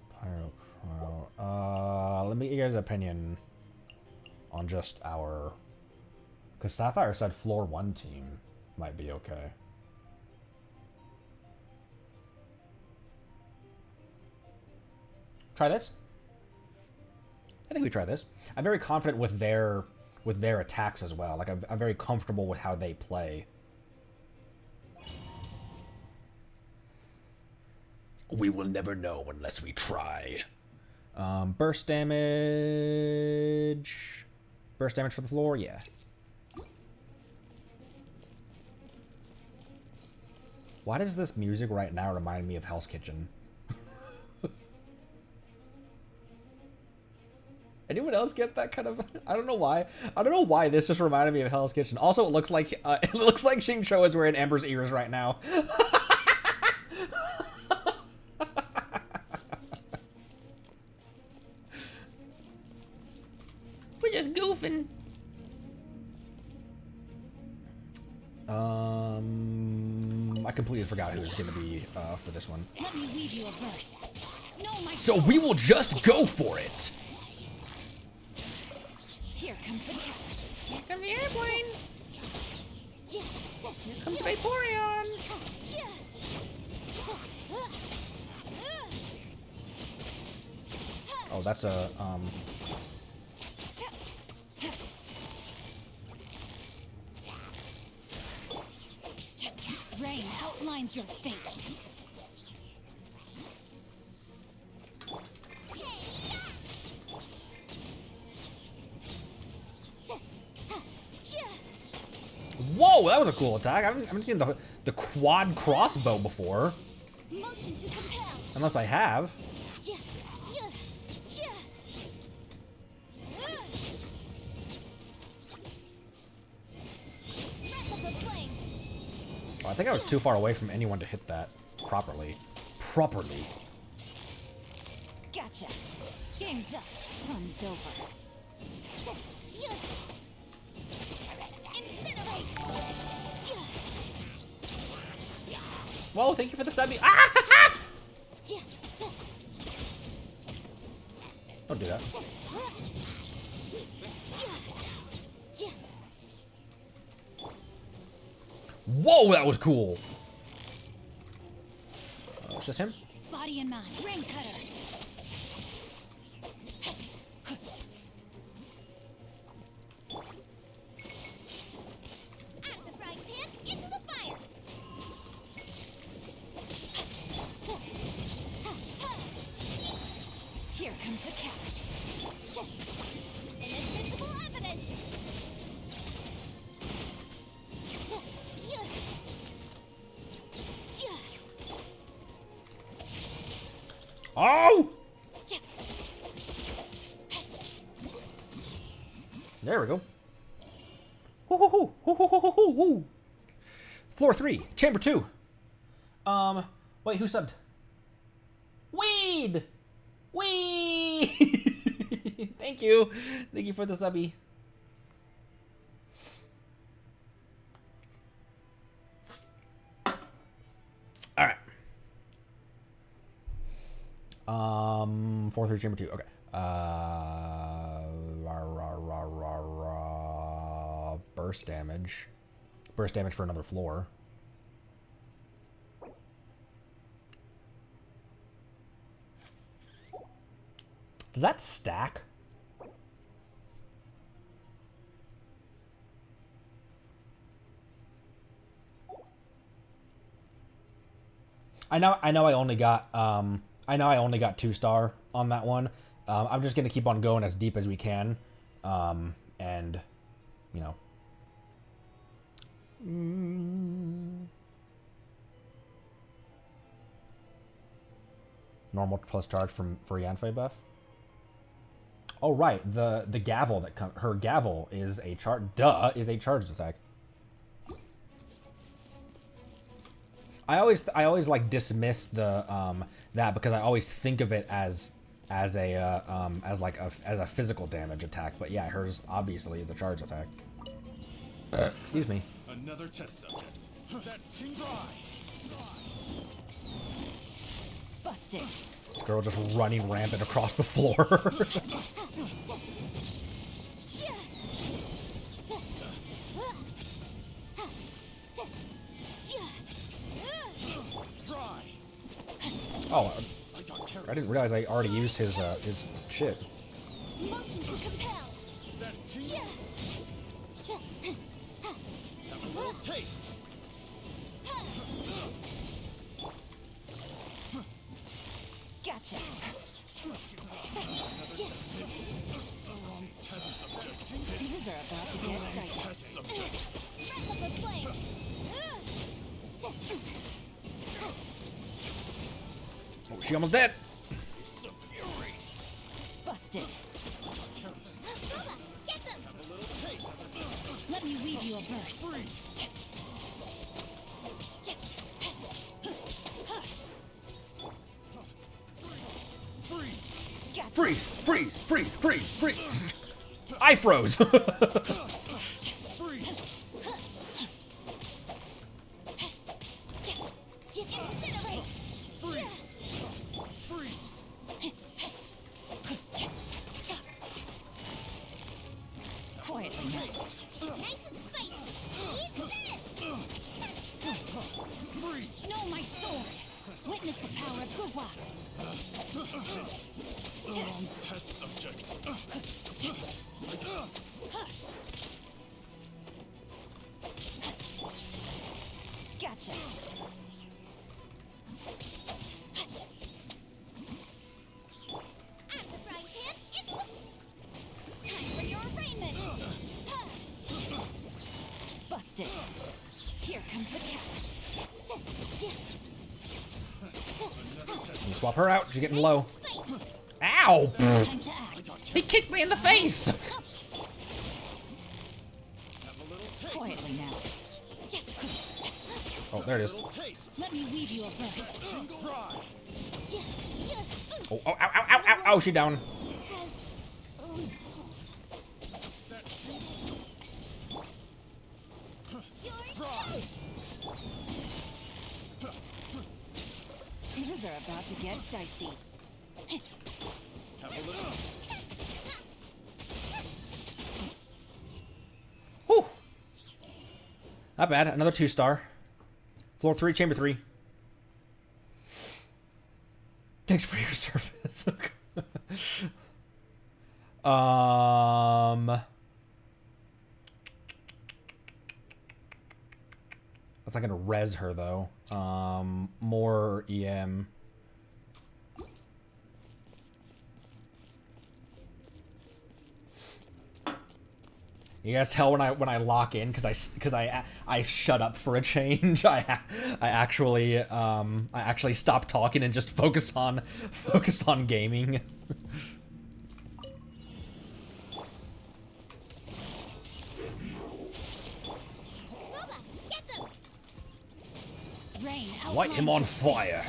Pyro, cryo. Let me get your guys' opinion on just our... Because Sapphire said floor 1 team might be okay. Try this. I think we try this. I'm very confident with their attacks as well. Like I'm very comfortable with how they play. We will never know unless we try. Burst damage. Burst damage for the floor, yeah. Why does this music right now remind me of Hell's Kitchen? Anyone else get that kind of? I don't know why. I don't know why this just reminded me of Hell's Kitchen. Also, it looks like Xingqiu is wearing Amber's ears right now. We're just goofing. I completely forgot who was going to be for this one. Let me read you a verse. No, my So we will just go for it. Here comes the catch. Here comes the airplane. Here comes Vaporeon. Oh, that's a Rain outlines your fate. Whoa, that was a cool attack. I haven't seen the quad crossbow before. Motion to compel. Unless I have. Oh, I think I was too far away from anyone to hit that properly. Gotcha. Game's up. Fun's over. Whoa, thank you for the sub. Ah! Don't do that. Whoa, that was cool. It's just him. Body and mind, ring cutter. Out of the frying pan, into the fire. Here comes the catch. Inadmissible evidence. Oh! There we go. Hoo, hoo, hoo, hoo, hoo, hoo, hoo, hoo. Floor 3, chamber 2. Wait, who subbed? Weed! Weed! Thank you. Thank you for the subby. Alright. 4-3 chamber 2. Okay. Burst damage. Burst damage for another floor. Does that stack? I know I only got I know I only got 2-star on that one. I'm just gonna keep on going as deep as we can. And you know. Normal plus charge for Yanfei buff. Oh right, the gavel that her gavel is a charged attack. I always like dismiss the that because I always think of it as a physical damage attack, but yeah, hers obviously is a charge attack. Excuse me. Another test subject. That Busted. This girl just running rampant across the floor. Oh, I didn't realize I already used his shit. Motion to compel. Have a little taste. Gotcha. Things are about to get dicey. Wrap up the flame. Oh, she almost dead. Busted. Husuma, get them. Let me weave you a burst. Gotcha. Freeze! Freeze! Freeze! Freeze! Freeze! I froze. Quietly now. Nice and spicy. Eat this. Know my sword. Witness the power of Guhua. Test subject. Gotcha. Out of the frying pan, into the... Time for your arraignment. Busted. Here comes the catch. You swap her out. She's getting low. Ow! Time to act. He kicked me in the face. Quietly now. Oh, there it is. Let me weave you a burst. Oh, ow, ow, ow, ow, ow, she down. Has loopholes. about to get dicey. Have a little. Whew. Not bad. Another 2-star. Floor 3, chamber 3. Thanks for your service. That's not gonna res her though. More EM. You guys tell when I lock in because I shut up for a change. I actually stop talking and just focus on gaming. Rain, Light him on fire.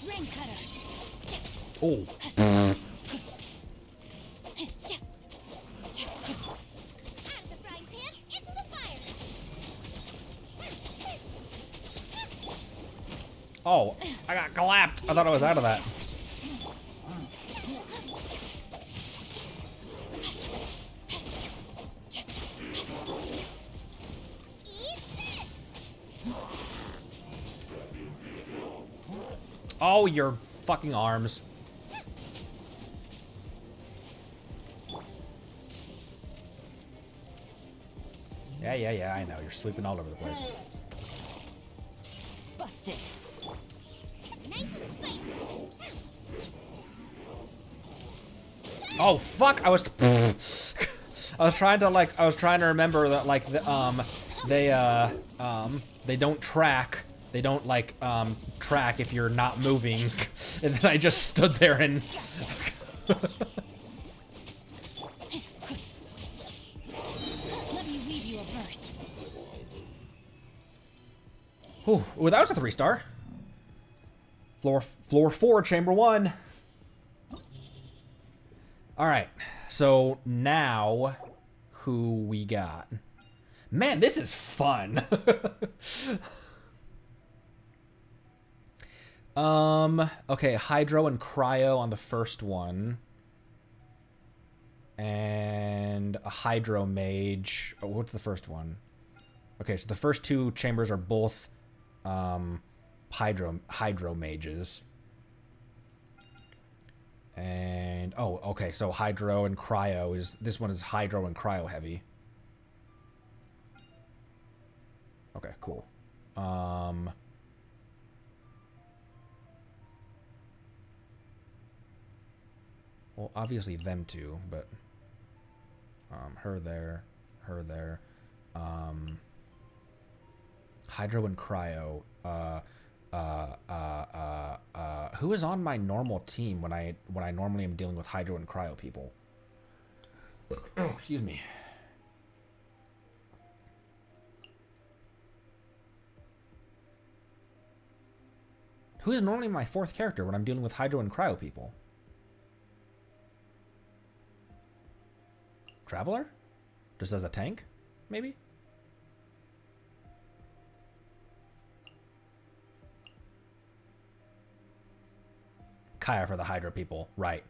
Rain cutter. Oh. Oh, I got clapped. I thought I was out of that. Oh, your fucking arms. Yeah, I know. You're sleeping all over the place. Busted. Nice and spicy. Oh, fuck. I was trying to remember that, like, they don't track. They don't, like, track if you're not moving. And then I just stood there and... Let me read you a verse. Ooh, that was a 3-star. Floor 4, chamber 1. Alright, so now, who we got? Man, this is fun. Okay, Hydro and Cryo on the first one. And a Hydro Mage. Oh, what's the first one? Okay, so the first 2 chambers are both Hydro Mages. And oh, okay, so Hydro and Cryo is this one is Hydro and Cryo heavy. Okay, cool. Well, obviously them two, but her there. Hydro and Cryo. Who is on my normal team when I normally am dealing with Hydro and Cryo people? Oh, excuse me. Who is normally my 4th character when I'm dealing with Hydro and Cryo people? Traveler? Just as a tank, maybe? Kaya for the Hydra people. Right.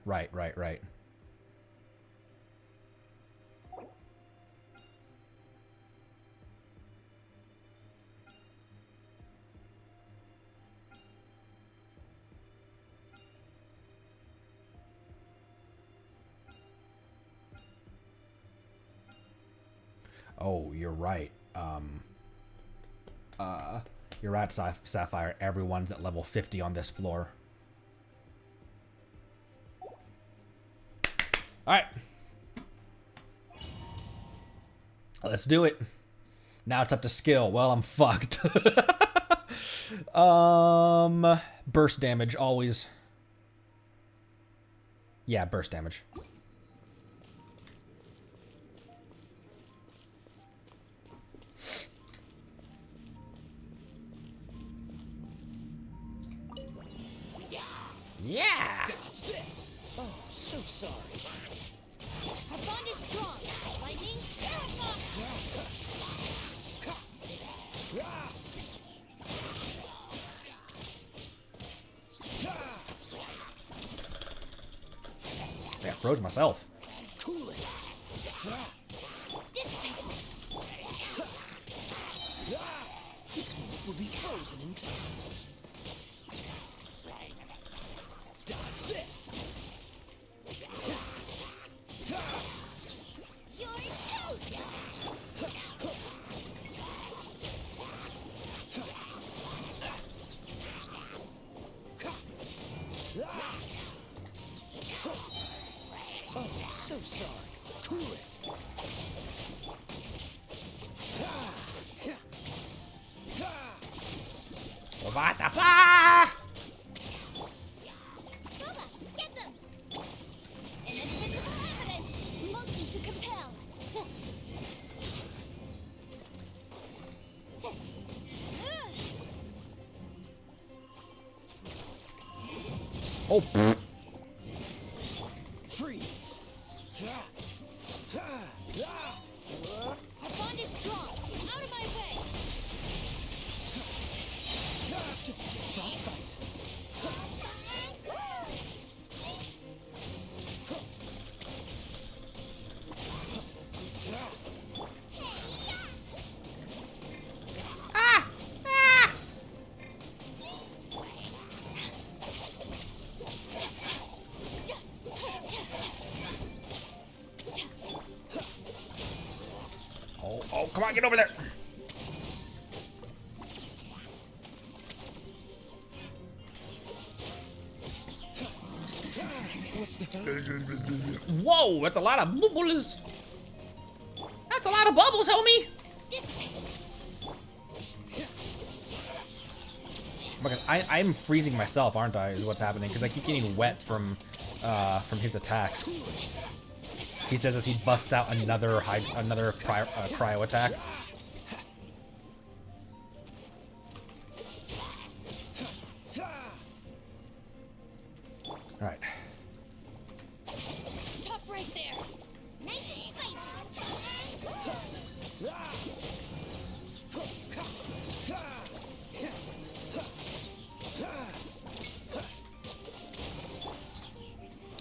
Oh, you're right. You're right, Sapphire. Everyone's at level 50 on this floor. Alright. Let's do it. Now it's up to skill. Well, I'm fucked. Burst damage, always. Yeah, burst damage. Yeah! Dodge this. Oh, so sorry. Our bond is strong. Lightning, terrify! Yeah, I froze myself. Cool it. This one will be frozen in time. Dodge this. You're toast! Oh, so sorry. Cool it. What the fuck? Bubba, get them! Inadmissible evidence! Motion to compel. Oh, pfft. Freeze. Our bond is strong. Out of my way! Frostbite. Oh, come on, get over there. What's the hurry? Whoa, that's a lot of bubbles. That's a lot of bubbles, homie. Okay, I'm freezing myself, aren't I? Is what's happening because I keep getting wet from his attacks. He says as he busts out another cryo attack. All right. Top right there. Nice and spicy.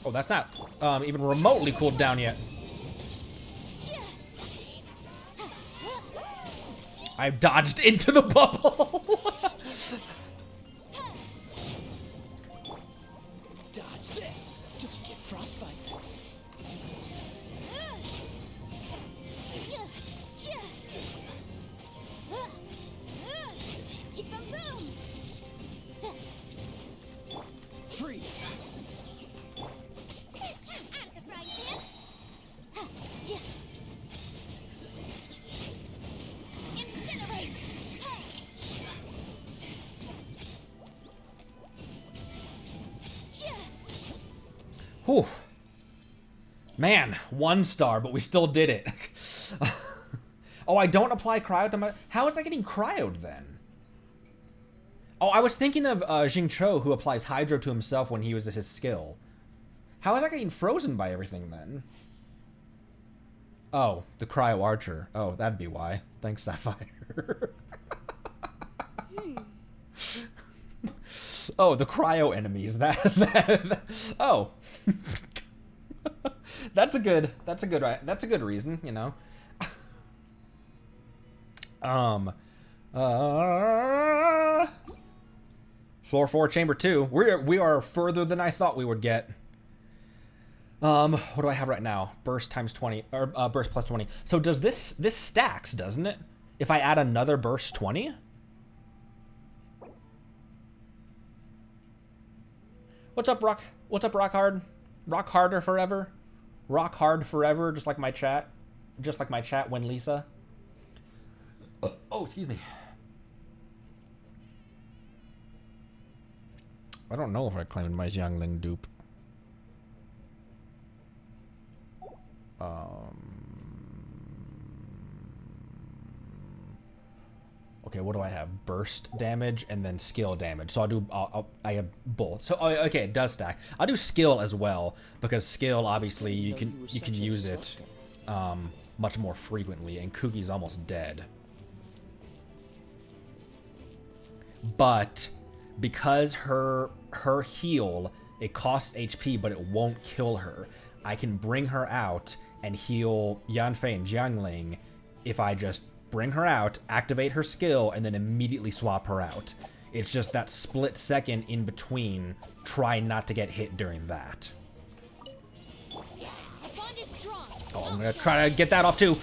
Oh, that's not even remotely cooled down yet. I've dodged into the bubble. Dodge this. Don't get frostbite. Freeze. Out of the frying pan. Incinerate. Whew. Man, 1 star, but we still did it. Oh, I don't apply cryo to my... How is I getting cryoed then? Oh, I was thinking of Jing Cho, who applies hydro to himself when he uses his skill. How is I getting frozen by everything then? Oh, the cryo archer. Oh, that'd be why. Thanks, Sapphire. Oh, the cryo enemies. Oh. That's a good reason, you know. Floor 4, chamber 2. We are further than I thought we would get. What do I have right now? Burst times 20, or burst plus 20. So does this stacks, doesn't it? If I add another burst 20? What's up, Rock? What's up, Rock Hard? Rock harder forever. Rock hard forever, just like my chat. Just like my chat when Lisa. Oh, excuse me. I don't know if I claimed my Xiangling dupe. Okay, what do I have? Burst damage and then skill damage. So I have both. So okay, it does stack. I'll do skill as well because skill obviously you can use it much more frequently, and Kuki's almost dead. But because her heal, it costs HP, but it won't kill her. I can bring her out and heal Yanfei and Jiangling if I just bring her out, activate her skill, and then immediately swap her out. It's just that split second in between. Try not to get hit during that. Oh, I'm gonna try to get that off too.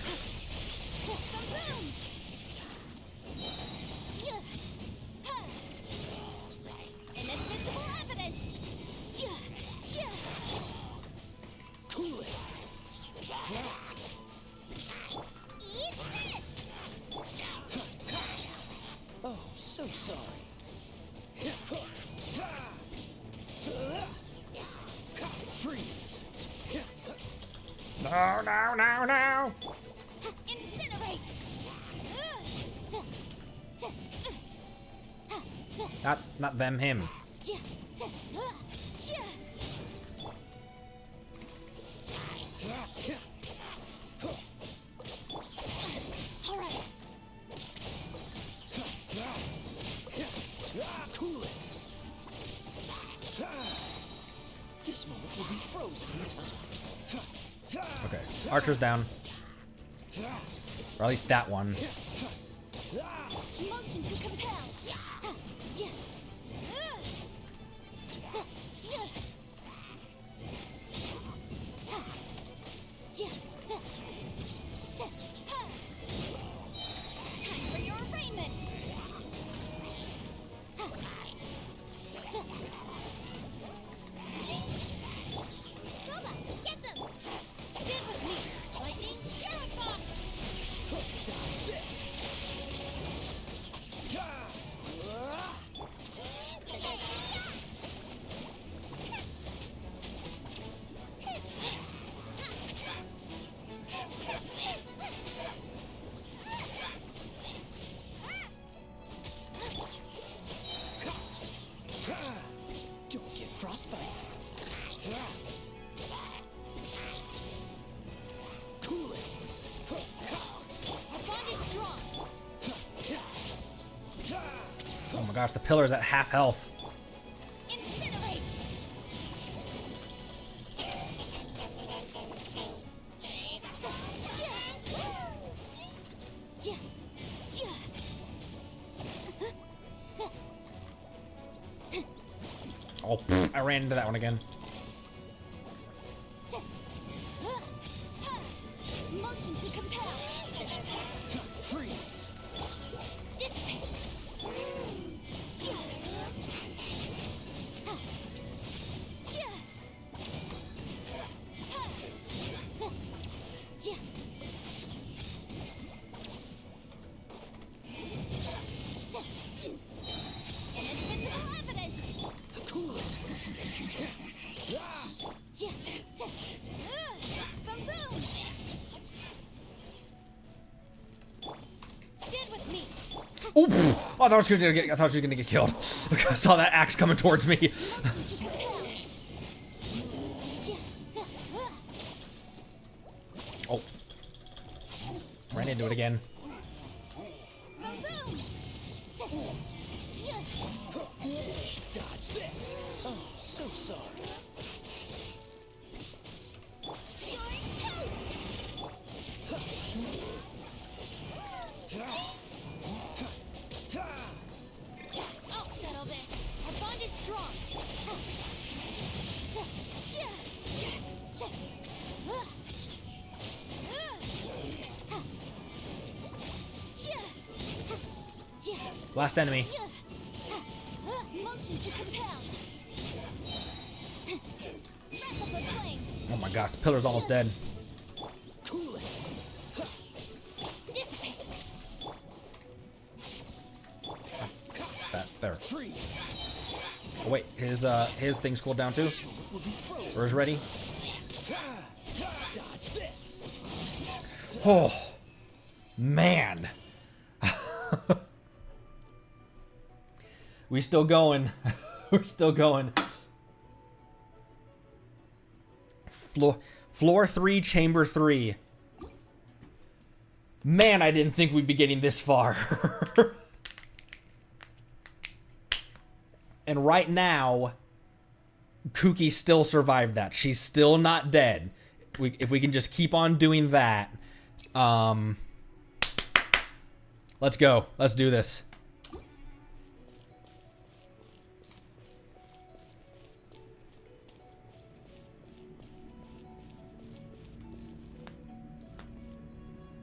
Oh, so sorry. Freeze. No, no, no, no. Incinerate. Not them, him. All right. Cool it. This moment will be frozen in time. Okay, Archer's down. Or at least that one. Motion to compel. Time for your arraignment. Boba, get them. Get with me. Lightning Sheriff Box. Dodge this. Don't get frostbite. Cool it. Our bond is strong. Oh my gosh, the pillar's at half health. Incinerate. Oh, pfft, I ran into that one again. Motion to compel. Freeze. Dissipate. Invisible evidence. Cool it. Boom boom. Stand with me. Oh, pfft. Oh, I thought she was gonna get killed. I saw that axe coming towards me. Oh. Ran into it again. Dodge this. Oh, so sorry. I'll settle this. Our bond is strong. Last enemy. Motion to compel. Wrap up the flame. Oh my gosh, the pillar's almost dead. Cool it. Dissipate. That there. Freeze. Oh wait, his thing's cooled down too. Will be frozen. Or is ready. Dodge this. Oh man. We still going. We're still going. Floor 3, chamber 3. Man, I didn't think we'd be getting this far. And right now, Kooky still survived that. She's still not dead. If we can just keep on doing that. Let's go. Let's do this.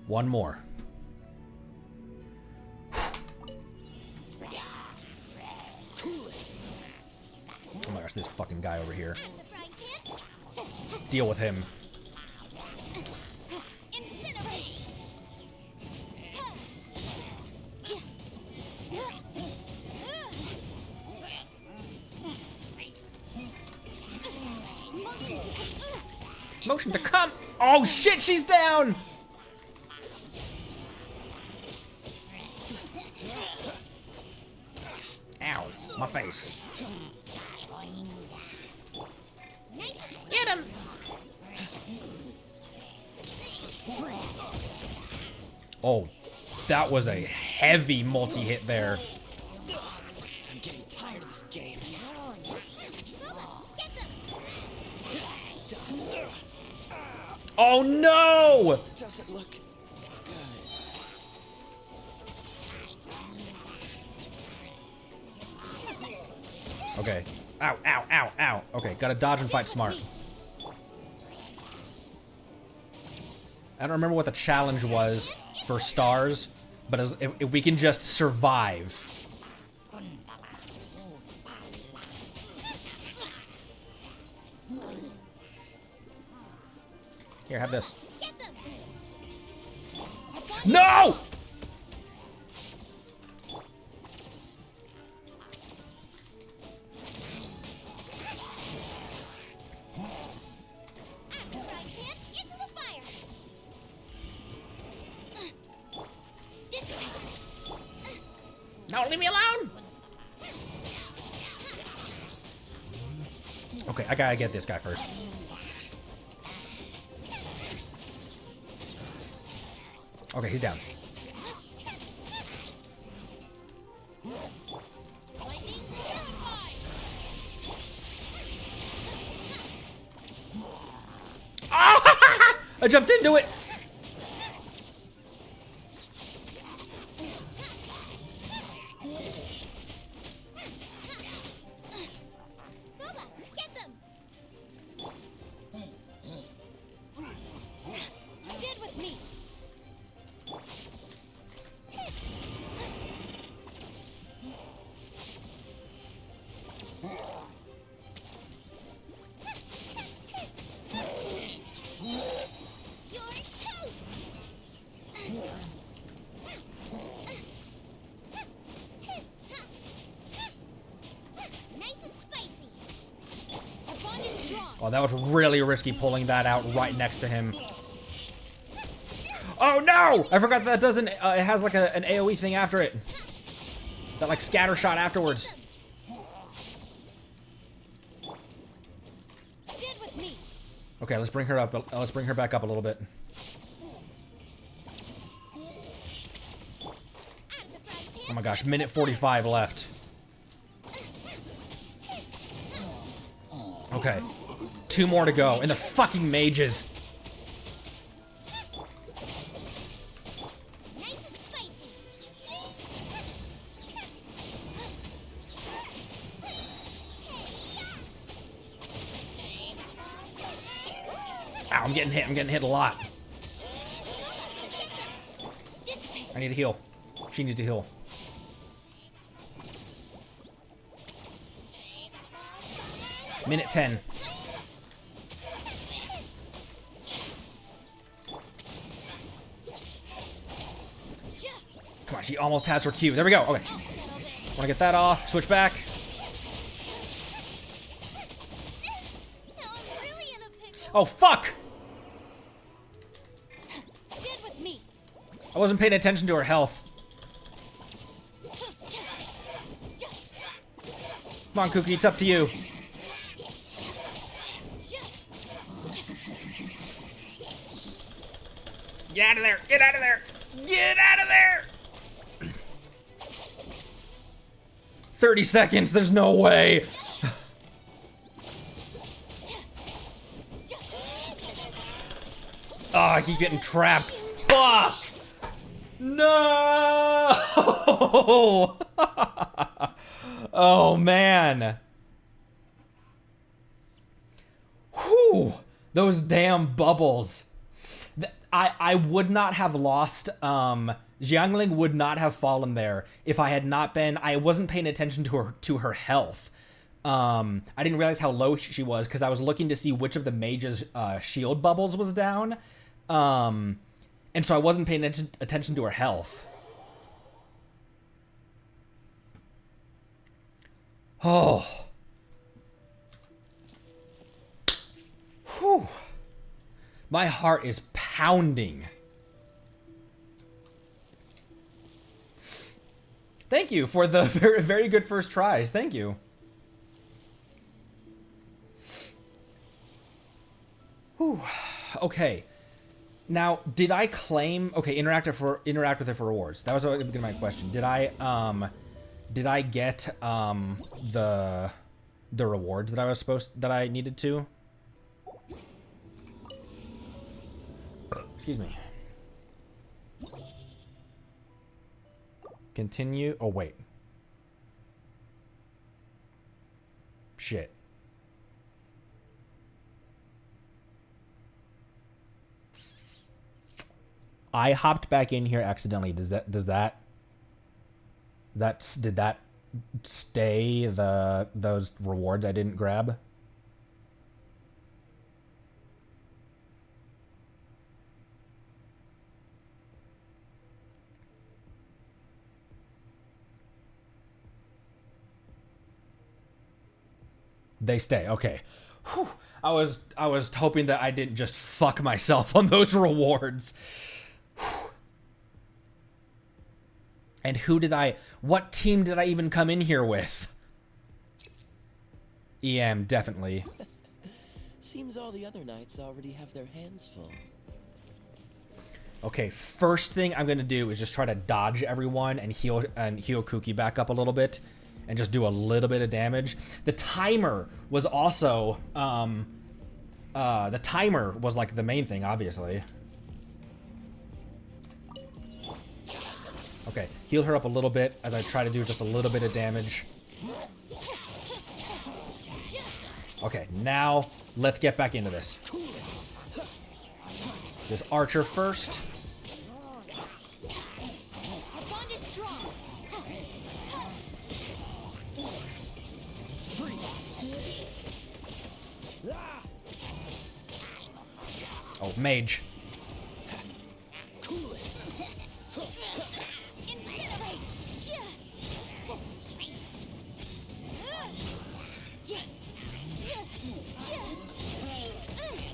One more. Oh my gosh, this fucking guy over here. Deal with him. Motion to come. Oh shit, she's down. Ow, my face. Get him. Oh, that was a heavy multi-hit there. I'm getting tired of this game. Oh no! Doesn't look good. Okay. Ow, ow, ow, ow. Okay, gotta dodge and fight smart. I don't remember what the challenge was for stars, but if we can just survive. Here, have this. No! No, leave me alone! Okay, I gotta get this guy first. Okay, he's down. Ah! I jumped into it! Oh, that was really risky pulling that out right next to him. Oh no! I forgot that doesn't, it has like an AoE thing after it. That like scatter shot afterwards. Okay, let's bring her up. Let's bring her back up a little bit. Oh my gosh, minute 45 left. Okay. 2 more to go. And the fucking mages. Ow, I'm getting hit. I'm getting hit a lot. I need to heal. She needs to heal. Minute 10. Come on, she almost has her Q. There we go. Okay. Want to get that off. Switch back. Oh, fuck! I wasn't paying attention to her health. Come on, Cookie, it's up to you. Get out of there! Get out of there! Get out of there! 30 seconds, there's no way! Oh, I keep getting trapped. Fuck! No! Oh, man. Whew! Those damn bubbles. I would not have lost, Jiangling would not have fallen there if I had not been, I wasn't paying attention to her health. I didn't realize how low she was because I was looking to see which of the mage's shield bubbles was down. And so I wasn't paying attention to her health. Oh. Whew. My heart is pounding. Thank you for the very, very good first tries. Thank you. Whew. Okay. Now, did I claim? Okay, interact with it for rewards. That was going to be my question. Did I get the rewards that I needed to? Excuse me. Continue. Oh, wait. Shit. I hopped back in here accidentally. Did that stay those rewards I didn't grab? They stay. Okay. Whew. I was hoping that I didn't just fuck myself on those rewards. Whew. And what team did I even come in here with? EM, definitely. Seems all the other knights already have their hands full. Okay, first thing I'm gonna do is just try to dodge everyone and heal Cookie back up a little bit. And just do a little bit of damage. The timer was also, the timer was like the main thing, obviously. Okay, heal her up a little bit as I try to do just a little bit of damage. Okay, now let's get back into this. This archer first. Oh, mage.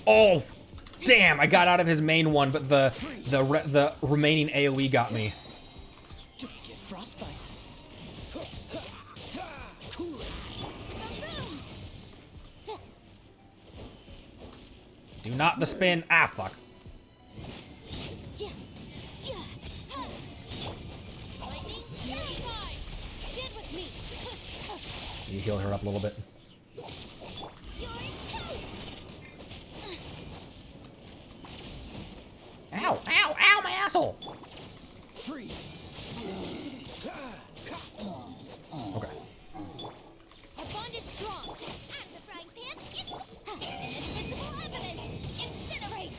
Oh, damn! I got out of his main one, but the remaining AOE got me. Do not the spin. Ah, fuck. You heal her up a little bit. Ow, ow, ow, my asshole! Freeze. Okay. Our bond is strong. Out of the frying pan, it's invisible evidence. Incinerate.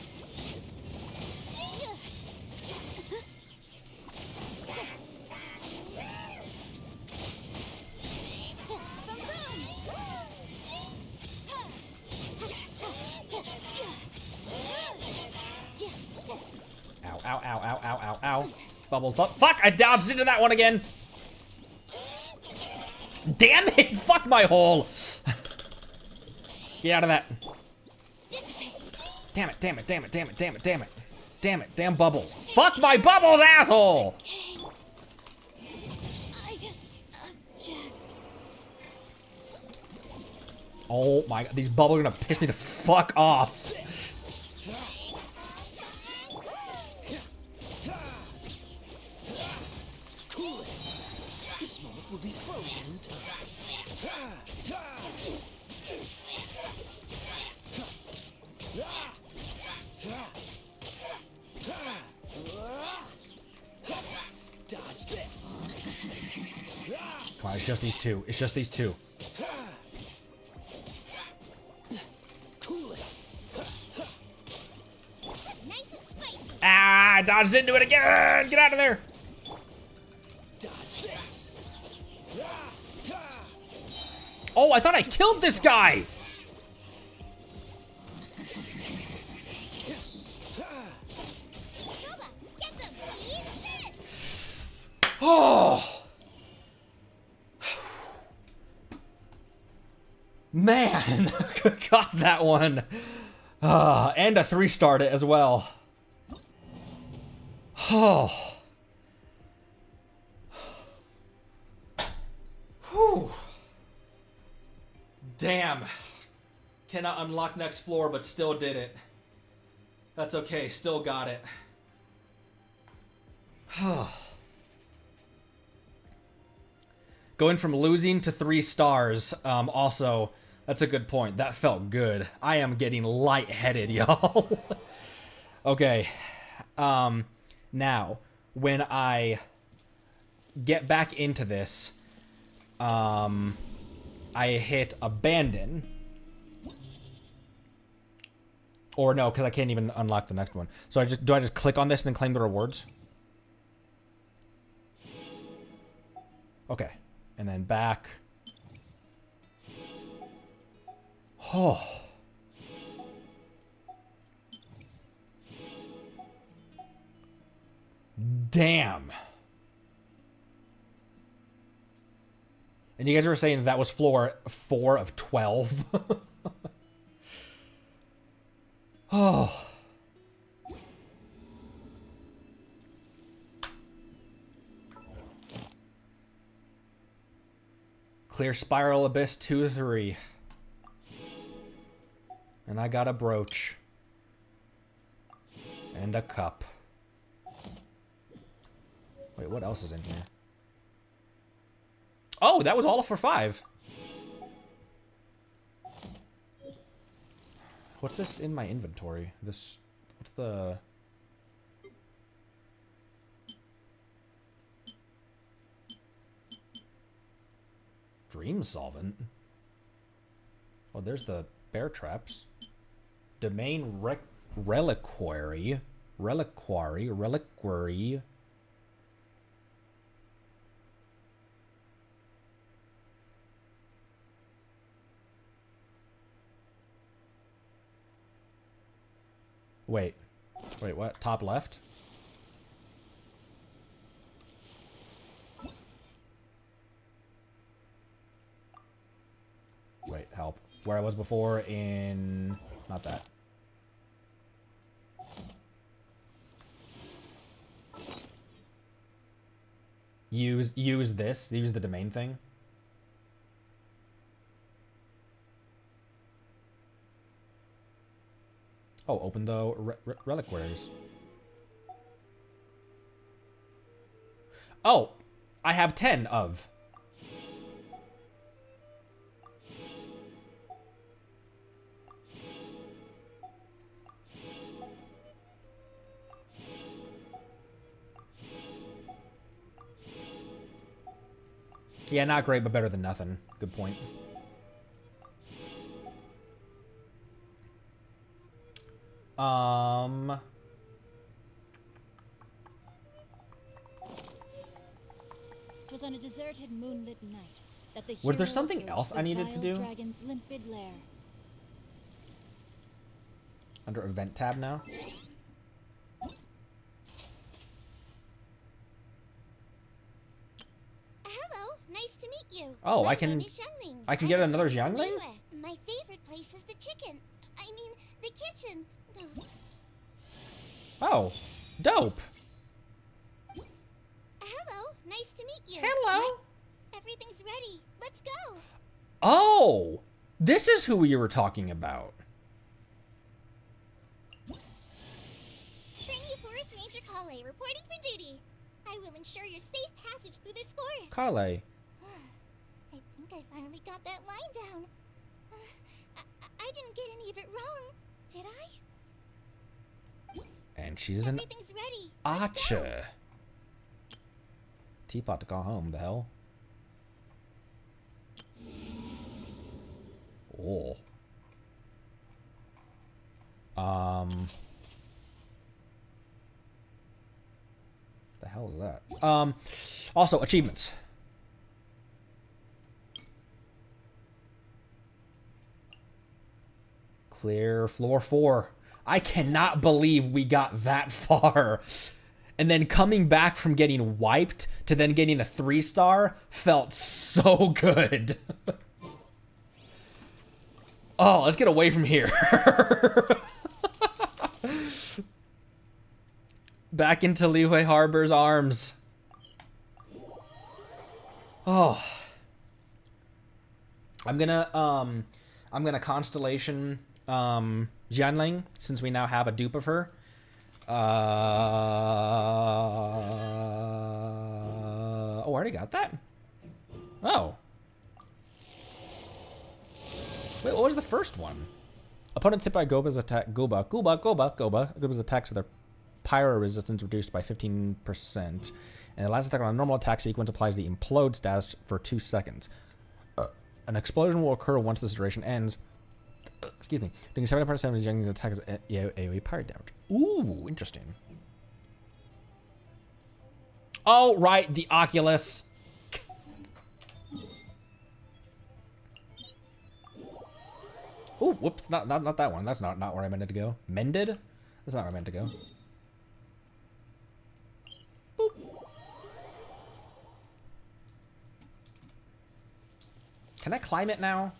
Ow, ow, ow, ow, ow, ow, ow. Bubbles, fuck! I dodged into that one again! Damn it! Fuck my hole! Get out of that. Damn it, damn it, damn it, damn it, damn it, damn it. Damn it, damn bubbles. Fuck my bubbles, asshole! Oh my god, these bubbles are gonna piss me the fuck off. Cool it. This moment will be frozen in time. Dodge this. Come on, it's just these two. It's just these two. Cool it. Nice and spicy. Ah, I dodged into it again. Get out of there. Dodge this. Oh, I thought I killed this guy. Nova, get them. Eat this. Oh. Man, got that one. And a 3-starred it as well. Oh. Whew. Damn. Cannot unlock next floor, but still did it. That's okay, still got it. Going from losing to 3 stars, also, that's a good point. That felt good. I am getting lightheaded, y'all. Okay. Now, when I get back into this, I hit abandon. Or no, because I can't even unlock the next one. So do I just click on this and then claim the rewards? Okay. And then back. Oh. Damn. And you guys were saying that was floor 4 of 12. Oh. Clear Spiral Abyss 2-3. And I got a brooch. And a cup. Wait, what else is in here? Oh, that was all for 5. What's this in my inventory? What's the... Dream Solvent? Oh, there's the bear traps. Domain Reliquary. Wait, what? Top left? Wait, help. Where I was before in... Not that. Use this. Use the domain thing. Oh, open the reliquaries. Oh, I have 10 of. Yeah, not great, but better than nothing. Good point. Twas on a deserted moonlit night that the Was there hero something approached else the I needed to vile do? dragon's limpid lair. Under event tab now. Hello, nice to meet you. Oh, My I can- name is Xiangling. I can I'm get a another chef from Xiangling? Liyue. My favorite place is the chicken. I mean, the kitchen. Ugh. Oh, dope. Hello, nice to meet you. Hello. Everything's ready. Let's go. Oh, This is who you were talking about. Trinity Forest Ranger Kale, reporting for duty. I will ensure your safe passage through this forest. Kale. I think I finally got that line down. I didn't get any of it wrong, did I? And she's an Everything's ready. Let's go. Archer. Teapot to go home, the hell? Oh. The hell is that? Also, achievements. Clear floor 4. I cannot believe we got that far. And then coming back from getting wiped to then getting a 3-star felt so good. Oh, let's get away from here. Back into Liyue Harbor's arms. Oh. I'm gonna Constellation Jianling, since we now have a dupe of her. Oh, I already got that. Oh. Wait, what was the first one? Opponents hit by Goba's attack. Goba's attacks with their pyro resistance reduced by 15%. And the last attack on a normal attack sequence applies the implode status for 2 seconds. An explosion will occur once this duration ends. Excuse me. Doing 70% of his young attacks AoE pyro damage. Ooh, interesting. Oh, right, the Oculus. Oh, whoops, not that one. That's not where I meant it to go. Mended? That's not where I meant to go. Boop. Can I climb it now?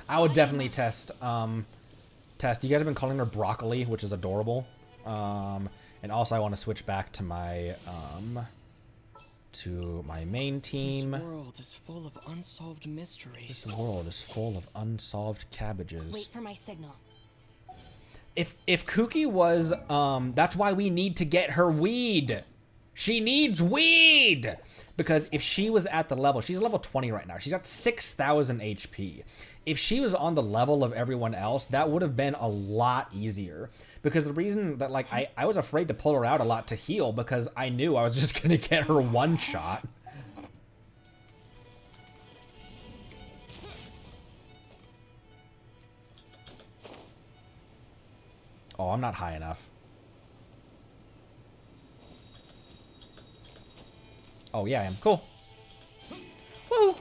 I would definitely test, You guys have been calling her Broccoli, which is adorable. And also I want to switch back to my, main team. This world is full of unsolved mysteries. This world is full of unsolved cabbages. Wait for my signal. If Kuki was, that's why we need to get her weed. She needs weed! Because if she was at the level, she's level 20 right now. She's got 6,000 HP. If she was on the level of everyone else, that would have been a lot easier. Because the reason that, like, I was afraid to pull her out a lot to heal because I knew I was just gonna get her one shot. Oh, I'm not high enough. Oh, yeah, I am. Cool. Woo!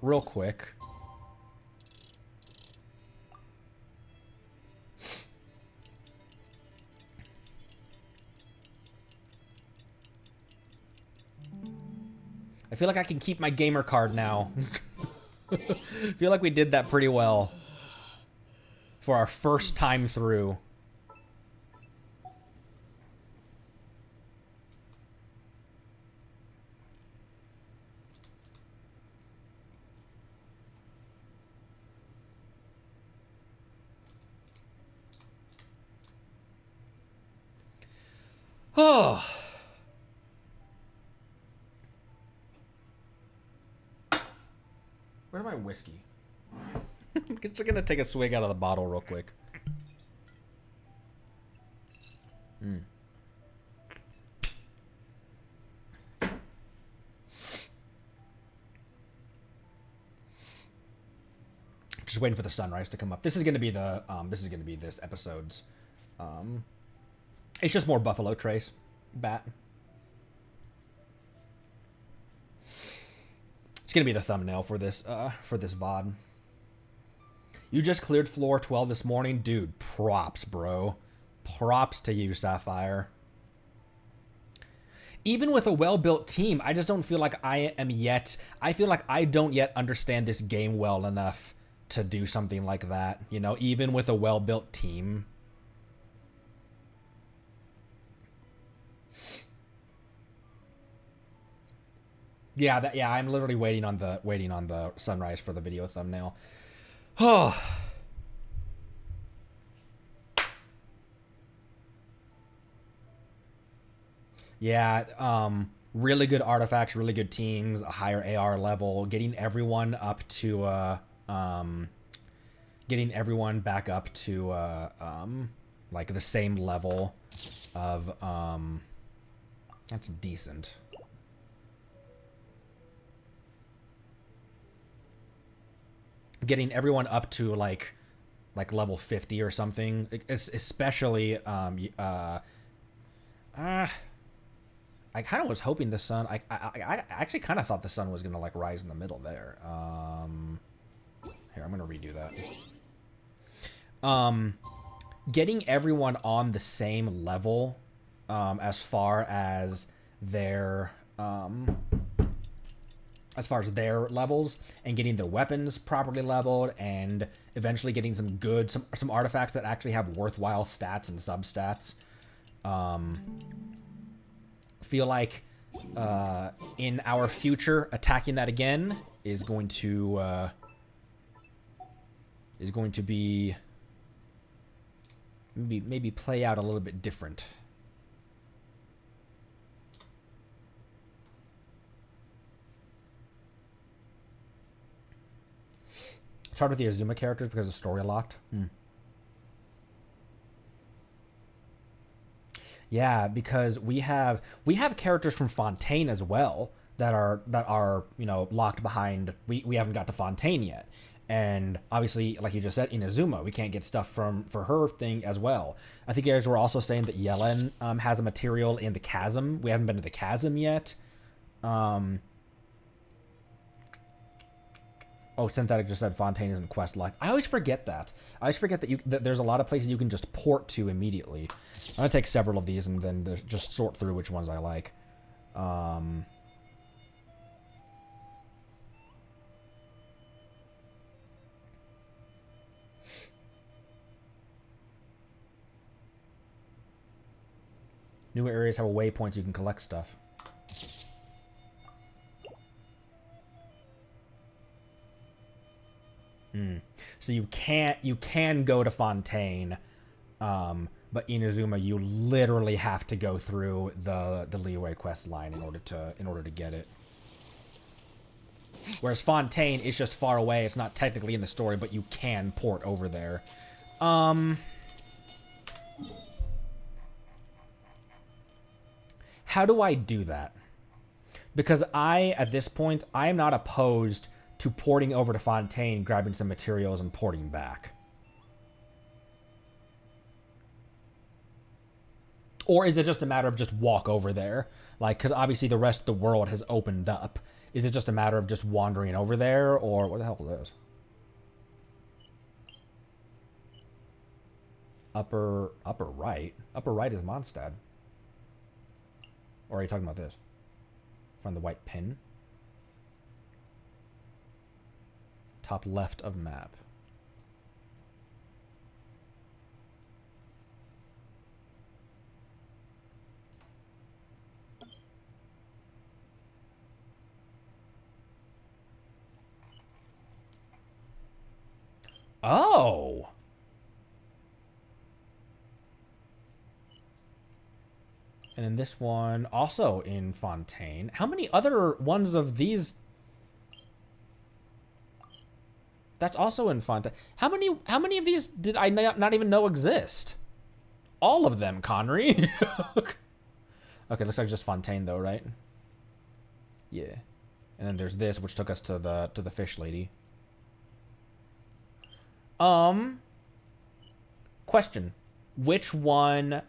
Real quick. I feel like I can keep my gamer card now. I feel like we did that pretty well for our first time through. Oh. Where's my whiskey? Just gonna take a swig out of the bottle real quick. Just waiting for the sunrise to come up. This is gonna be the this episode's it's just more Buffalo Trace bat. It's gonna be the thumbnail for this VOD. You just cleared floor 12 this morning, dude. Props, bro. Props to you, Sapphire. even with a well-built team, I just don't feel like I feel like I don't yet understand this game well enough to do something like that, you know, even with a well-built team. Yeah, I'm literally waiting on the sunrise for the video thumbnail. Oh. Yeah, really good artifacts, really good teams, a higher AR level, getting everyone up to getting everyone back up to like the same level of that's decent. Getting everyone up to like level 50 or something, especially I kind of was hoping the sun. I actually kind of thought the sun was gonna like rise in the middle there. Here, I'm gonna redo that. Getting everyone on the same level, as far as their levels, and getting their weapons properly leveled, and eventually getting some artifacts that actually have worthwhile stats and substats. Feel like in our future, attacking that again is going to be maybe play out a little bit different. It's hard with the Azuma characters because the story locked. Yeah, because we have characters from Fontaine as well that are you know, locked behind. We haven't got to Fontaine yet, and obviously, like you just said, Inazuma, we can't get stuff for her thing as well. I think you guys were also saying that Yellen has a material in the chasm. We haven't been to the chasm yet. Oh, Synthetic just said Fontaine isn't quest locked. I always forget that. I always forget that there's a lot of places you can just port to immediately. I'm gonna take several of these and then just sort through which ones I like. New areas have a waypoint so you can collect stuff. So you can go to Fontaine, but Inazuma, you literally have to go through the Leeway quest line in order to get it. Whereas Fontaine is just far away. It's not technically in the story, but you can port over there. How do I do that? Because at this point, I am not opposed to porting over to Fontaine, grabbing some materials, and porting back. Or is it just a matter of just walk over there? Like, because obviously the rest of the world has opened up. Is it just a matter of just wandering over there, or what the hell is this? Upper right? Upper right is Mondstadt. Or are you talking about this? Find the white pin. Top left of map. Oh! And then this one, also in Fontaine. How many other ones of these? That's also in Fontaine. How many of these did I not even know exist? All of them, Connery. Okay, looks like just Fontaine though, right? Yeah. And then there's this, which took us to the fish lady. Question. Which one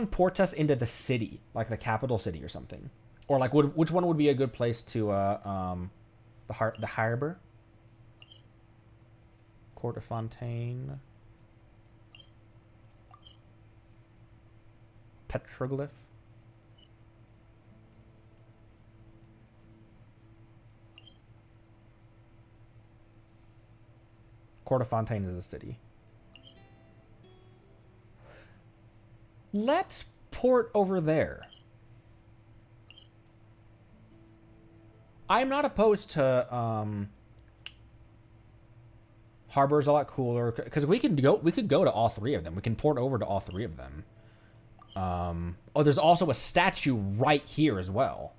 ports us into the city? Like the capital city or something? Or like which one would be a good place to the harbor? Court of Fontaine. petroglyph. Courtefontaine is a city. Let's port over there. I'm not opposed to Harbor's a lot cooler because we could go to all three of them. We can port over to all three of them. Oh, there's also a statue right here as well.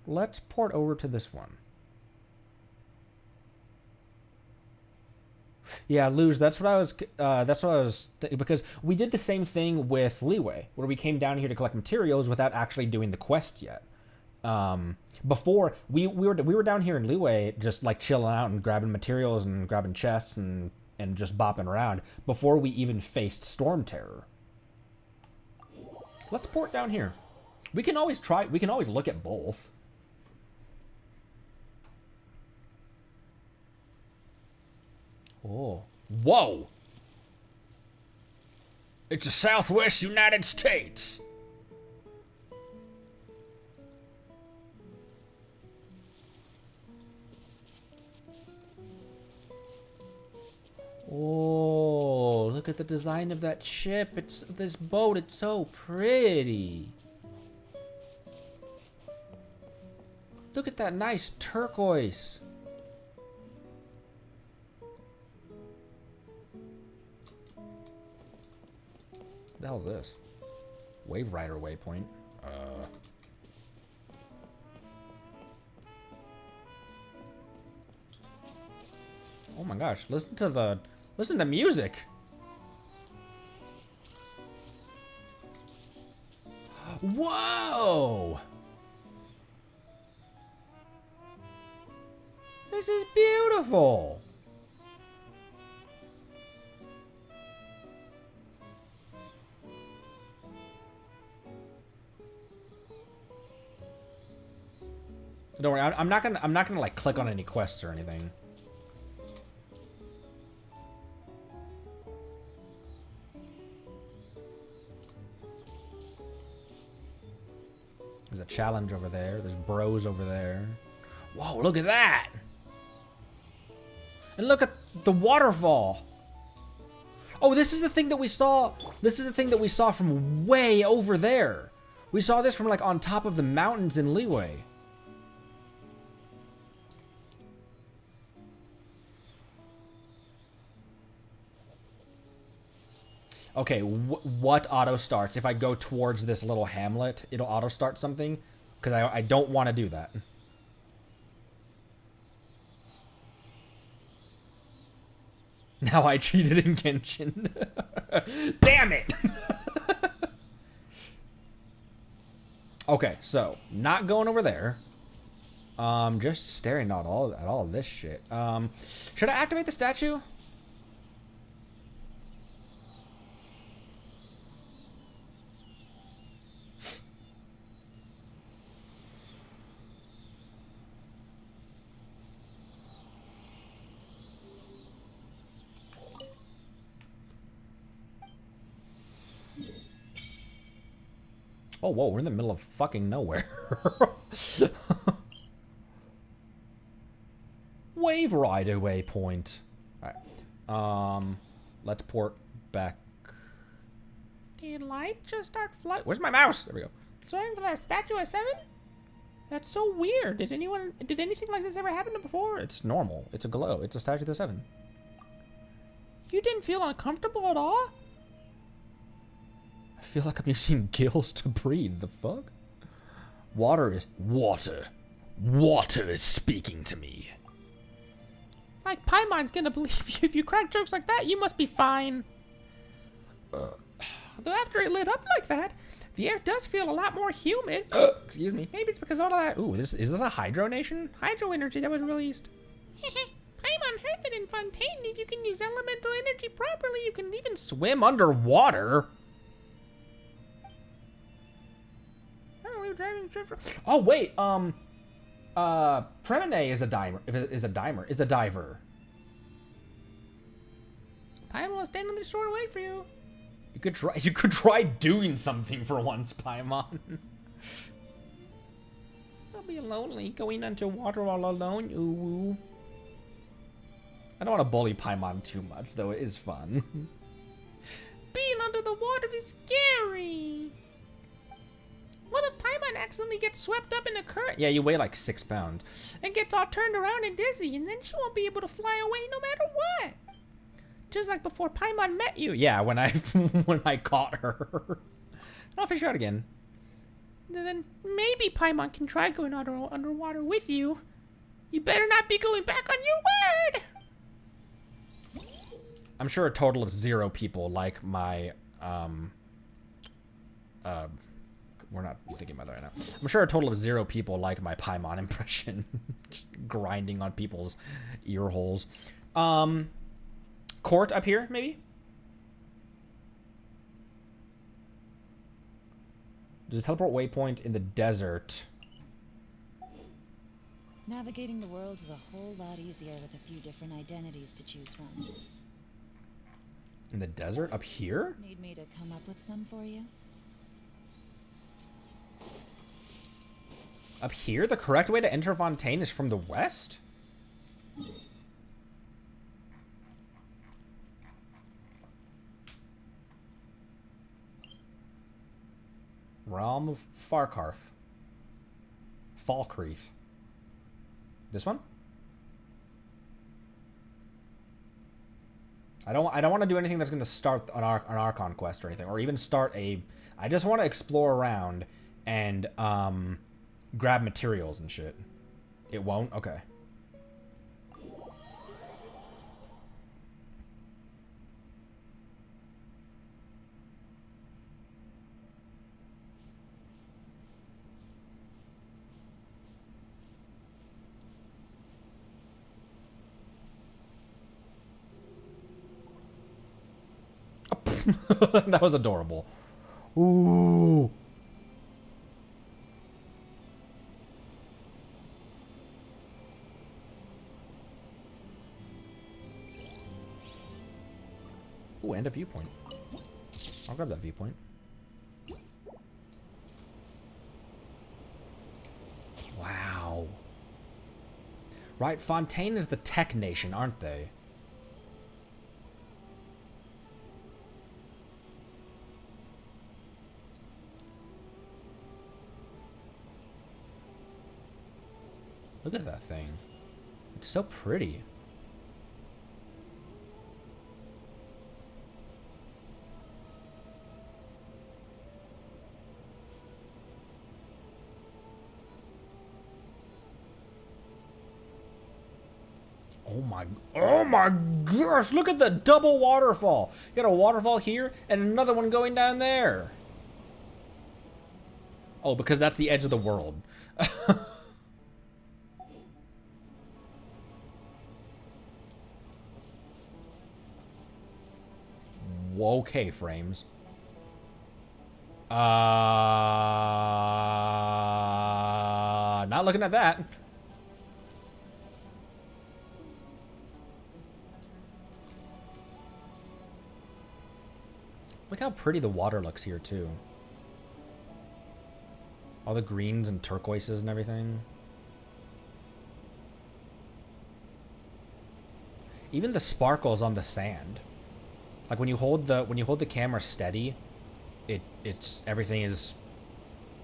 Let's port over to this one. Yeah, Luge, that's what I was because we did the same thing with Leeway, where we came down here to collect materials without actually doing the quest yet. Before we were down here in Leeway just like chilling out and grabbing materials and grabbing chests and just bopping around before we even faced Storm Terror. Let's port down here. We can always look at both. Oh. Whoa! It's the Southwest United States! Oh, look at the design of that ship. This boat, it's so pretty. Look at that nice turquoise. What the hell's this? Wave Rider waypoint. Oh my gosh, listen to the music. Whoa! This is beautiful. Don't worry, I'm not gonna like click on any quests or anything. There's a challenge over there. There's bros over there. Whoa, look at that! And look at the waterfall. Oh, this is the thing that we saw. This is the thing that we saw from way over there. We saw this from like on top of the mountains in Leeway. Okay, what auto starts? If I go towards this little hamlet, it'll auto start something? Because I don't want to do that. Now I cheated in Genshin. Damn it! Okay, so, not going over there. Just staring at all this shit. Should I activate the statue? Oh, whoa, we're in the middle of fucking nowhere. Wave Rider waypoint. Alright. Let's port back. Did light just start flooding? Where's my mouse? There we go. Starting for that statue at 7? That's so weird. Did anything like this ever happen before? It's normal. It's a glow. It's a statue at 7. You didn't feel uncomfortable at all? I feel like I'm using gills to breathe. The fuck? Water. Water is speaking to me. Like Paimon's gonna believe you if you crack jokes like that. You must be fine. Though after it lit up like that, The air does feel a lot more humid. Excuse me. Maybe it's because of all of that. Ooh, is this a hydro nation? Hydro energy that was released. Paimon heard that in Fontaine, if you can use elemental energy properly, you can even swim underwater. Oh wait, Premone is a diver. Is a diver. Paimon will stand on the shore and wait for you. You could try doing something for once, Paimon. I'll be lonely going underwater all alone. Ooh. I don't want to bully Paimon too much, though it is fun. Being under the water is scary. What if Paimon accidentally gets swept up in a current? Yeah, you weigh like 6 pounds. And gets all turned around and dizzy, and then she won't be able to fly away no matter what. Just like before Paimon met you. Yeah, when I when I caught her. I'll fish her out again. Then maybe Paimon can try going underwater with you. You better not be going back on your word. I'm sure a total of 0 people like my we're not thinking about that right now. I'm sure a total of 0 people like my Paimon impression. Just grinding on people's ear holes. Court up here, maybe? There's a teleport waypoint in the desert. Navigating the world is a whole lot easier with a few different identities to choose from. In the desert? Up here? Need me to come up with some for you? Up here? The correct way to enter Fontaine is from the west? Realm of Farkarth. Falkreath. This one? I don't want to do anything that's going to start an Archon quest or anything, or even start a. I just want to explore around and grab materials and shit. It won't? Okay. That was adorable. Ooh. Ooh, and a viewpoint. I'll grab that viewpoint. Wow. Right, Fontaine is the tech nation, aren't they? Look at that thing. It's so pretty. Oh my gosh, look at the double waterfall. You got a waterfall here and another one going down there. Oh, because that's the edge of the world. Okay, frames. Not looking at that. Look how pretty the water looks here, too. All the greens and turquoises and everything. Even the sparkles on the sand. Like when you hold the camera steady, everything is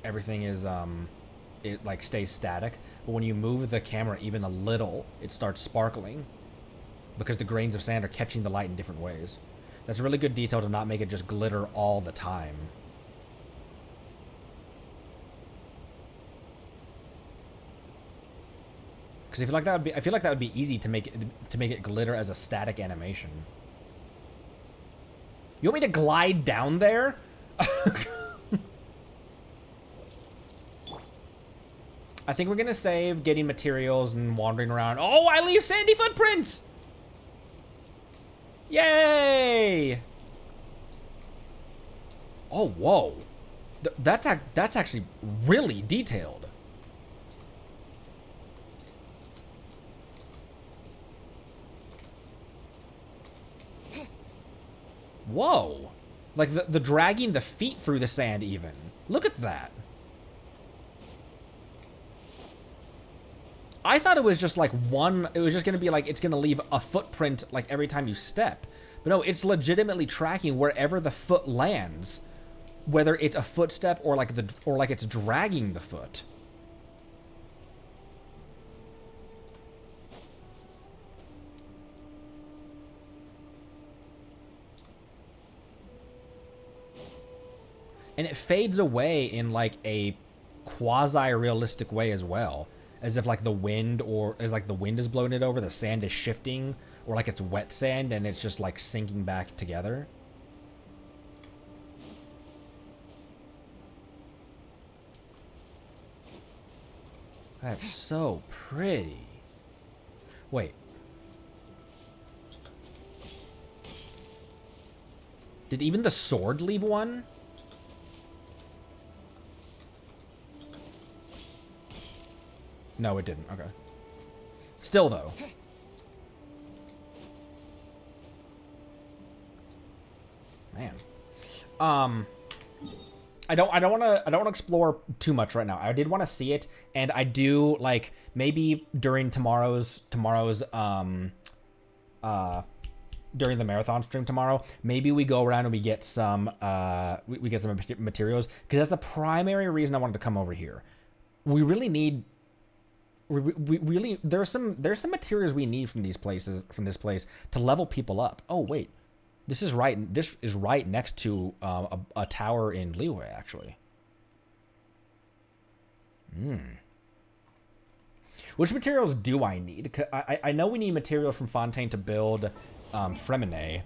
it like stays static. But when you move the camera even a little, it starts sparkling because the grains of sand are catching the light in different ways. That's a really good detail to not make it just glitter all the time. Because I feel like that would be easy to make it glitter as a static animation. You want me to glide down there? I think we're gonna save getting materials and wandering around. Oh, I leave sandy footprints! Yay! Oh, whoa. That's actually really detailed. Whoa. Like the dragging the feet through the sand even. Look at that. I thought it was just like it was just gonna be like, it's gonna leave a footprint like every time you step. But no, it's legitimately tracking wherever the foot lands. Whether it's a footstep or like it's dragging the foot. And it fades away in like a quasi-realistic way as well. As if like the wind is blowing it over, the sand is shifting, or like it's wet sand and it's just like sinking back together. That's so pretty. Wait. Did even the sword leave one? No, it didn't. Okay. Still, though. Man. I don't want to explore too much right now. I did want to see it, and I do like maybe during tomorrow's during the marathon stream tomorrow, maybe we go around and we get some we get some materials, because that's the primary reason I wanted to come over here. We really need we really there's some materials we need from this place to level people up. Oh wait, this is right next to a tower in Liyue, actually. Which materials do I need? I know we need materials from Fontaine to build Fremine,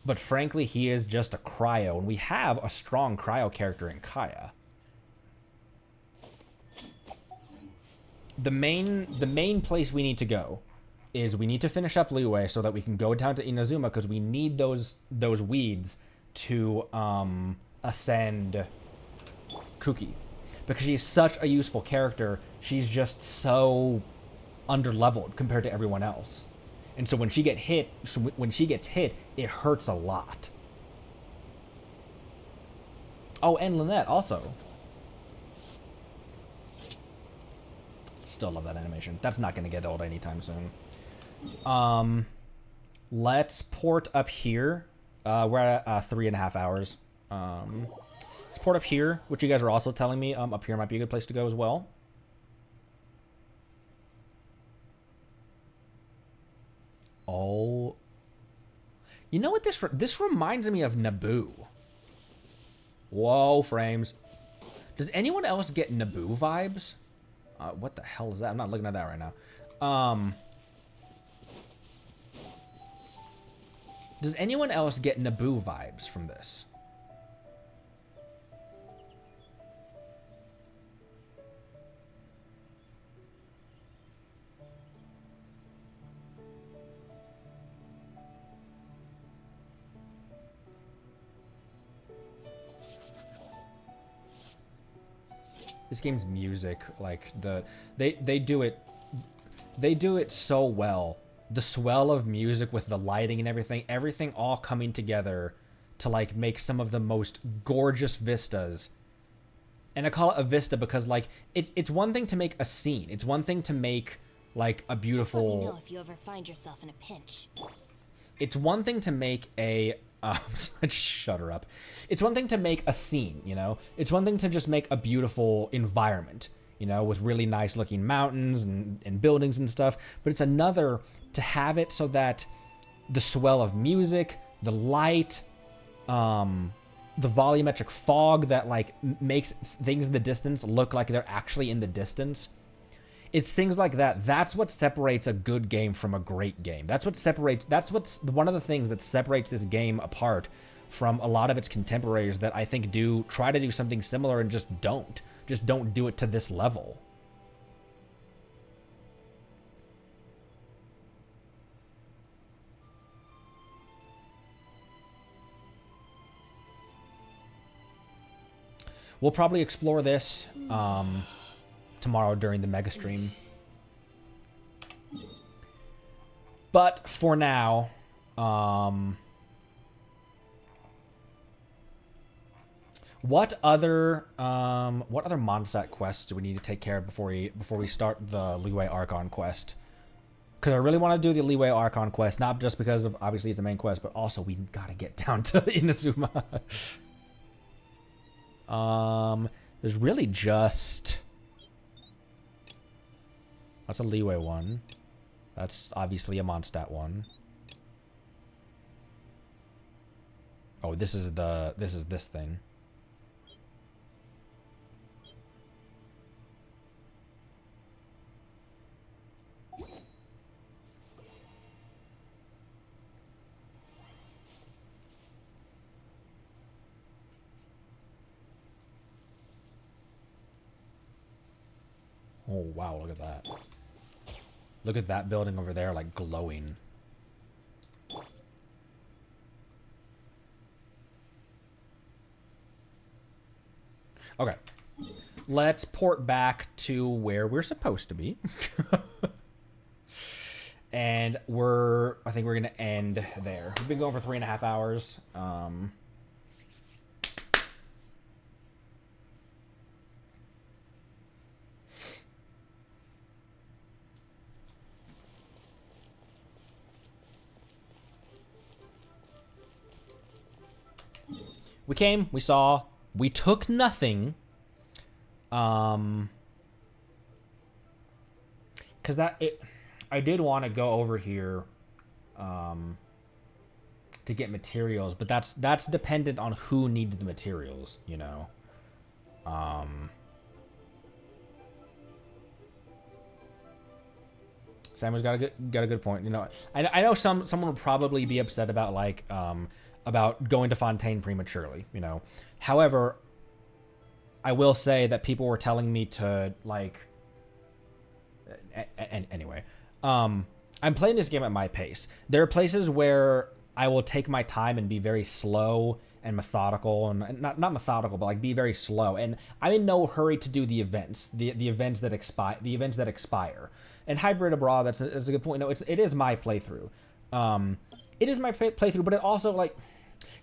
but frankly, he is just a cryo, and we have a strong cryo character in Kaya. The main place we need to go is we need to finish up Liyue so that we can go down to Inazuma, because we need those weeds to ascend Kuki, because she's such a useful character. She's just so underleveled compared to everyone else, and so when she gets hit, it hurts a lot. Oh, and Lynette also. Still love that animation. That's not going to get old anytime soon. Let's port up here. We're at 3.5 hours. Let's port up here, which you guys are also telling me up here might be a good place to go as well. Oh, you know what this reminds me of Naboo. Whoa, frames. Does anyone else get Naboo vibes? What the hell is that? I'm not looking at that right now. Does anyone else get Naboo vibes from this? This game's music, like they do it so well. The swell of music with the lighting and everything all coming together to like make some of the most gorgeous vistas. And I call it a vista because like it's one thing to make a scene. It's one thing to make like a beautiful. Just let me know if you ever find yourself in a pinch. It's one thing to make a shut her up. It's one thing to make a scene, you know? It's one thing to just make a beautiful environment, you know, with really nice looking mountains and buildings and stuff. But it's another to have it so that the swell of music, the light, the volumetric fog that like makes things in the distance look like they're actually in the distance. It's things like that. That's what separates a good game from a great game. That's what's one of the things that separates this game apart from a lot of its contemporaries that I think try to do something similar and just don't do it to this level. we'll probably explore this tomorrow during the mega stream. But for now, what other Mondstadt quests do we need to take care of before we start the Leeway Archon quest? Because I really want to do the Leeway Archon quest, not just because of obviously it's a main quest, but also we gotta get down to Inazuma. There's really just, that's a Leeway one. That's obviously a Mondstadt one. Oh, this is this thing. Oh wow, look at that. Look at that building over there, like, glowing. Okay. Let's port back to where we're supposed to be. And I think we're gonna end there. We've been going for 3.5 hours. We came, we saw, we took nothing. Cause I did want to go over here, to get materials, but that's dependent on who needs the materials, you know. Samuel's got a good point. You know, I know someone would probably be upset about like about going to Fontaine prematurely, you know. However, I will say that people were telling me to like anyway. I'm playing this game at my pace. There are places where I will take my time and be very slow and methodical, and not methodical, but like be very slow. And I'm in no hurry to do the events, the events that expire. And Hybrid Abroad, that's a good point. No, it is my playthrough. It is my playthrough, but it also like,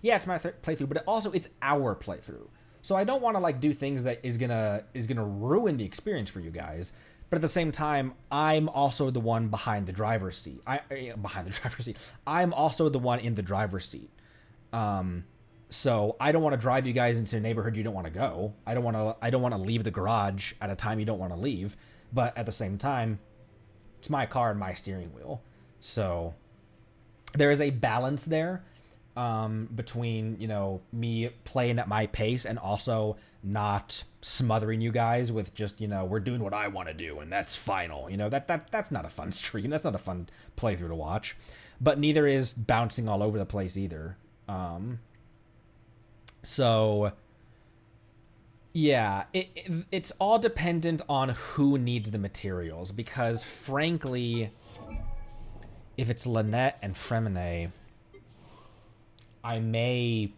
yeah, it's my playthrough, but it's our playthrough. So I don't want to like do things that is gonna ruin the experience for you guys. But at the same time, I'm also the one behind the driver's seat. I'm also the one in the driver's seat. So I don't want to drive you guys into a neighborhood you don't want to go. I don't want to leave the garage at a time you don't want to leave. But at the same time, it's my car and my steering wheel. So there is a balance there between, you know, me playing at my pace and also not smothering you guys with just, you know, we're doing what I want to do and that's final. You know, that's not a fun stream. That's not a fun playthrough to watch. But neither is bouncing all over the place either. So yeah, it's all dependent on who needs the materials, because frankly, if it's Lynette and Fremine, I may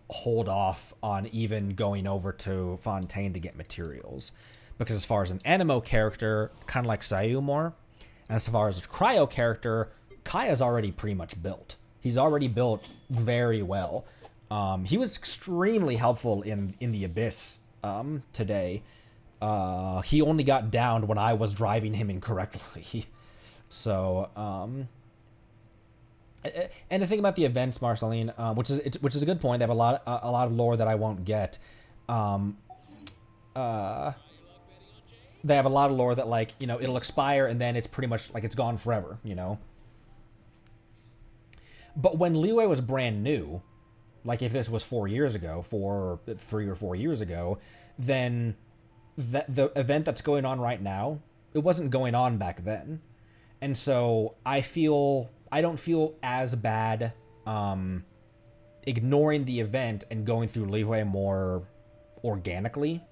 hold off on even going over to Fontaine to get materials. Because as far as an Animo character, kind of like Sayumor, and as far as a Cryo character, Kaya's already pretty much built. He's already built very well. He was extremely helpful in the Abyss today. He only got downed when I was driving him incorrectly. So, and the thing about the events, Marceline, which is a good point. They have a lot of lore that I won't get. They have a lot of lore that, like, you know, it'll expire and then it's pretty much like it's gone forever, you know. But when Leeway was brand new, like if this was 3 or 4 years ago, then the event that's going on right now, it wasn't going on back then. And so I don't feel as bad ignoring the event and going through Leeway more organically.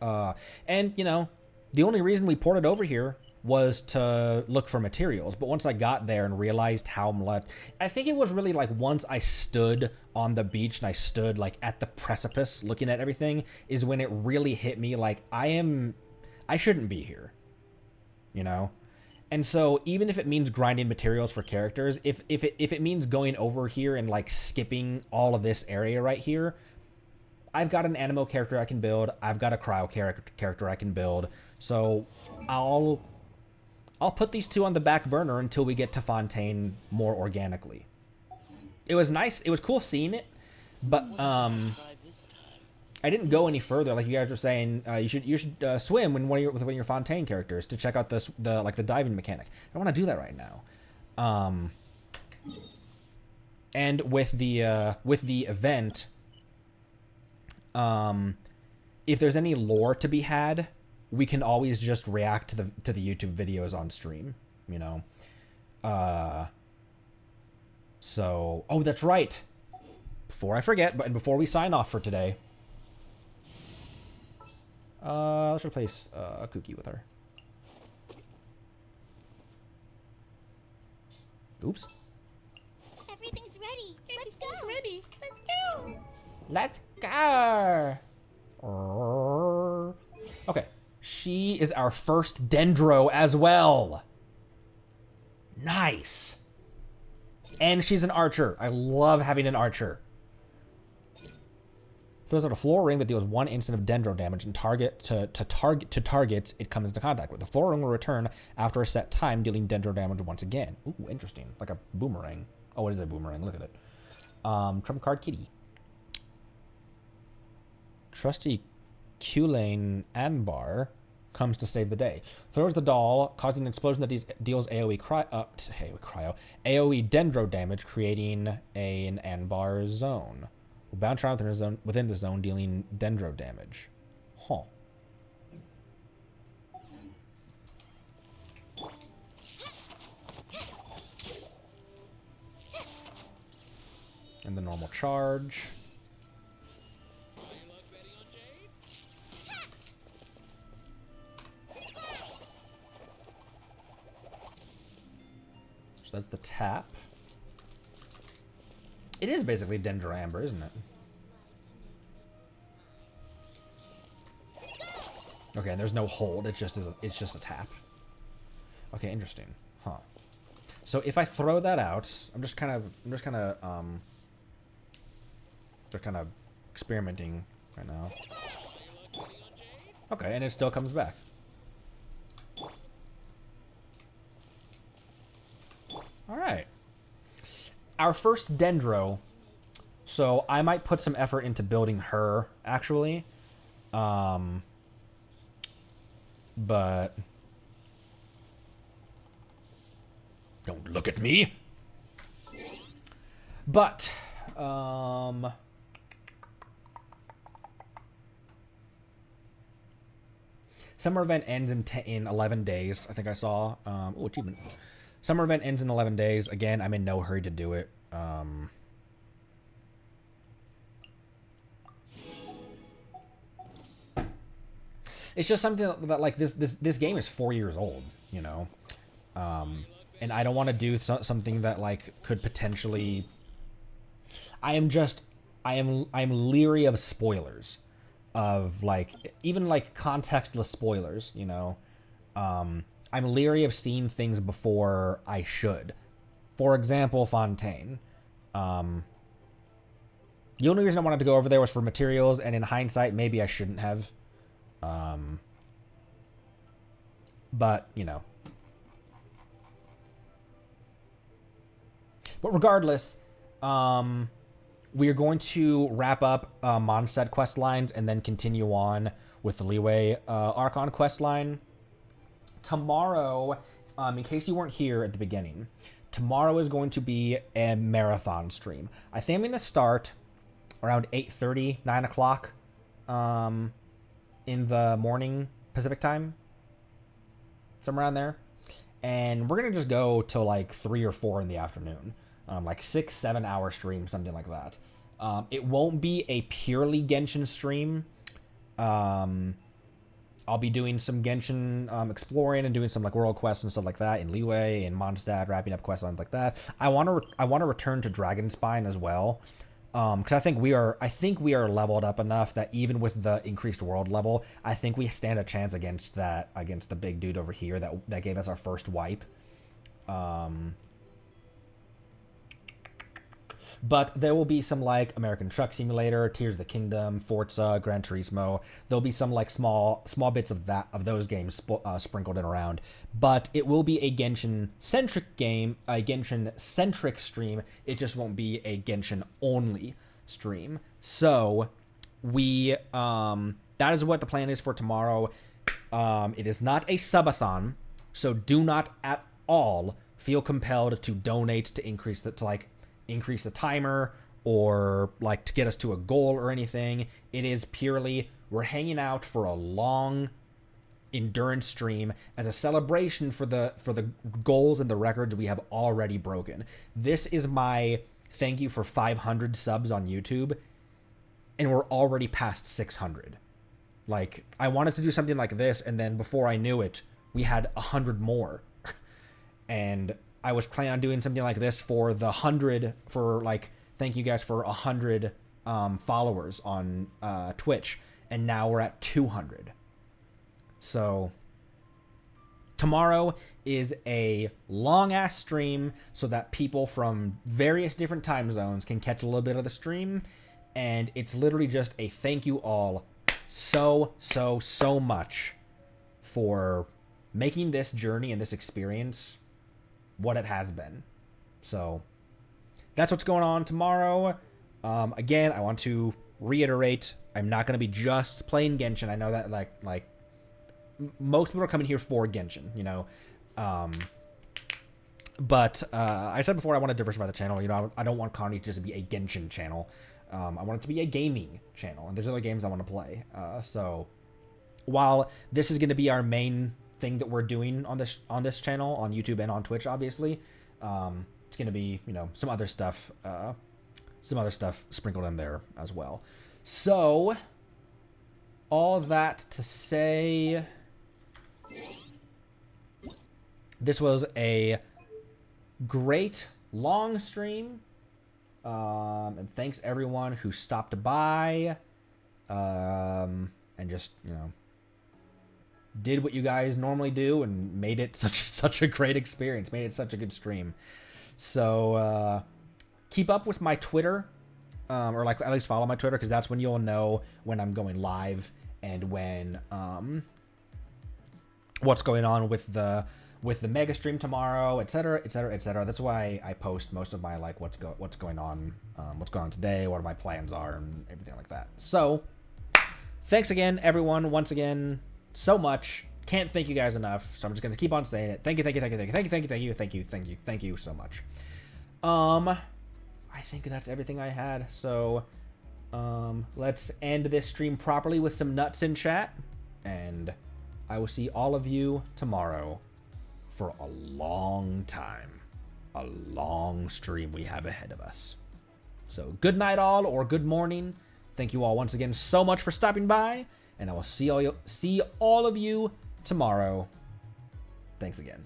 And, you know, the only reason we ported over here was to look for materials. But once I got there and realized how much, I think it was really like once I stood on the beach and I stood like at the precipice looking at everything is when it really hit me like I shouldn't be here, you know? And so even if it means grinding materials for characters, if it means going over here and like skipping all of this area right here, I've got an Animo character I can build. I've got a Cryo character I can build. So I'll put these two on the back burner until we get to Fontaine more organically. It was nice. It was cool seeing it, but I didn't go any further. Like you guys were saying, you should swim with one of your Fontaine characters to check out the diving mechanic. I don't want to do that right now. And with the event, if there's any lore to be had, we can always just react to the YouTube videos on stream, you know. So, oh, that's right. Before I forget, and before we sign off for today, let's replace Cookie with her. Oops. Everything's ready. Let's go. Ready. Let's go. Let's go. Okay. She is our first Dendro as well. Nice. And she's an archer. I love having an archer. Throws out a floor ring that deals 1 instant of Dendro damage and targets it comes into contact with. The floor ring will return after a set time, dealing Dendro damage once again. Ooh, interesting. Like a boomerang. Oh, it is a boomerang. Look at it. Trump card Kitty. Trusty Kulane Anbar comes to save the day. Throws the doll, causing an explosion that deals AoE AoE Dendro damage, creating an Anbar zone. Will bounce around within the zone, dealing Dendro damage. Huh. And the normal charge. So that's the tap. It is basically Dendro Amber, isn't it? Okay, and there's no hold. It's just a tap. Okay, interesting. Huh. So if I throw that out, I'm just kind of experimenting right now. Okay, and it still comes back. All right. Our first Dendro. So I might put some effort into building her, actually. But don't look at me. But summer event ends in 11 days. I think I saw. Oh, achievement. Summer event ends in 11 days. Again, I'm in no hurry to do it. It's just something that like this game is 4 years old, you know, and I don't want to do something that like could potentially. I'm leery of spoilers, of like even like contextless spoilers, you know. I'm leery of seeing things before I should. For example, Fontaine. The only reason I wanted to go over there was for materials, and in hindsight, maybe I shouldn't have. But, you know. But regardless, we are going to wrap up Mondstadt quest lines and then continue on with the Leeway Archon quest line. Tomorrow, in case you weren't here at the beginning, tomorrow is going to be a marathon stream. I think I'm going to start around 8:30, 9 o'clock in the morning Pacific time, somewhere around there. And we're going to just go till like 3 or 4 in the afternoon, like 6-7 hour stream, something like that. It won't be a purely Genshin stream. I'll I'll be doing some Genshin exploring and doing some like world quests and stuff like that in Liyue and Mondstadt, wrapping up quest lines like that. I want to return to Dragonspine as well, because I think we are leveled up enough that even with the increased world level, I think we stand a chance against the big dude over here that gave us our first wipe. But there will be some like American Truck Simulator, Tears of the Kingdom, Forza, Gran Turismo. There'll be some like small bits of those games sprinkled in around. But it will be a Genshin-centric game, a Genshin-centric stream. It just won't be a Genshin-only stream. So that is what the plan is for tomorrow. It is not a subathon, so do not at all feel compelled to donate to increase the timer or like to get us to a goal or anything. It is purely we're hanging out for a long endurance stream as a celebration for the goals and the records we have already broken. This is my thank you for 500 subs on YouTube, and we're already past 600. Like, I wanted to do something like this, and then before I knew it, we had 100 more. And I was planning on doing something like this for the 100, for like, thank you guys for 100 followers on Twitch, and now we're at 200. So tomorrow is a long ass stream so that people from various different time zones can catch a little bit of the stream, and it's literally just a thank you all so much for making this journey and this experience what it has been. So that's what's going on tomorrow. Again, I want to reiterate, I'm not going to be just playing Genshin. I know that like most people are coming here for Genshin, you know. But I said before I want to diversify the channel. You know, I don't want Connie to just be a Genshin channel. I want it to be a gaming channel, and there's other games I want to play. So while this is going to be our main thing that we're doing on this channel, on YouTube and on Twitch, obviously, it's going to be, you know, some other stuff sprinkled in there as well. So all that to say, this was a great long stream, and thanks everyone who stopped by, and just, you know, did what you guys normally do and made it such a great experience, made it such a good stream. So keep up with my Twitter, or like at least follow my Twitter, because that's when you'll know when I'm going live and when what's going on with the mega stream tomorrow, etc. That's why I post most of my like what's going on today, what my plans are, and everything like that. So thanks again, everyone, once again, so much. Can't thank you guys enough, so I'm just gonna keep on saying it. Thank you so much. I think that's everything I had. So let's end this stream properly with some nuts in chat, and I will see all of you tomorrow for a long time. A long stream we have ahead of us. So good night all, or good morning. Thank you all once again so much for stopping by, and I will see all of you tomorrow. Thanks again.